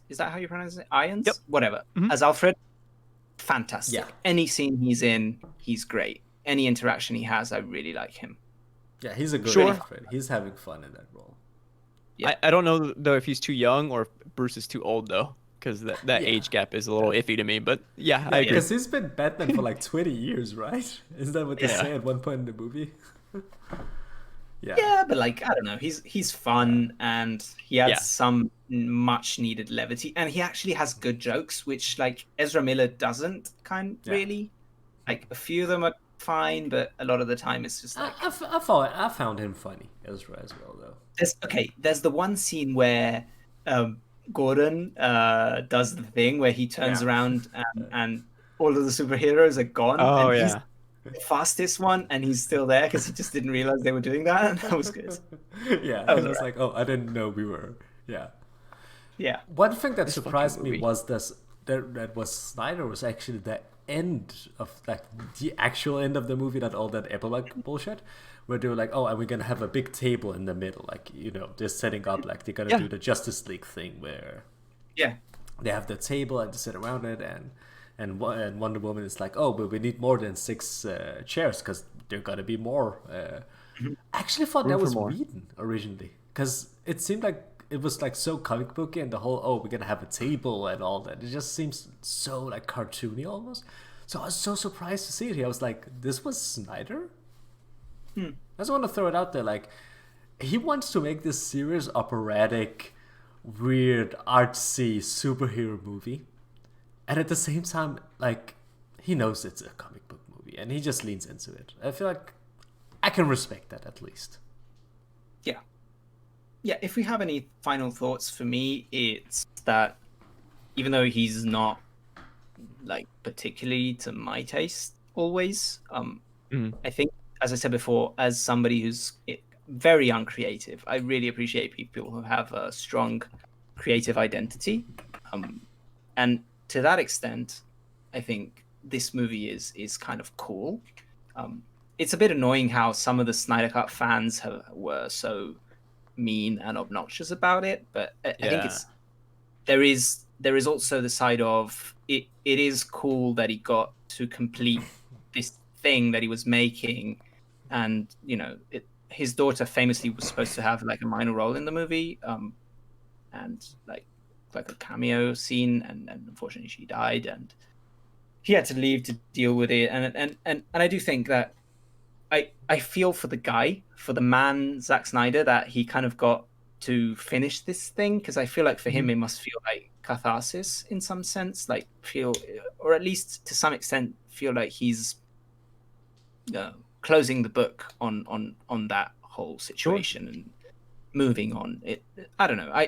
is that how you pronounce it? Irons? Yep. Whatever. Mhm. As Alfred, fantastic. Yeah. Any scene he's in, he's great. Any interaction he has, I really like him. Yeah, he's a good Sure. Alfred. He's having fun in that role. Yeah. I don't know though if he's too young or if Bruce is too old though, because that Yeah. age gap is a little iffy to me. But yeah, I agree. Because he's been Batman for like 20 years, right? Isn't that what they Yeah. say at one point in the movie? Yeah. Yeah, but like I don't know, he's fun and he has Yeah. some much needed levity, and he actually has good jokes, which like Ezra Miller doesn't Yeah. really. Like a few of them are fine, but a lot of the time it's just like I found him funny as well, though. there's the one scene where Gordon does the thing where he turns Yeah. around and all of the superheroes are gone. Oh and he's yeah. the fastest one, and he's still there because he just didn't realize they were doing that. That was good. Yeah, That was I was alright. like, oh, I didn't know we were. Yeah. Yeah, One thing that This fucking surprised me movie. was that was Snyder was actually the end of like the actual end of the movie, not all that epilogue bullshit, where they were like, oh, and we're gonna have a big table in the middle, like they're setting up like they're gonna Yeah. do the Justice League thing where yeah, they have the table and they sit around it, and Wonder Woman is like, oh, but we need more than 6 chairs because there gotta be more. I actually thought Room that for was more. Whedon originally because it seemed like it was like so comic booky, and the whole we're gonna have a table and all that. It just seems so like cartoony almost. So I was so surprised to see it here. I was like, this was Snyder. I just want to throw it out there, like he wants to make this serious, operatic, weird, artsy superhero movie, and at the same time, like he knows it's a comic book movie, and he just leans into it. I feel like I can respect that at least. Yeah, if we have any final thoughts, for me, it's that even though he's not like particularly to my taste always, I think, as I said before, as somebody who's very uncreative, I really appreciate people who have a strong creative identity, and to that extent, I think this movie is kind of cool. It's a bit annoying how some of the Snyder Cut fans were so mean and obnoxious about it, but I think there is also the side of it is cool that he got to complete this thing that he was making, and his daughter famously was supposed to have like a minor role in the movie, and like a cameo scene, and unfortunately she died and he had to leave to deal with it, and I do think that I feel for the guy, for the man, Zack Snyder, that he kind of got to finish this thing, because I feel like for him it must feel like catharsis in some sense, like or at least to some extent feel like he's closing the book on that whole situation and moving on. I don't know.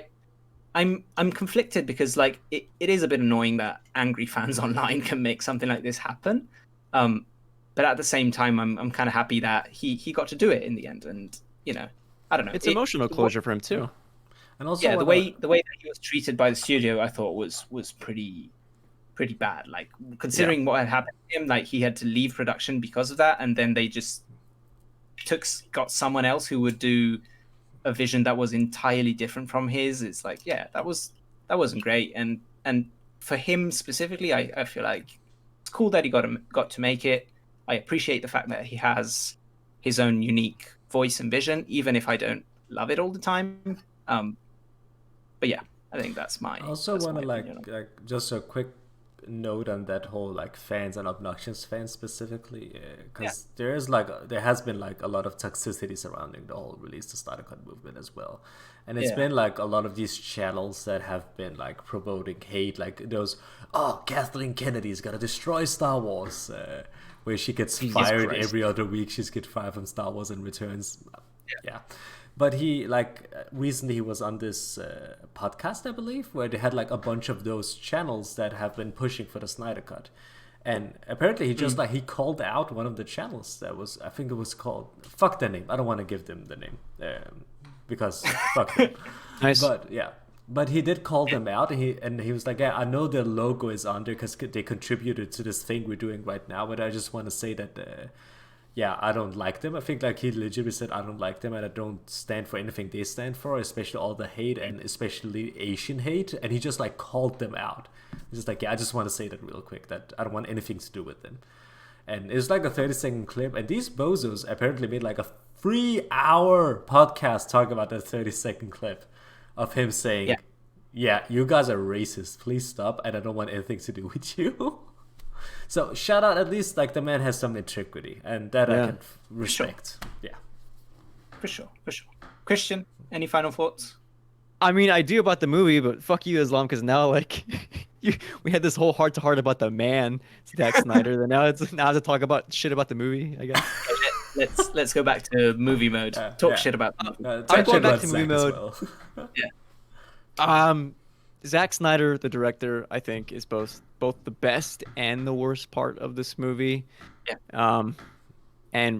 I'm conflicted because like it is a bit annoying that angry fans online can make something like this happen. But at the same time, I'm kind of happy that he got to do it in the end, and I don't know. It's emotional closure for him too. And also, the way that he was treated by the studio, I thought was pretty bad. Like considering what had happened to him, like he had to leave production because of that, and then they just got someone else who would do a vision that was entirely different from his. It's like, that wasn't great, and for him specifically, I feel like it's cool that he got to make it. I appreciate the fact that he has his own unique voice and vision, even if I don't love it all the time. But yeah, I think that's my. I also want to like just a quick note on that whole like fans and obnoxious fans specifically, because there has been like a lot of toxicity surrounding the whole release the Snyder Cut movement as well, and it's been like a lot of these channels that have been like promoting hate, like those Kathleen Kennedy's gonna destroy Star Wars, where she gets fired every other week. She's get fired from Star Wars and returns. But he recently he was on this podcast, I believe, where they had like a bunch of those channels that have been pushing for the Snyder Cut, and apparently he just he called out one of the channels that was, I think it was called, fuck the name, I don't want to give them the name because fuck them. Nice. But he did call them out, and he was like, I know their logo is on there because they contributed to this thing we're doing right now, but I just want to say that I don't like them. I think like he legitimately said, I don't like them, and I don't stand for anything they stand for, especially all the hate, and especially Asian hate. And he just like called them out. He's just like, I just want to say that real quick, that I don't want anything to do with them. And it's like a 30-second clip, and these bozos apparently made like a 3-hour podcast talking about that 30-second clip of him saying, you guys are racist, please stop, and I don't want anything to do with you. So shout out, at least like the man has some integrity, and that I can respect. For sure. Christian, any final thoughts? I mean, I do about the movie, but fuck you, Islam, because now like we had this whole heart to heart about the man, Zack Snyder, and now to talk about shit about the movie, I guess. Let's go back to movie mode. Talk shit about the movie. I'm going back to movie mode. Zack Snyder, the director, I think is both the best and the worst part of this movie. And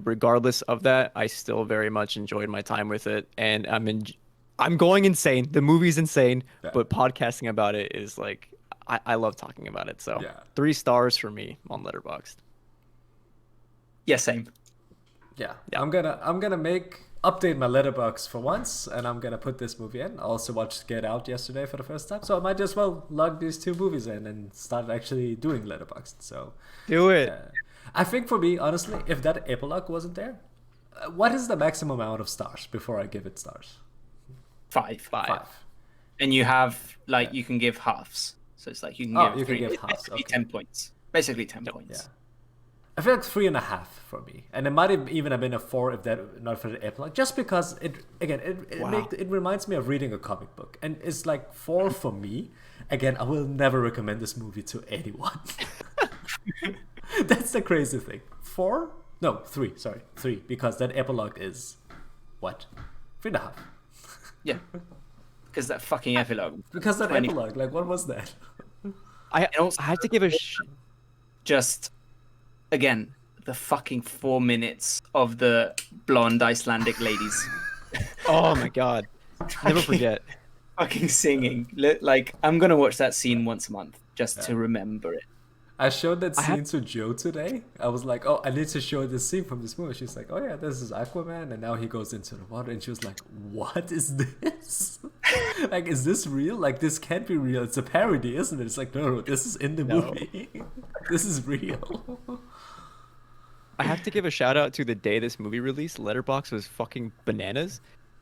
regardless of that, I still very much enjoyed my time with it, and I'm going insane. The movie's insane, but podcasting about it is like I love talking about it. So 3 stars for me on Letterboxd. Yeah, same. Yeah. I'm gonna update my Letterboxd for once, and I'm gonna put this movie in. I also watched Get Out yesterday for the first time, so I might as well log these 2 movies in and start actually doing Letterboxd. So do it. I think for me, honestly, if that epilogue wasn't there, what is the maximum amount of stars before I give it stars? 5. and you have like you can give halves. So it's like you can Oh, give you can three. give It's halves, basically okay. 10 points. Basically 10 Yep. points. Yeah. I feel like 3.5 for me, and it might have even have been a 4 if that not for the epilogue. Just because it reminds me of reading a comic book, and it's like 4 for me. Again, I will never recommend this movie to anyone. That's the crazy thing. 4? No, 3. Sorry, 3, because that epilogue is what 3.5. Yeah. Because that fucking epilogue. Because that 20 epilogue, like, what was that? I also- I have to give a Just again, the fucking 4 minutes of the blonde Icelandic ladies. oh my god, never forget. Fucking singing. Like I'm gonna watch that scene once a month just to remember it. I showed that I scene have- to Joe today. I was like, "Oh, I need to show this scene from this movie." She's like, "Oh yeah, this is Aquaman," and now he goes into the water, and she was like, "What is this? Like, is this real? Like, this can't be real. It's a parody, isn't it?" It's like, no, this is in the movie. This is real. I have to give a shout out to the day this movie released. Letterboxd was fucking bananas,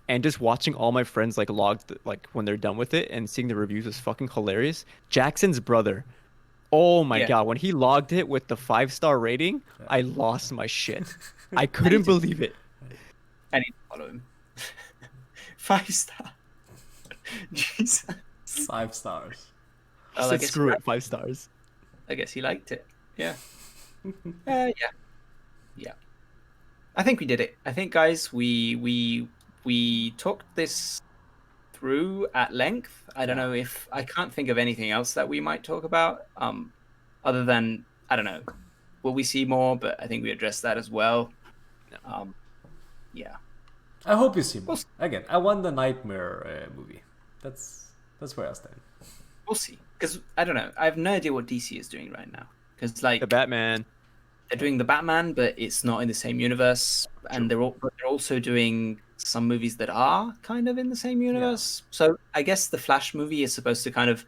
and just watching all my friends like logged like when they're done with it and seeing the reviews was fucking hilarious. Jackson's brother, oh my Yeah. god, when he logged it with the 5-star rating, I lost my shit. I couldn't believe it. I need to follow him. 5 star. Jesus. 5 stars. I Well, I said, guess screw he it, 5 stars. I guess he liked it. Yeah. Yeah. Yeah. I think we did it. I think, guys, we talked this through at length. I don't know if I can't think of anything else that we might talk about. Other than I don't know. Will we see more? But I think we addressed that as well. Yeah. I hope you see more. We'll see. Again, I want the Nightmare movie. That's where I stand. We'll see. Because I don't know. I have no idea what DC is doing right now. Because like The Batman. they're doing the Batman, but it's not in the same universe, and they're also doing some movies that are kind of in the same universe. So I guess the Flash movie is supposed to kind of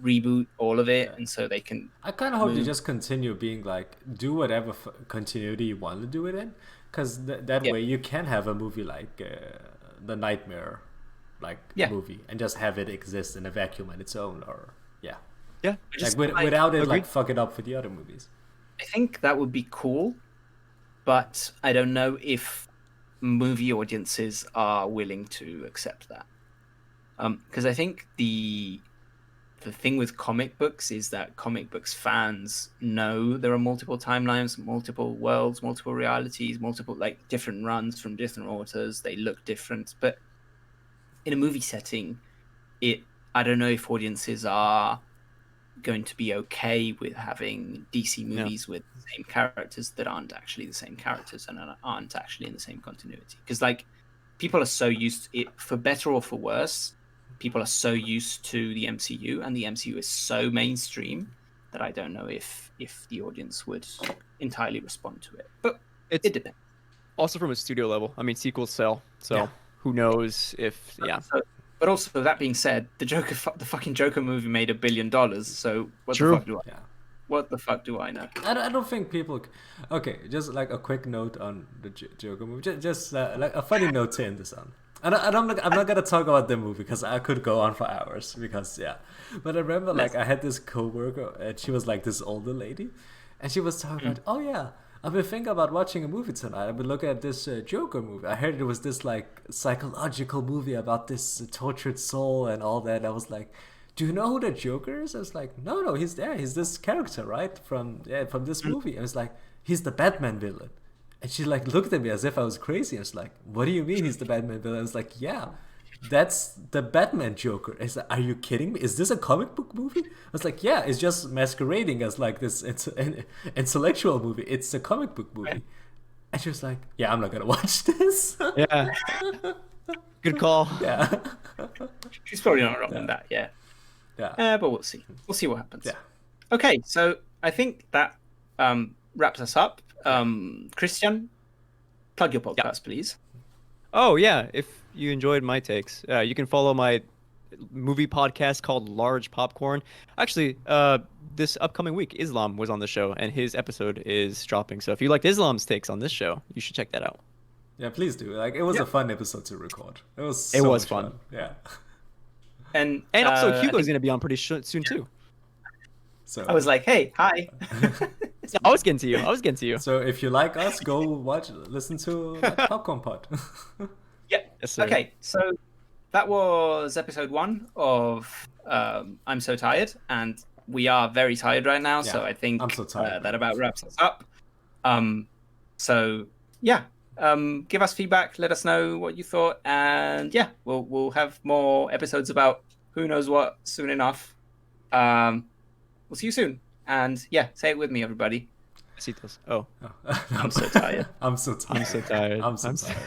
reboot all of it, and so they can. I kind of hope they move. just continue being like, do whatever continuity you want to do it in, because that Yeah. way you can have a movie like the Nightmare, like Yeah. movie, and just have it exist in a vacuum on its own, or Yeah. Just, like without it agreed. like fuck it up for the other movies. I think that would be cool, but I don't know if movie audiences are willing to accept that. Because I think the thing with comic books is that comic books fans know there are multiple timelines, multiple worlds, multiple realities, multiple like different runs from different authors. They look different, but in a movie setting, I don't know if audiences are going to be okay with having DC movies with the same characters that aren't actually the same characters and aren't actually in the same continuity. Because like people are so used to it, for better or for worse, people are so used to the MCU, and the MCU is so mainstream that I don't know if the audience would entirely respond to it. But it depends. Also from a studio level. I mean, sequels sell, so Yeah. who knows if But also, that being said, the fucking Joker movie made $1 billion. So what True. the fuck do I? Yeah. What the fuck do I know? I don't think people. Okay, just like a quick note on the Joker movie. Just like a funny note to end this on. I'm not gonna talk about the movie because I could go on for hours. Because but I remember like I had this coworker and she was like this older lady, and she was talking about, oh yeah, I've been thinking about watching a movie tonight. I've been looking at this Joker movie. I heard it was this like psychological movie about this tortured soul and all that. I was like, do you know who the Joker is? I was like, no, he's there. He's this character, right? From this movie. I was like, he's the Batman villain. And she like looked at me as if I was crazy. I was like, what do you mean he's the Batman villain? I was like, yeah, that's the Batman Joker. I said, are you kidding me? Is this a comic book movie? I was like, yeah, it's just masquerading as like this intellectual movie. It's a comic book movie. And she was like, yeah, I'm not gonna watch this. Yeah. Good call. Yeah. She's probably not wrong on that. Yeah. Yeah. But we'll see. We'll see what happens. Yeah. Okay, so I think that wraps us up. Christian, plug your podcast, please. Oh yeah, if you enjoyed my takes, you can follow my movie podcast called Large Popcorn. Actually, this upcoming week, Islam was on the show, and his episode is dropping. So if you liked Islam's takes on this show, you should check that out. Yeah, please do. Like, it was a fun episode to record. It was It so was much fun. Yeah. And also I Hugo's think- gonna be on pretty soon too. So I was like, hey, hi. I was getting to you. I was getting to you. so if you like us, go listen to like, Popcorn Pod. Yeah. Yes, sir. Okay, so that was episode 1 of I'm So Tired, and we are very tired right now, so Yeah, I think I'm so tired, that man. about wraps us up. So yeah, give us feedback, let us know what you thought, and yeah, we'll have more episodes about who knows what soon enough. We'll see you soon, and yeah, say it with me, everybody. Besitos. Oh, I'm so tired. I'm so tired. I'm so tired. I'm so I'm so- tired.